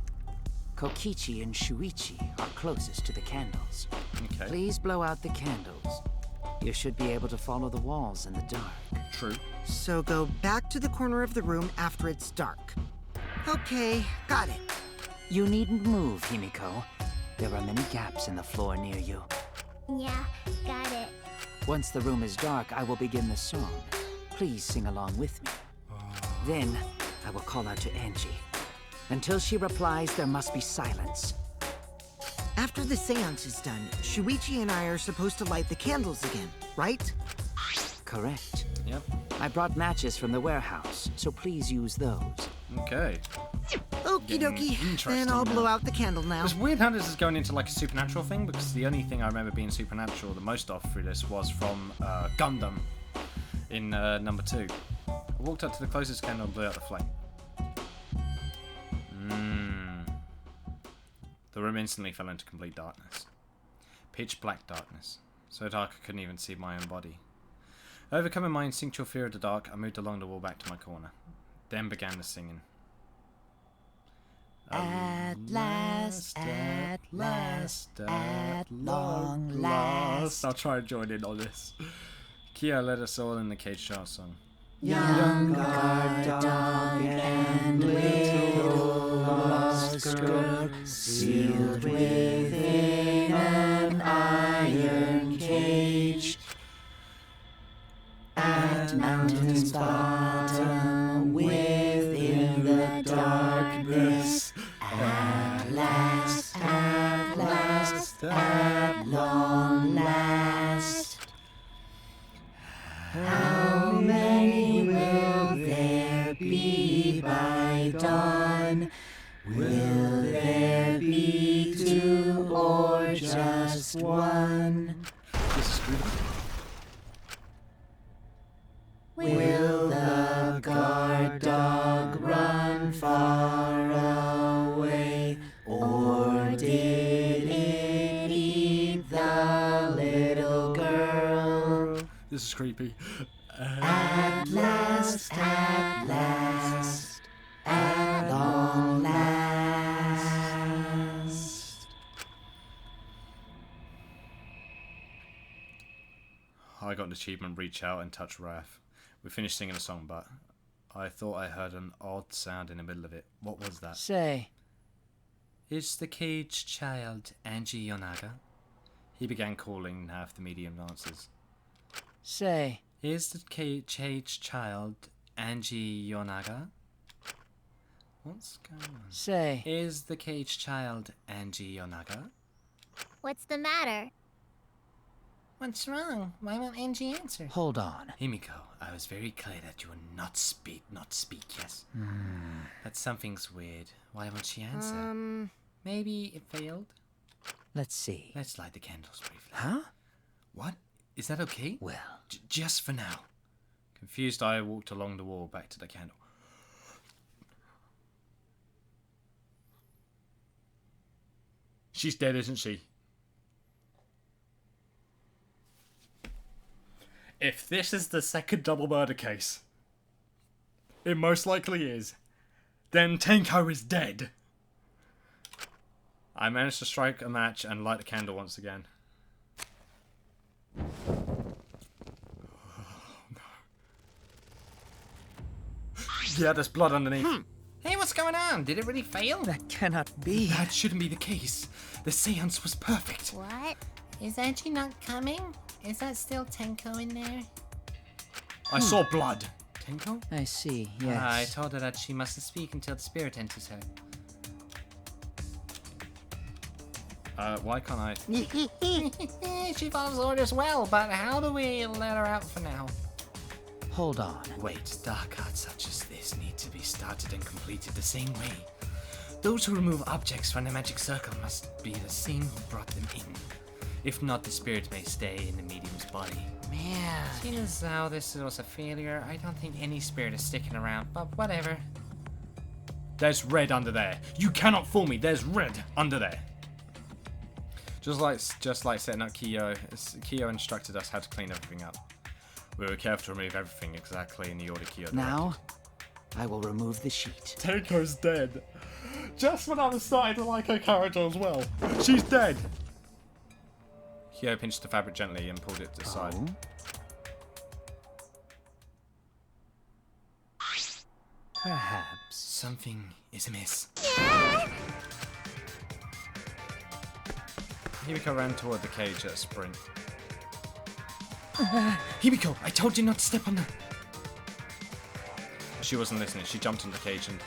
Kokichi and Shuichi are closest to the candles.
Okay.
Please blow out the candles. You should be able to follow the walls in the dark.
True.
So go back to the corner of the room after it's dark. Okay, got it.
You needn't move, Himiko. There are many gaps in the floor near you.
Yeah, got it.
Once the room is dark, I will begin the song. Please sing along with me. Then, I will call out to Angie. Until she replies, there must be silence.
After the seance is done, Shuichi and I are supposed to light the candles again, right?
Correct.
Yep.
I brought matches from the warehouse, so please use those.
Okay.
Okie dokie.
Interesting
Then I'll
now.
blow out the candle now.
It's weird how this is going into like a supernatural thing, because the only thing I remember being supernatural the most of through this was from Gundam in number 2. I walked up to the closest candle and blew out the flame. The room instantly fell into complete darkness. Pitch black darkness. So dark I couldn't even see my own body. Overcoming my instinctual fear of the dark, I moved along the wall back to my corner. Then began the singing.
At last, at long last.
I'll try and join in on this. Kia led us all in the cage shower song.
Young guard dog and little Oscar, sealed within an iron cage. At mountain's bottom, within the darkness, at last, at long last. How many will there be by dawn? Will there be 2 or just 1? Will the guard dog run far away, or did it eat the little girl?
This is creepy.
At last, at long last.
I got an achievement, reach out and touch Wrath. We finished singing a song, but I thought I heard an odd sound in the middle of it. What was that?
Say,
Is the caged child Angie Yonaga? He began calling, half the medium answers.
say,
Is the caged child Angie Yonaga? What's going on?
say.
Is the caged child Angie Yonaga?
What's the matter?
What's wrong? Why won't Angie answer?
Hold on.
Himiko, I was very clear that you will not speak, yes? But something's weird. Why won't she answer? Maybe it failed?
Let's see.
Let's light the candles briefly.
Huh?
What? Is that okay?
Well,
Just for now. Confused, I walked along the wall back to the candle. She's dead, isn't she? If this is the second double murder case, it most likely is, then Tenko is dead. I managed to strike a match and light the candle once again. Yeah, there's blood underneath.
Hey, what's going on? Did it really fail?
that cannot be.
That shouldn't be the case. The seance was perfect.
What?
Is Angie not coming? Is that still Tenko in there?
I saw blood. Tenko?
I see, yes.
I told her that she mustn't speak until the spirit enters her.
Why can't I?
She follows orders well, but how do we let her out for now?
Hold on.
Wait, dark arts such as this need to be started and completed the same way. Those who remove objects from the magic circle must be the same who brought them in. If not, the spirit may stay in the medium's body.
Man. Seeing as how this was a failure, I don't think any spirit is sticking around, but whatever.
There's red under there. You cannot fool me. There's red under there. Just like setting up Kyo, Kyo instructed us how to clean everything up. We were careful to remove everything exactly in the order Kyo directed.
Now, I will remove the sheet.
Tenko's dead. Just when I was starting to like her character as well. She's dead. Kyo pinched the fabric gently and pulled it aside.
Oh? Perhaps.
Something is amiss. Himiko ran toward the cage at a sprint. Himiko, I told you not to step on the... She wasn't listening. She jumped on the cage and...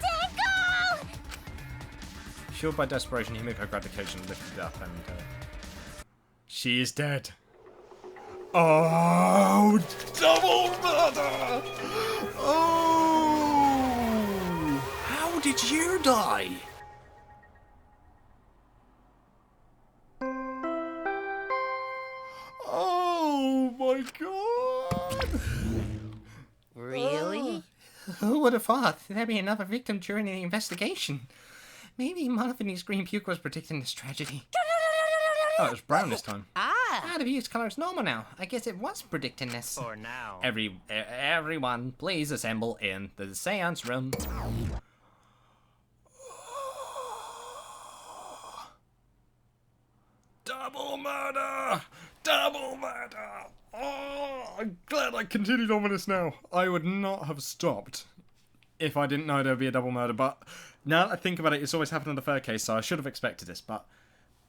Tenko!
Fueled by desperation, Himiko grabbed the cage and lifted it up and... She is dead. Oh, double murder! Oh! How did you die? Oh my god!
Really?
Who would have thought there'd be another victim during the investigation? Maybe Monophanie's green puke was predicting this tragedy.
Oh, it was brown this time.
Ah, the puke's color is normal now. I guess it was predicting this.
For now.
Everyone, please assemble in the seance room.
Double murder! Double murder! Oh, I'm glad I continued on with this now. I would not have stopped if I didn't know there'd be a double murder, but now that I think about it, it's always happened in the third case, so I should have expected this, but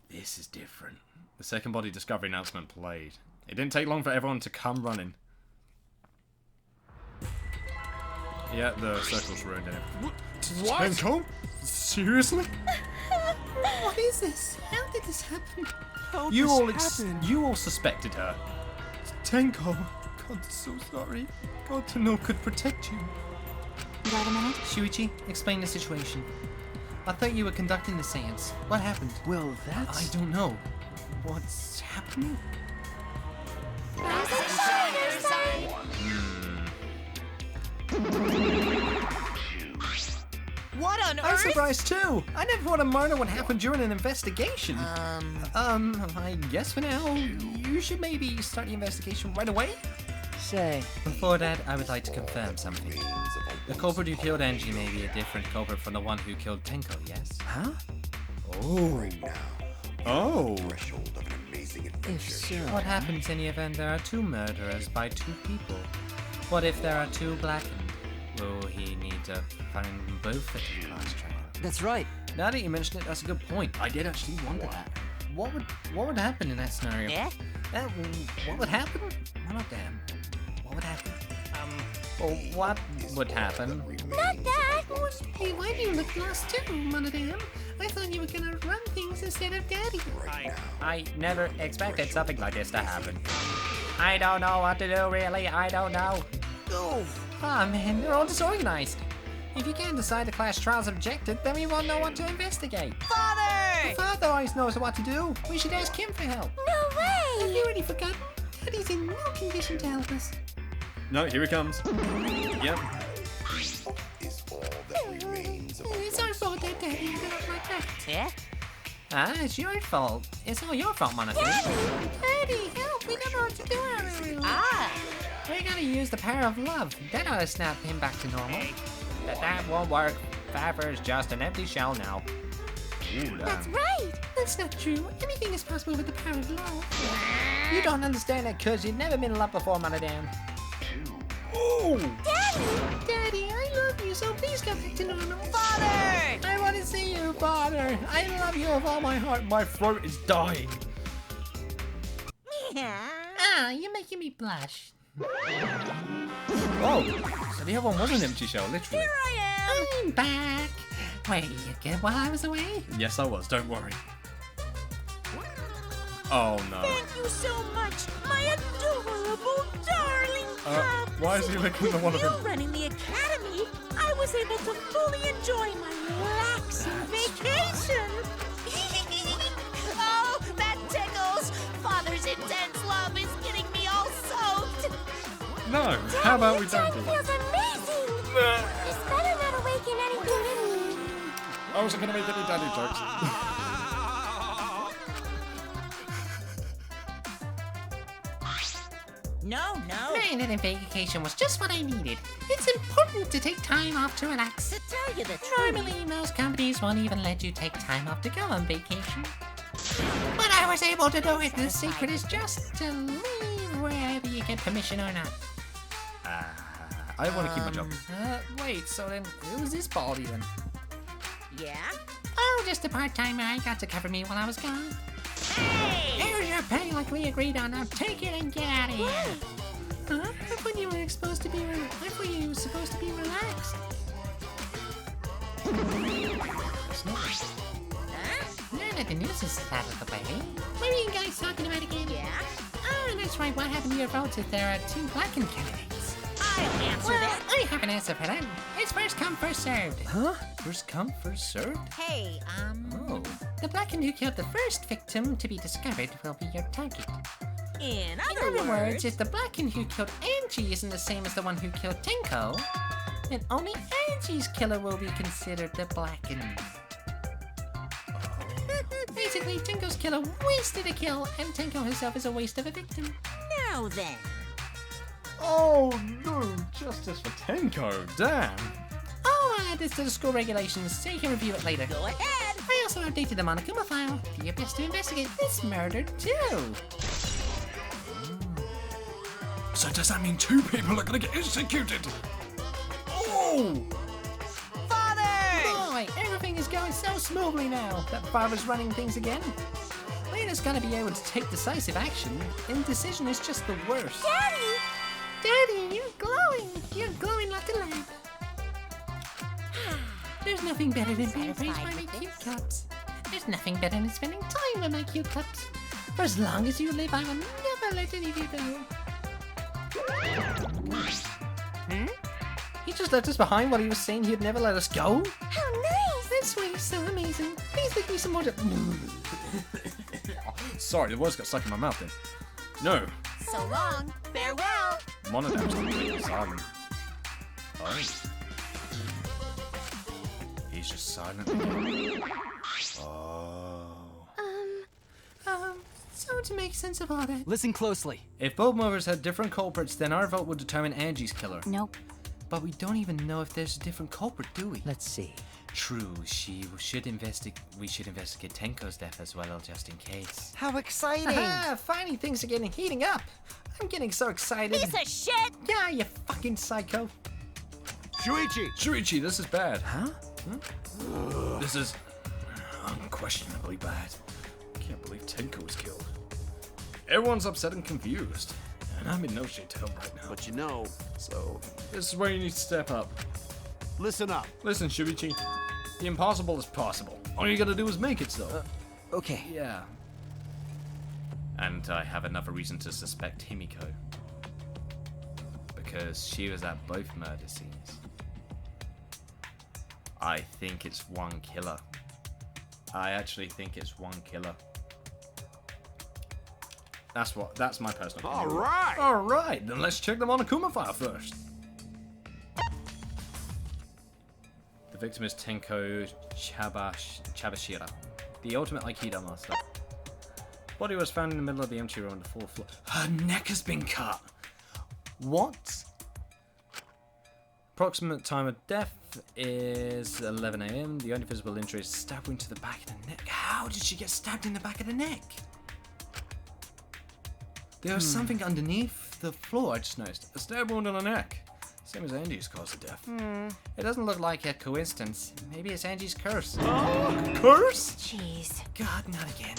this is different. The second body discovery announcement played. It didn't take long for everyone to come running. Yeah, the circle's ruined in it.
What?
Tenko? Seriously?
What is this? How did this happen?
You all suspected her. Tenko, God, so sorry. God to know could protect you.
Got a minute?
Shuichi, explain the situation. I thought you were conducting the seance. What happened?
Well, that's...
I don't know. What's happening?
What on
I'm
earth?
surprised too. I never thought a murder would happen during an investigation. I guess for now, you should maybe start the investigation right away.
Say,
Before that, I would like to confirm something. The culprit who killed Angie may be a different culprit from the one who killed Tenko, yes?
huh?
Oh. Oh.
If so,
What happens in the event there are two murderers by two people? What if there are two blackened? Will he need to find them both at the last trial?
that's right.
Now that you mention it, that's a good point. I did actually wonder that. What would happen in that scenario?
Yeah?
What would happen? Well, not damn. What would happen? Well, what would happen?
Not that!
Hey, why do you look lost too, Monodam? I thought you were gonna run things instead of Daddy.
I never expected something like this to happen. I don't know what to do, really. I don't know. Ah, man, they're all disorganized. If you can't decide the class trial's objective, then we won't know what to investigate.
Father!
Father always knows what to do. We should ask him for help.
No
Have
way!
you already forgotten? Daddy's in no condition to help us.
No, here he comes. Yep.
It's our fault that Daddy ended up like that.
Yeah? Ah, it's your fault. It's all your fault, Monophanie.
Daddy, help! We don't know what to do out here.
We gotta use the power of love. That ought to snap him back to normal. But that won't work. Pfeffer is just an empty shell now.
That's right!
That's not true. Anything is possible with the power of love.
You don't understand that because you've never been in love before, Monodam.
Daddy, I love you, so please come back to normal.
Father! I want to see you, Father. I love you with all my heart. My throat is dying.
Ah, you're making me blush.
Oh, so the other one was an empty shell, literally.
I'm back. Wait, you good while I was away?
Yes, I was. Don't worry. Oh no.
Thank you so much, my adorable darling cubs.
Why is he licking the one of
You
them?
running the academy, I was able to fully enjoy my relaxing vacation. Oh, that tickles. Father's intense love is getting me all soaked.
No. How about we
Time
don't do
feels
it?
amazing! It's better not awaken anything in me.
I wasn't gonna make any daddy jokes.
No. My little vacation was just what I needed. It's important to take time off to relax.
To tell you the truth,
Normally, most companies won't even let you take time off to go on vacation. But I was able to do it. The secret is just to leave wherever you get permission or not.
I want to keep my job.
Wait, so then who was this baldy then?
yeah?
Oh, just a part-timer. I got to cover me while I was gone.
Hey!
Here's your pay like we agreed on. Now take it and get out of here. Huh? I thought you were supposed to be relaxed. Now that the news is out of the way, what are you guys talking about again?
Yeah?
Oh, that's right. What happened to your votes if there are 2 blackened candidates?
I'll answer that.
I have an answer for that. It's first come, first served.
Huh? First come, first served?
Hey,
Oh.
The blackened who killed the first victim to be discovered will be your target.
in
In
other
other words,
words,
if the blackened who killed Angie isn't the same as the one who killed Tenko, then only Angie's killer will be considered the blackened. Basically, Tenko's killer wasted a kill, and Tenko herself is a waste of a victim.
now then.
Oh no, justice for Tenko, damn.
I'll add this to the school regulations so you can review it later.
Go ahead.
I also updated the Monokuma file. Do your best to investigate this murder, too.
So does that mean 2 people are gonna get executed? Oh!
Boy, everything is going so smoothly now that Father's running things again. Lena's gonna be able to take decisive action. Indecision is just the worst.
Daddy!
Daddy, you're glowing. You're glowing like a lamp. There's nothing better than being praised by my cute cubs. There's nothing better than spending time with my cute cubs. For as long as you live, I will never let any of you go.
He just left us behind while he was saying he'd never let us go?
How nice! This way is so amazing. Please make me some more.
Sorry, the words got stuck in my mouth then. No.
So long. Farewell.
Monodam's completely silent. Oh. He's just silent again. Oh.
So to make sense of all that.
Listen closely.
If both mothers had different culprits, then our vote would determine Angie's killer.
Nope.
But we don't even know if there's a different culprit, do we?
Let's see.
True, we should investigate Tenko's death as well, just in case.
How exciting!
Ah, finally things are getting heating up. I'm getting so excited.
Piece of shit.
Yeah, you fucking psycho.
Shuichi, this is bad. Huh? This is unquestionably bad. I can't believe Tenko was killed. Everyone's upset and confused, and I'm in no shape to help right now.
But you know,
So, this is where you need to step up.
listen up.
Listen, Shuichi, the impossible is possible. All you gotta do is make it so.
Okay.
Yeah. And I have another reason to suspect Himiko. Because she was at both murder scenes. I think it's one killer. I actually think it's one killer. That's my personal opinion.
All right.
Alright, then let's check the Monokuma file first. The victim is Tenko Chabashira, the ultimate Aikido master. Body was found in the middle of the empty room on the 4th floor. Her neck has been cut! What? Approximate time of death is 11 AM. The only visible injury is a stab wound to the back of the neck. How did she get stabbed in the back of the neck? There was something underneath the floor, I just noticed. A stab wound on the neck. Same as Angie's cause of death.
It doesn't look like a coincidence. Maybe it's Angie's curse.
Curse?
Jeez.
God, not again.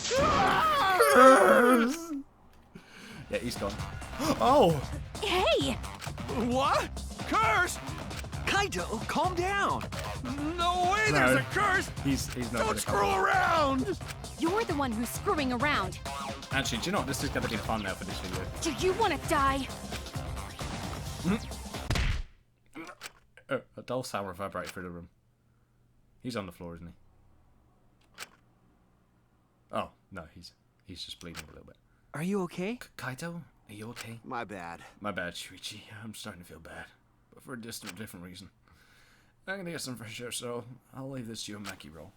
Curse! Yeah, he's gone. Oh!
Hey!
What? Curse?
Kaito, calm down.
No way there's
No.
a curse!
He's not
Don't
gonna
screw
come.
around!
You're the one who's screwing around.
Actually, do you know what? This is gonna be fun now for this video.
Do you want to die?
A dull sound reverberated through the room. He's on the floor, isn't he? Oh, no, he's just bleeding a little bit.
Are you okay?
Kaito, are you okay?
My bad.
My bad, Shuichi. I'm starting to feel bad. But for a different reason. I'm gonna get some fresh air, so I'll leave this to you and Maki roll.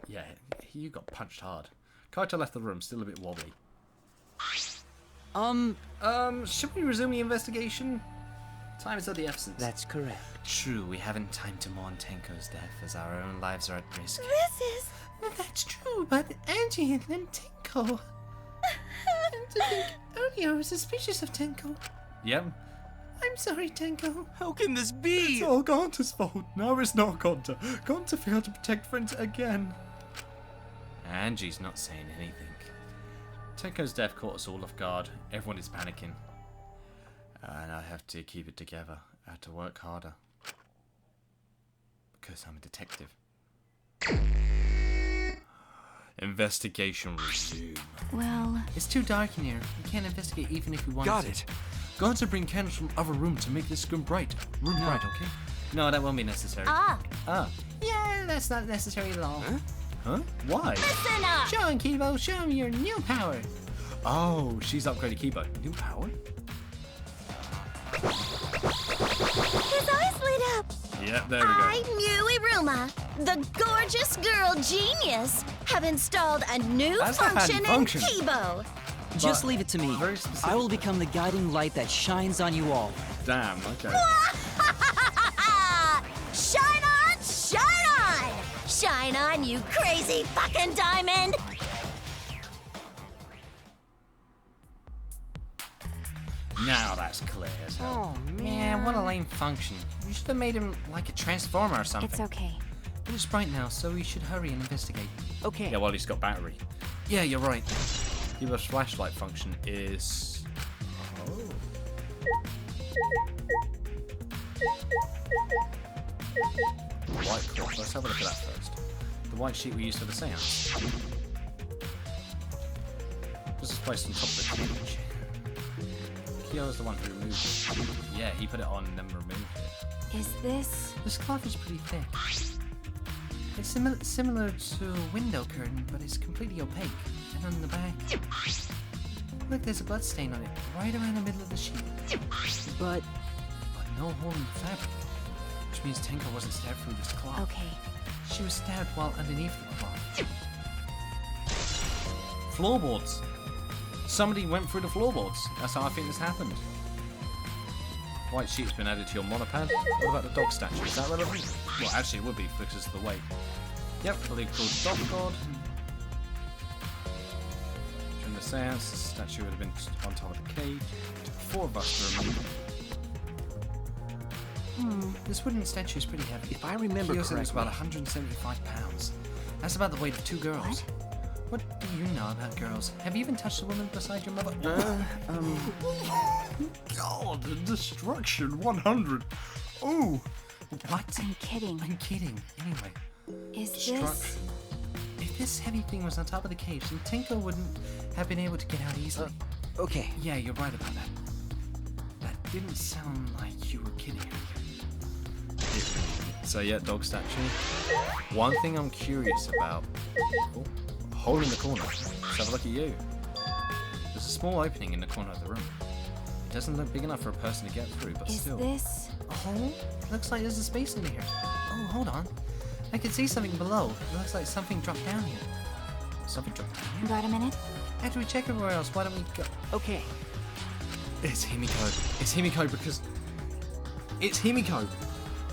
Yeah, you got punched hard. Kaito left the room, still a bit wobbly. Should we resume the investigation? Time is of the essence.
That's correct.
True, we haven't time to mourn Tenko's death as our own lives are at risk.
This is...
That's true, but Angie and then Tenko. And to think earlier I was suspicious of Tenko.
Yep.
I'm sorry, Tenko.
How can this be?
It's all Gonta's fault. No, it's not Gonta. Gonta failed to protect friends again. Angie's not saying anything. Tenko's death caught us all off guard. Everyone is panicking. And I have to keep it together. I have to work harder. Because I'm a detective. Investigation resume.
Well,
It's too dark in here. We can't investigate even if we wanted
Got
to.
it.
Guards are bringing candles from other rooms to make this room bright. Room bright, okay?
No, that won't be necessary.
Ah,
Yeah, that's not necessary at all.
Huh? Why?
listen up!
Show him, Kibo. Show him your new power.
Oh, she's upgraded Kibo. New power?
His eyes lit up.
Yeah, there we go.
I, Muiruma, the gorgeous girl genius, have installed a new
That's a handy
function in
function.
Kibo.
Just leave it to me.
Very specific.
I will become the guiding light that shines on you all.
Damn, okay.
Shine on, shine on! Shine on, you crazy fucking diamond!
Now that's clear as hell.
Oh,
Man, what a lame function. You should have made him like a transformer or something.
It's okay.
But it's bright now, so we should hurry and investigate.
Okay.
Yeah, well, he's got battery. Yeah, you're right. Kibo's flashlight function is... Oh. White cloth. Let's have a look at that first. The white sheet we used for the seance. This is placed on top of the cage. Kyo is the one who removed it. Yeah, he put it on and then removed it.
Is this...
This cloth is pretty thick. It's similar to a window curtain, but it's completely opaque. And on the back... Look, there's a blood stain on it, right around the middle of the sheet.
But
But no hole in the fabric. Which means Tenko wasn't stabbed through this cloth.
Okay.
She was stabbed while underneath the cloth. Floorboards. Somebody went through the floorboards. That's how I think this happened. White sheet's been added to your monopad. What about the dog statue? Is that relevant? Well, actually, it would be because of the weight. Yep, I believe called Dog God. During the seance, the statue would have been on top of the cage. It took 4 of us to remove it. This wooden statue is pretty heavy.
If I remember
Kyo said it was
correctly,
about 175 pounds. That's about the weight of 2 girls. What do you know about girls? Have you even touched a woman beside your mother?
God, the destruction 100. Ooh.
What?
I'm kidding.
I'm kidding. Anyway,
Is this...
Destruction.
if this heavy thing was on top of the cage, then Tenko wouldn't have been able to get out easily.
Okay.
Yeah, you're right about that. That didn't sound like you were kidding.
So yeah, dog statue. One thing I'm curious about. Oh, hole in the corner. Let's have a look at you. There's a small opening in the corner of the room. It doesn't look big enough for a person to get through, but
Is
still.
this...
A hole? Looks like there's a space in here. Oh, hold on. I can see something below. It looks like something dropped down here.
Something dropped down here.
Got a minute?
After we check everywhere else, why don't we go?
okay.
It's Himiko. It's Himiko because it's Himiko.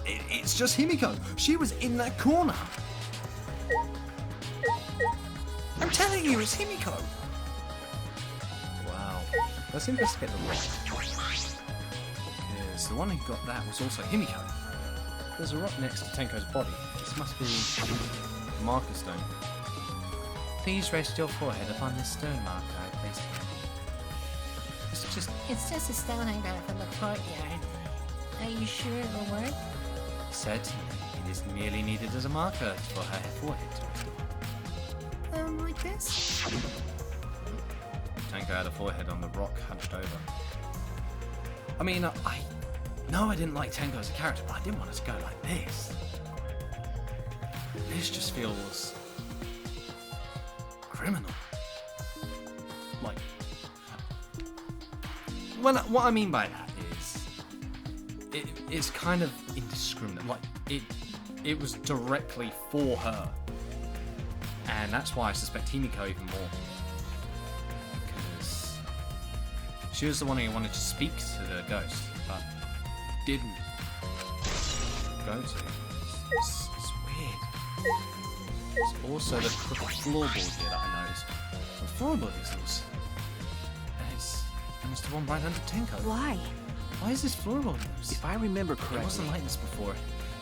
It's just Himiko. She was in that corner. I'm telling you, it's Himiko. Wow. Let's investigate the rock. Because the one who got that was also Himiko. There's a rock next to Tenko's body. This must be a marker stone.
Please rest your forehead upon this stone mark I placed here.
It's just a stone I got from the courtyard. Are you sure it will work?
Certainly, it is merely needed as a marker for her forehead to rest upon.
Like this?
Tenko had a forehead on the rock hunched over. I mean, I know I didn't like Tenko as a character, but I didn't want it to go like this. This just feels criminal. Like, well, what I mean by that is, it's kind of indiscriminate. Like, it was directly for her, and that's why I suspect Himiko even more. Because she was the one who wanted to speak to the ghost, but didn't go to. It's weird. There's also the crooked floorboard here that I noticed. The floorboard is loose. And it's the one right under Tenko.
Why?
Why is this floorboard loose?
If I remember
It
correctly,
wasn't like this before.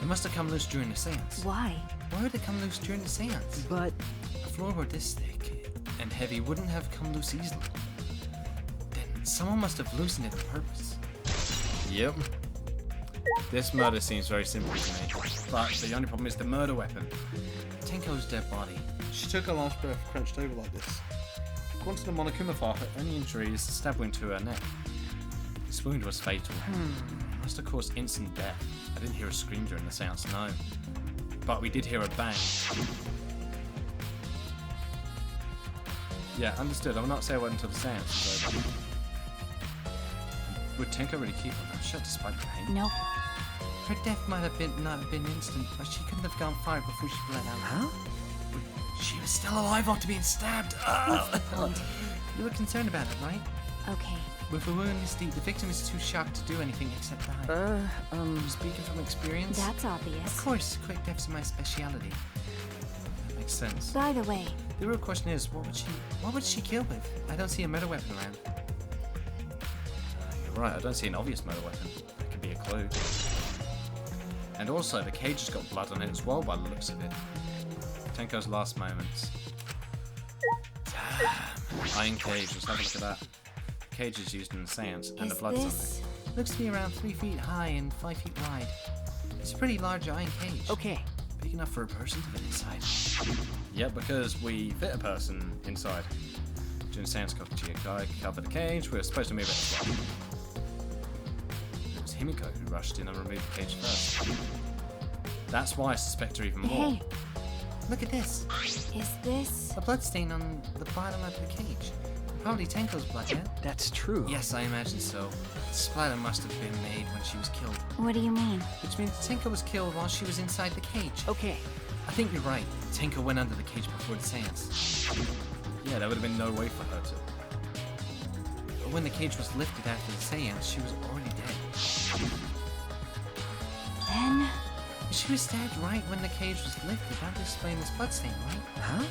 It must have come loose during the seance.
Why?
Why would it come loose during the seance?
But
A floorboard this thick and heavy wouldn't have come loose easily. Then someone must have loosened it on purpose. Yep. This murder seems very simple to me. But the only problem is the murder weapon. Tenko's dead body. She took her last breath crouched over like this. According to the Monokuma file, her only injury is a stab wound to her neck. This wound was fatal. It must have caused instant death. I didn't hear a scream during the seance, no. But we did hear a bang. Yeah, understood. I will not say a word until the seance is over. Would Tenko really keep her mouth shut despite the pain?
No.
Her death might have not have been instant, but she couldn't have gone far before she bled out.
Huh?
She was still alive after being stabbed. You were concerned about it, right?
Okay.
With a wound this deep, the victim is too shocked to do anything except die. Speaking from experience?
That's obvious.
Of course, quick death's my speciality.
That makes sense.
By the way,
The real question is, what would she kill with? I don't see a murder weapon around.
You're right, I don't see an obvious murder weapon. That could be a clue. And also, the cage has got blood on it as well by the looks of it. Tenko's last moments. Damn. Iron cage, let's have a look at that. The cage is used in the seance, and the
is
blood's on it.
this...
Looks to be around 3 feet high and 5 feet wide. It's a pretty large iron cage.
Okay.
Big enough for a person to fit inside. Yeah, because we fit a person inside. During seance, guy covered the cage. We were supposed to move it as well. It was Himiko who rushed in and removed the cage first. That's why I suspect her even more.
Hey,
Look at this.
is this...
A blood stain on the bottom of the cage. Probably Tenko's blood, yeah?
That's true.
Yes, I imagine so. The splatter must have been made when she was killed.
What do you mean?
Which means Tenko was killed while she was inside the cage.
Okay.
I think you're right. Tenko went under the cage before the seance.
Yeah, there would have been no way for her to.
But when the cage was lifted after the seance, she was already dead.
Then...
She was stabbed right when the cage was lifted. That would explain this bloodstain, right?
Huh?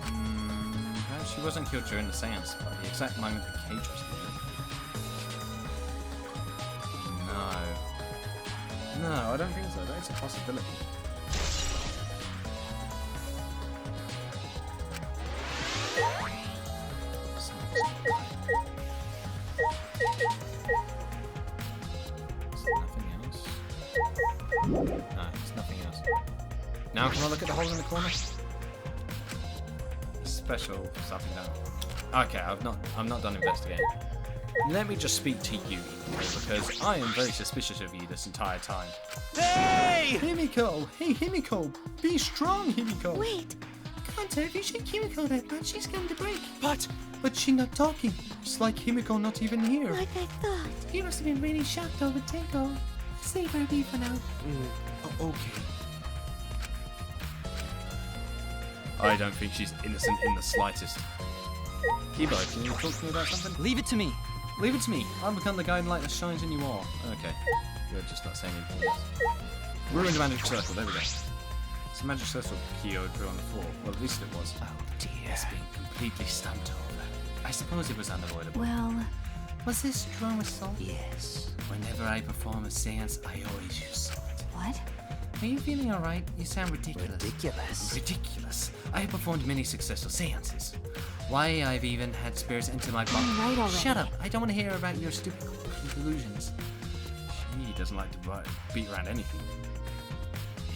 No, she wasn't killed during the seance, but the exact moment the cage was lifted. No, I don't think so. That's a possibility. No, it's nothing else. Now can I look at the hole in the corner? Special something down. Okay, I'm not done investigating. Let me just speak to you, because I am very suspicious of you this entire time.
Hey!
Himiko! Hey, Himiko! Be strong, Himiko!
Wait,
Can't if you shake Himiko that much, she's going to break.
But she not talking. It's like Himiko not even here.
like I thought.
You must have been really shocked over Tenko. Save her be for now.
Okay. I don't think she's innocent in the slightest. Kibo, can you talk to me about something?
Leave it to me.
Leave it to me. I'll become the guiding light that shines in you all. Okay. You're just not saying anything else. Ruined magic circle. There we go. It's a magic circle Kyo drew on the floor. Well, at least it was.
Oh dear.
It's being completely stamped over. I suppose it was unavoidable.
Well,
Was this strong with salt?
Yes.
Whenever I perform a seance, I always use salt.
what?
Are you feeling alright? You sound ridiculous.
Ridiculous.
Ridiculous. I have performed many successful seances. Why, I've even had spirits enter my body.
Right already.
Shut up. I don't want to hear about your stupid conclusions.
She doesn't like to beat around anything.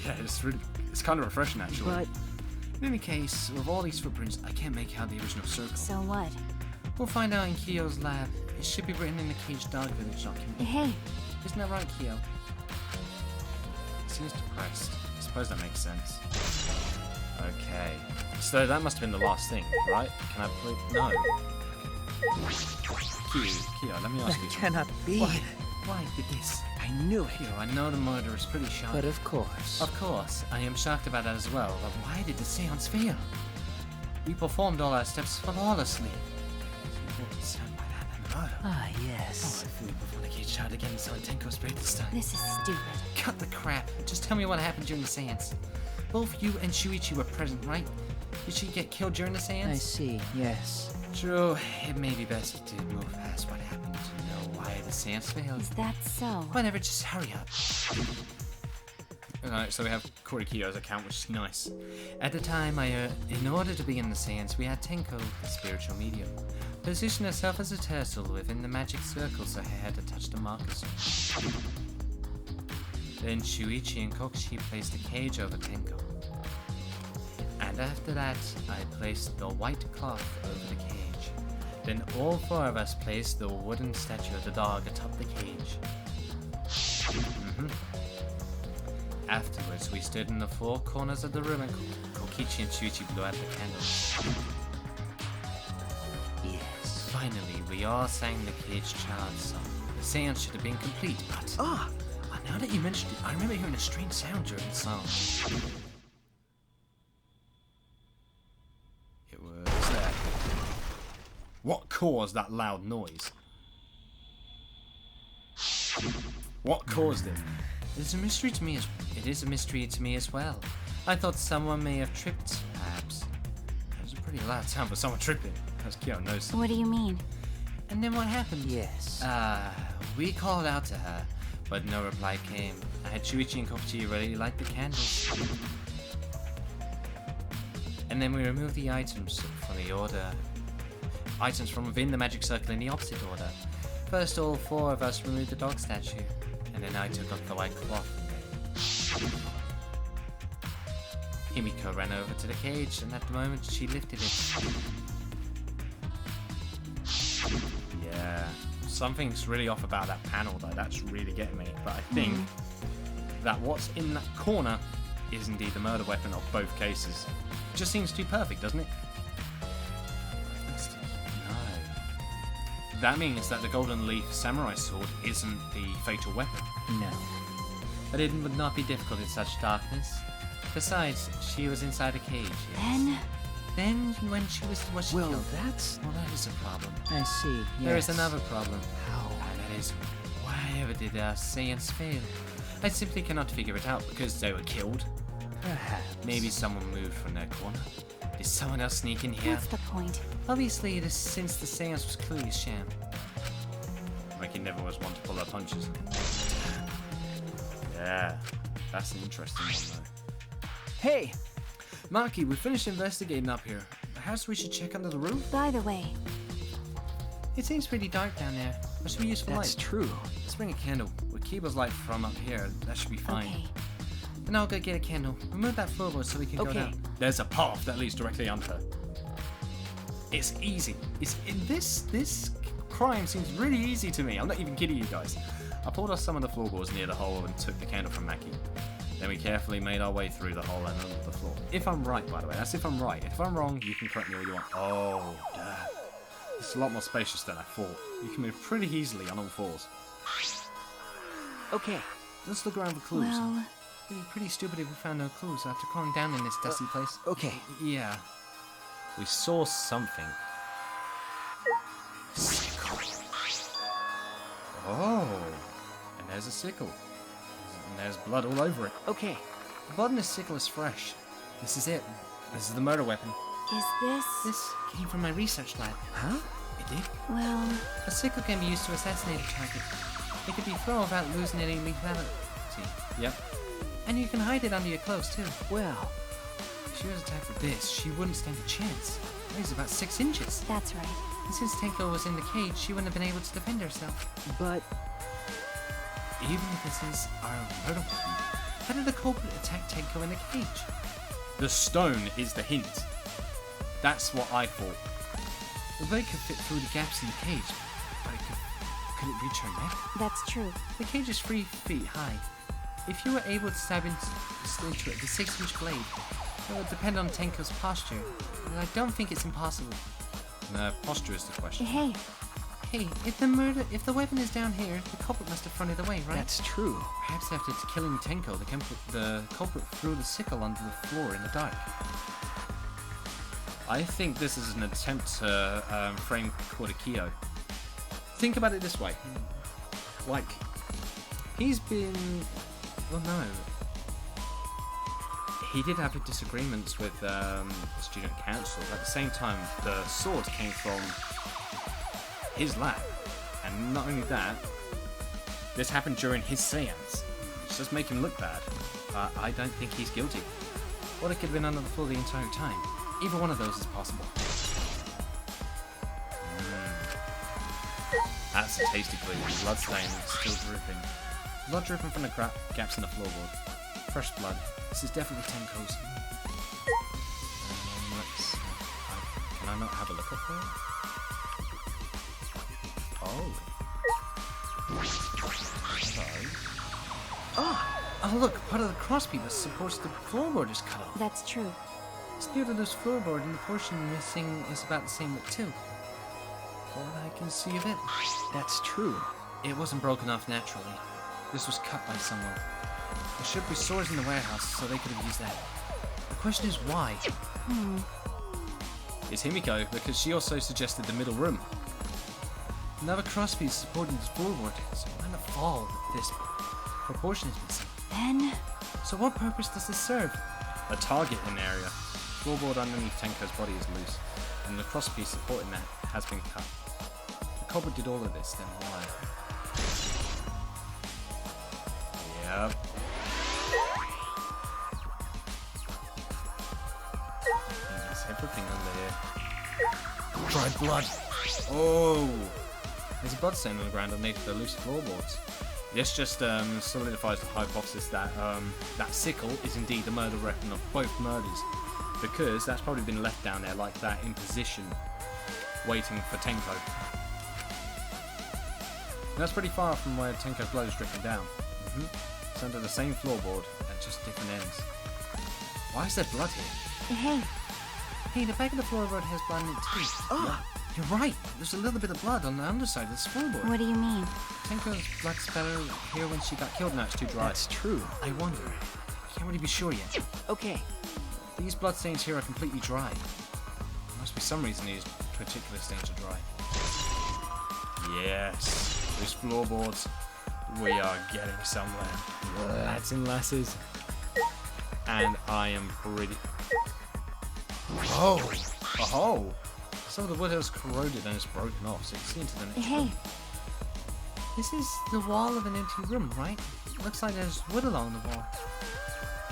Yeah, it's kind of refreshing actually.
But
In any case, with all these footprints, I can't make out the original circle.
So what?
We'll find out in Kyo's lab. It should be written in the Cage Dog Village document.
Hey,
Isn't that right, Kyo?
Seems depressed. I suppose that makes sense. Okay. So that must have been the last thing, right? Can I please? No. Kyo, let me ask you something.
Cannot be.
Why did this?
I knew it.
Kyo, I know the murder is pretty shocking.
but of course.
Of course, I am shocked about that as well, but why did the seance fail? We performed all our steps flawlessly.
Ah,
Oh,
yes.
I flew before the cage tried again, so Tenko sprayed this time.
this is stupid.
Cut the crap. Just tell me what happened during the seance. Both you and Shuichi were present, right? Did she get killed during the
I
seance?
see, yes.
True. It may be best to move past what happened to know why the seance failed.
Is that so?
Whatever, just hurry up.
Alright, so we have Korikyo's account, which is nice.
At the time, in order to begin the seance, we had Tenko, the spiritual medium, position herself as a turtle within the magic circle so her head had touched the markers. Then Shuichi and Kokushi placed a cage over Tenko. And And after that, I placed the white cloth over the cage. Then all four of us placed the wooden statue of the dog atop the cage. Afterwards, we stood in the four corners of the room and Kokichi and Shuichi blew out the candles.
Yes.
Finally, we all sang the cage child song. The seance should have been complete, but... now that you mentioned it, I remember hearing a strange sound during the song. It was there. What caused that loud noise? What caused it? It is a mystery to me as well. I thought someone may have tripped, perhaps. It was a pretty loud sound for someone tripping. As Kyo knows something.
What do you mean?
And then what happened?
Yes.
We called out to her, but no reply came. I had Shuichi and Kokichi ready to light the candles. And then we removed the items from the order. Items from within the magic circle in the opposite order. First, all four of us removed the dog statue, and then I took off the white cloth. Himiko ran over to the cage, and at the moment she lifted it. Yeah, something's really off about that panel though, that's really getting me. But I think that what's in that corner is indeed the murder weapon of both cases. It just seems too perfect, doesn't it? No. That means that the Golden Leaf Samurai Sword isn't the fatal weapon.
No.
But it would not be difficult in such darkness. Besides, she was inside a cage, yes. Then when she was
Well,
killed.
that's...
Well, that is a problem.
I see. Yes.
There is another problem.
How?
And that is, why ever did our seance fail? I simply cannot figure it out because they were killed.
Perhaps.
Maybe someone moved from their corner. Did someone else sneak in here?
What's the point?
Obviously, it is since the seance was clearly a sham. Like he never was one to pull her punches. Yeah, that's an interesting one though.
Hey!
Maki, we finished investigating up here. Perhaps we should check under the roof?
By the way,
It seems pretty dark down there. What should we use for light?
That's true.
Let's bring a candle. We'll keep us light from up here. That should be fine.
okay.
Then I'll go get a candle. Remove that floorboard so we can go
Okay.
down. There's a path that leads directly under her. It's easy. This crime seems really easy to me. I'm not even kidding you guys. I pulled off some of the floorboards near the hole and took the candle from Maki. Then we carefully made our way through the hole and under the floor. If I'm right, by the way. That's if I'm right. If I'm wrong, you can correct me all you want. Oh, damn. It's a lot more spacious than I thought. You can move pretty easily on all fours.
Okay.
Let's look around for clues.
Well,
It'd be pretty stupid if we found no clues after crawling down in this dusty place.
Okay.
Yeah. We saw something. Sickle. Oh. And there's a sickle. And there's blood all over it.
Okay.
The blood in the sickle is fresh. This is it. This is the murder weapon.
is this...
This came from my research lab.
Huh?
It did?
Well,
A sickle can be used to assassinate a target. It can be thrown without losing any lethality. Yep. And you can hide it under your clothes too.
Well,
If she was attacked with this, she wouldn't stand a chance. It weighs about 6 inches.
that's right.
And since Tenko was in the cage, she wouldn't have been able to defend herself.
but...
Even if this is our murder weapon, how did the culprit attack Tenko in the cage? The stone is the hint. That's what I thought. The blade could fit through the gaps in the cage, but could it reach her neck?
That's true.
The cage is 3 feet high. If you were able to stab into it with a 6-inch blade, it would depend on Tenko's posture, and I don't think it's impossible. No, posture is the question.
Hey,
If the weapon is down here, the culprit must have thrown it away, right?
That's true.
Perhaps after killing Tenko, the culprit threw the sickle onto the floor in the dark. I think this is an attempt to frame Korikyo. Think about it this way. Like, he's been... Well, no. He did have disagreements with the student council. At the same time, the sword came from his lab. And not only that, this happened during his seance. It does make him look bad. I don't think he's guilty. Or it could have been under the floor the entire time. Either one of those is possible. That's a tasty clue. Blood stain still dripping. Blood dripping from the gaps in the floorboard. Fresh blood. This is definitely Tenko's.
Can I not have a look at that? Oh. Hello.
Oh look, part of the crossbeam that supports the floorboard is cut off.
That's true.
The speed of this floorboard and the portion missing is about the same width too. From what I can see of it,
That's true.
it wasn't broken off naturally. This was cut by someone. There should be swords in the warehouse, so they could have used that. The question is why?
It's Himiko, because she also suggested the middle room.
Another crosspiece supporting this floorboard, so why not fall if this proportion is missing?
Then,
So what purpose does this serve?
A targeting area. Floorboard underneath Tenko's body is loose, and the crosspiece supporting that has been cut. The cobra did all of this, then why? Yep. There's everything under here. Dried blood. Oh! There's a blood stain on the ground underneath the loose floorboards. This just solidifies the hypothesis that that sickle is indeed the murder weapon of both murders, because that's probably been left down there like that in position, waiting for Tenko. And that's pretty far from where Tenko's blood is dripping down. It's under the same floorboard at just different ends. Why is there blood here?
hey,
Hey, the back of the floorboard has blood in it too.
Ah,
You're right. There's a little bit of blood on the underside of this floorboard.
what do you mean?
Tenko's blood spatter here when she got killed. Now it's too dry.
that's true.
I wonder. I can't really be sure yet.
Okay.
These blood stains here are completely dry. There must be some reason these particular stains are dry.
Yes, these floorboards. We are getting somewhere, lads and lasses. And I am pretty. Oh, some of the wood has corroded and it's broken off, so you can see into the next
Hey,
room.
This is the wall of an empty room, right? Looks like there's wood along the wall.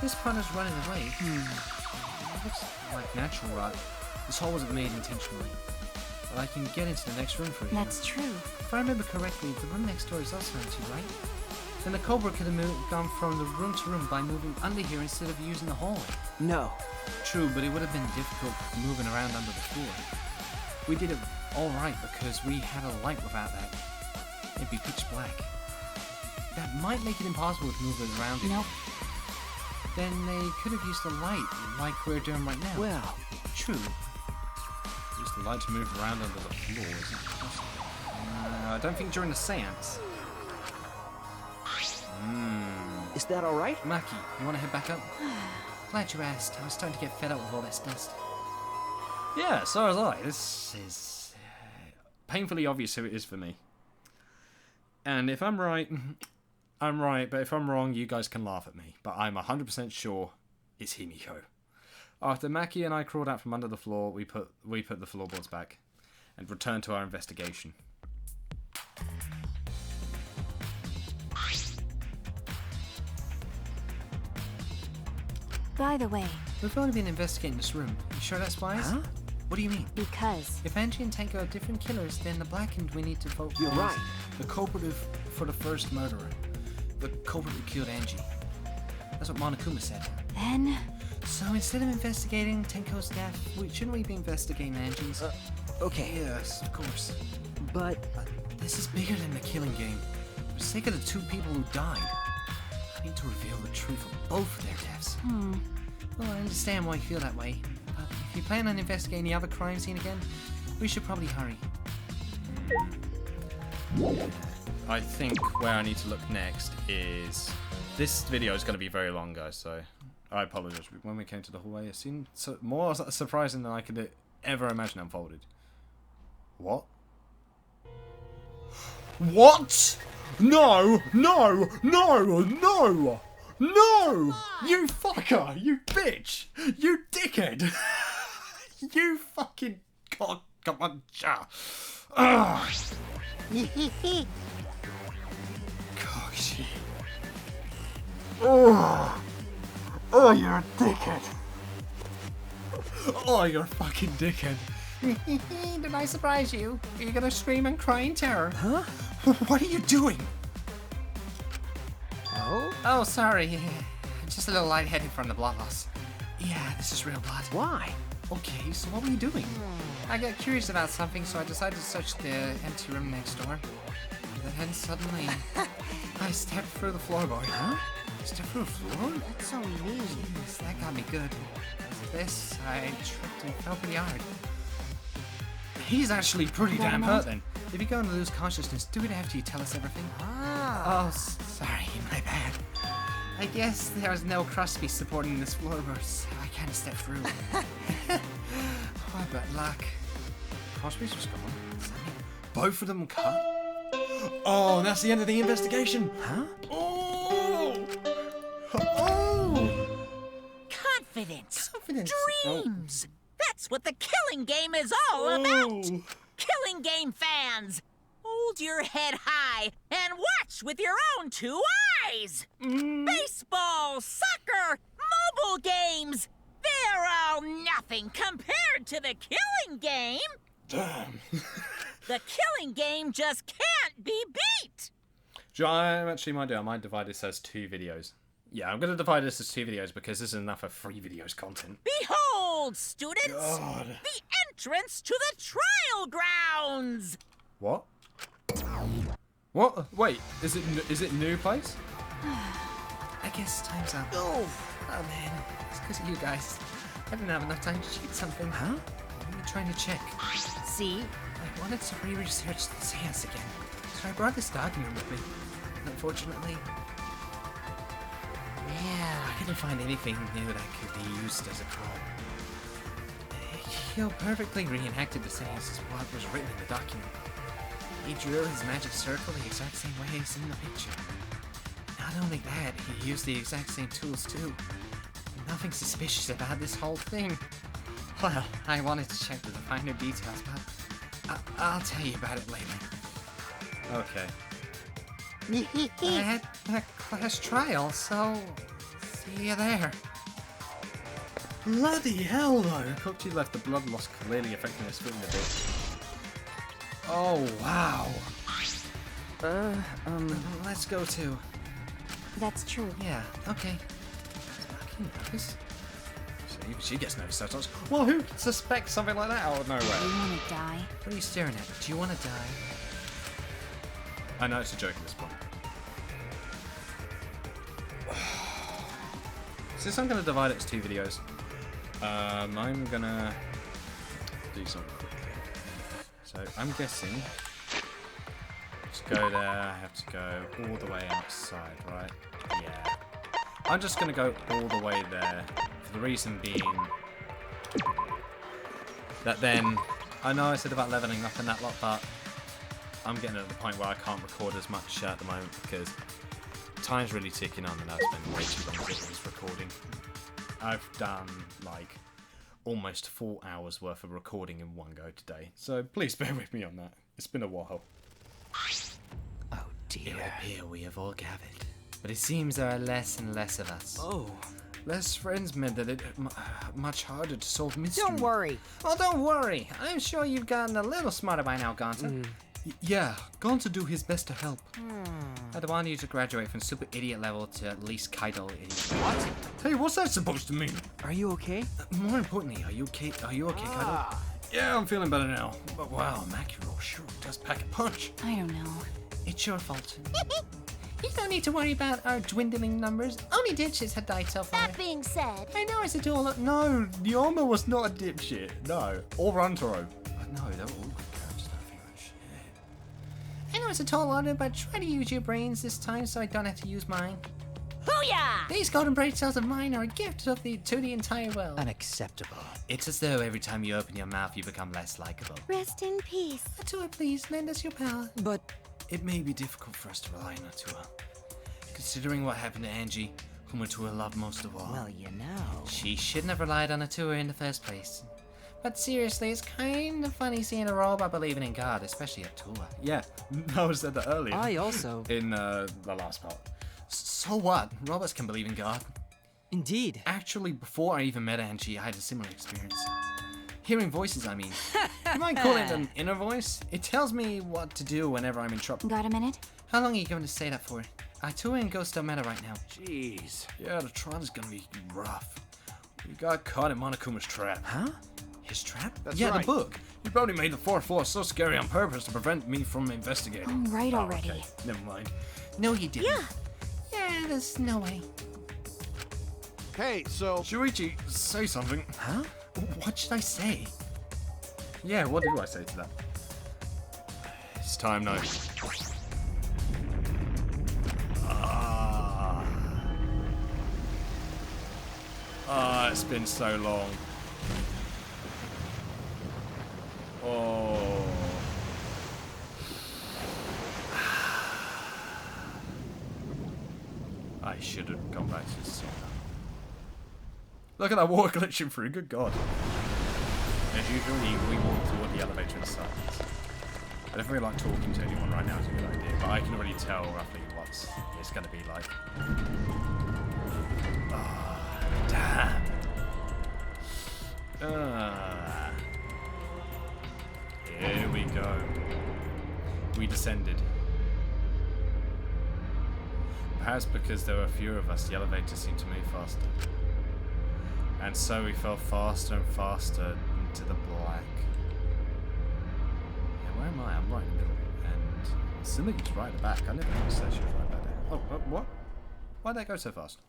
This part is running away. It looks like natural rot. This hole wasn't made intentionally. But I can get into the next room for you.
that's true.
If I remember correctly, the room next door is also empty, right? Then the cobra could have gone from the room to room by moving under here instead of using the hallway.
No.
True, but it would have been difficult moving around under the floor. We did it all right because we had a light without that. It'd be pitch black. That might make it impossible to move it around.
Nope.
Then they could have used the light like we're doing right now.
Well,
True.
Use the light to move around under the floor, is that possible? I don't think during the seance.
is that all right?
Maki, you want to head back up? Glad you asked. I was starting to get fed up with all this dust.
Yeah, so was I. This is painfully obvious who it is for me. And if I'm right, I'm right. But if I'm wrong, you guys can laugh at me. But I'm 100% sure it's Himiko. After Maki and I crawled out from under the floor, we put the floorboards back and returned to our investigation.
By the way,
We've only been investigating this room. You sure that's wise?
Huh?
What do you mean?
because
If Angie and Tenko are different killers, then the blackened we need to vote for
You're
is
right.
the culprit for the first murderer. The culprit who killed Angie. That's what Monokuma said.
then,
So instead of investigating Tenko's death, shouldn't we be investigating Angie's?
Okay.
Yes, of course.
But
But this is bigger than the killing game. For the sake of the two people who died, I need to reveal the truth of both of their deaths. Well, I understand why you feel that way, but if you plan on investigating the other crime scene again, we should probably hurry.
I think where I need to look next is... This video is going to be very long, guys, so I apologize. When we came to the hallway, it seemed more surprising than I could ever imagine unfolded. What? What? No! No! No! No! No! You fucker! You bitch! You dickhead! You fucking cock! Come on, ja! Ugh! Cock shit! Oh! Oh, you're a dickhead! Oh, you're a fucking dickhead!
Did I surprise you? Are you gonna scream and cry in terror?
huh?
What are you doing?
Oh?
Oh, sorry. Just a little lightheaded from the blood loss. Yeah, this is real blood.
Why?
Okay, so what were you doing? I got curious about something, so I decided to search the empty room next door. And then suddenly, I stepped through the floorboard. Huh? Stepped through the floor?
That's so mean.
Jeez, that got me good. This, I tripped and fell pretty hard. He's actually pretty damn hurt then. If you're going to lose consciousness, do it after you tell us everything.
Ah.
Oh, sorry, my bad. I guess there was no crusty supporting this floorboard, so I kind of stepped through. Oh, but luck. Crosby's was gone. Both of them cut? Oh, and that's the end of the investigation. Huh? Oh! Oh!
Confidence.
Confidence.
Dreams. That's what the killing game is all about. Killing game fans, hold your head high and watch with your own two eyes. Baseball, soccer, mobile games, they're all nothing compared to the killing game.
Damn.
The killing game just can't be beat.
I might divide this as 2 videos. Yeah, I'm going to divide this as 2 videos because this is enough of 3 videos content.
Behold, students,
God.
the entrance to the trial grounds.
What? What? Wait, is it new place?
I guess time's up. Oh man, it's because of you guys. I didn't have enough time to check something. Huh? What are you trying to check?
See?
I wanted to re-research the seance again, so I brought this document with me. Unfortunately, I couldn't find anything new that could be used as a prop. He perfectly reenacted the seance as what was written in the document. He drew his magic circle the exact same way as in the picture. Not only that, he used the exact same tools too. Nothing suspicious about this whole thing. Well, I wanted to check the finer details, but I'll tell you about it later.
Okay.
I had a class trial, so see you there.
Bloody hell, though! Cookty left the blood loss clearly affecting his feeling a bit. Oh, wow.
Let's go too.
That's true.
Yeah, okay. Fucking nervous.
She gets nervous sometimes. Well, who could suspect something like that out of
Do
nowhere?
you want to die?
What are you staring at? Do you want to die?
I know it's a joke at this point. Since I'm going to divide it as 2 videos, I'm going to do something quickly. So I'm guessing, to go there, I have to go all the way outside, right? Yeah. I'm just going to go all the way there, for the reason being that then, I know I said about leveling up and that lot, but I'm getting at the point where I can't record as much at the moment because time's really ticking on and I've spent way too long with this recording. I've done like almost 4 hours worth of recording in one go today, so please bear with me on that. It's been a while.
Oh dear.
It would appear we have all gathered, but it seems there are less and less of us.
Oh.
Less friends meant that it's much harder to solve mysteries.
Don't worry.
Oh, don't worry. I'm sure you've gotten a little smarter by now, Gonta. Yeah, going to do his best to help. I'd want you to graduate from super idiot level to at least Kaido idiot. What?
Hey, what's that supposed to mean?
Are you okay?
More importantly, are you okay? Are you okay, Kaido?
Yeah, I'm feeling better now. But wow, Makiro sure does pack a punch.
I don't know.
It's your fault. You don't need to worry about our dwindling numbers. Only ditches had died so far.
That being said,
I know it's a duel.
No, Yama was not a dipshit. No. Or Runtaro. No, they're all good characters. Don't think that shit.
I know it's a tall order, but try to use your brains this time so I don't have to use mine.
Booyah!
These golden braid cells of mine are a gift to the entire world.
Unacceptable.
It's as though every time you open your mouth, you become less likable.
rest in peace.
Atua, please, lend us your power.
But
It may be difficult for us to rely on Atua, considering what happened to Angie, whom Atua loved most of all.
Well, you know.
She shouldn't have relied on Atua in the first place. But seriously, it's kind of funny seeing a robot believing in God, especially Atua.
Yeah, I said that earlier.
I also...
In the last part.
So what? Robots can believe in God.
Indeed.
Actually, before I even met Angie, I had a similar experience. Hearing voices, I mean. You might call it an inner voice. It tells me what to do whenever I'm in trouble.
Got a minute?
How long are you going to stay that for? Atua and Ghost don't matter right now.
Jeez. Yeah, the trial is gonna be rough. You got caught in Monokuma's trap.
Huh? His trap?
That's
Yeah,
right.
the book. You probably made the fourth floor so scary on purpose to prevent me from investigating.
Oh, right already.
Okay, never mind.
No, you didn't.
Yeah.
Yeah, there's no way.
Hey, so
Shuichi, say something.
Huh?
What should I say? Yeah, what do I say to that? It's time now. It's been so long. Oh. I should have gone back to the sooner. Look at that water glitching through, good god. As usual, we walk toward the elevator in silence. I don't really like talking to anyone right now, it's a good idea, but I can already tell roughly what it's going to be like. Damn. Here we go. We descended. Perhaps because there were fewer of us, the elevator seemed to move faster. And so we fell faster and faster into the black. Yeah, where am I? I'm right in the middle. And Simi's right at the back. I never noticed that she was right back there. Oh, what? Why'd that go so fast?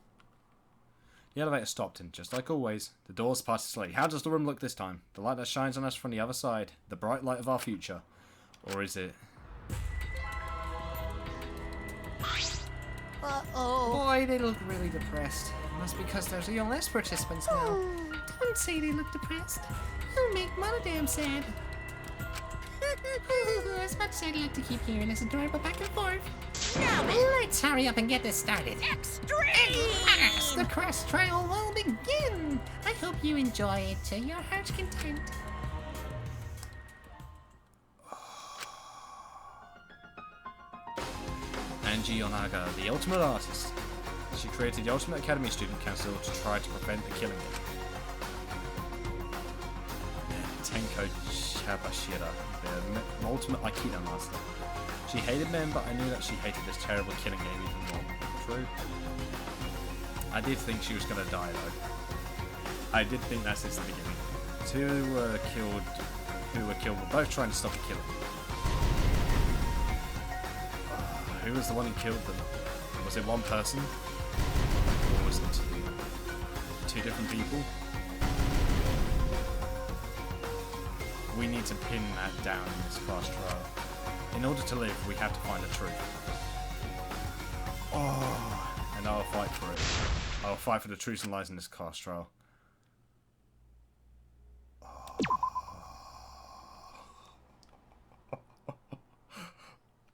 The elevator stopped, and just like always, the doors parted slowly. How does the room look this time? The light that shines on us from the other side. The bright light of our future. Or is it...
Uh-oh. Boy, they look really depressed. Must be because there's even less participants now. Don't say they look depressed. You'll make Mother damn sad. As much as I'd like to keep hearing this adorable back and forth. Now then, let's hurry up and get this started.
Extreme!
The cross trial will begin. I hope you enjoy it to your heart's content.
Angie Onaga, the ultimate artist. She created the Ultimate Academy Student Council to try to prevent the killing. Tenko Chabashira, the ultimate Aikido master. She hated men, but I knew that she hated this terrible killing game even more. True. I did think she was going to die, though. I did think that since the beginning. Two who were killed were both trying to stop the killing. Who was the one who killed them? Was it one person? Or was it two different people? We need to pin that down in this fast trial. In order to live, we have to find the truth. Oh, and I'll fight for it. I'll fight for the truth and lies in this cast trial.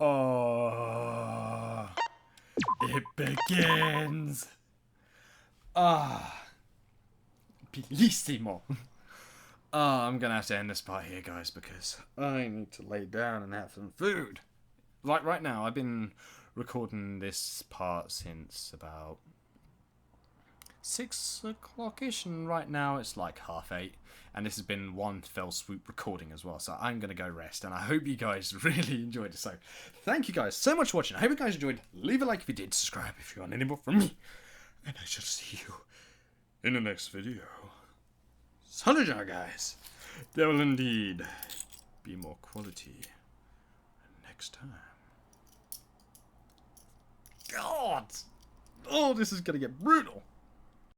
Oh, it begins. Bellissimo. I'm gonna have to end this part here, guys, because I need to lay down and have some food. Like right now, I've been recording this part since about 6 o'clock-ish, and right now it's like 8:30, and this has been one fell swoop recording as well, so I'm gonna go rest, and I hope you guys really enjoyed it. So thank you guys so much for watching. I hope you guys enjoyed. Leave a like if you did, subscribe if you want any more from me, and I shall see you in the next video. Soldier guys, there will indeed be more quality next time. God! Oh, this is gonna get brutal.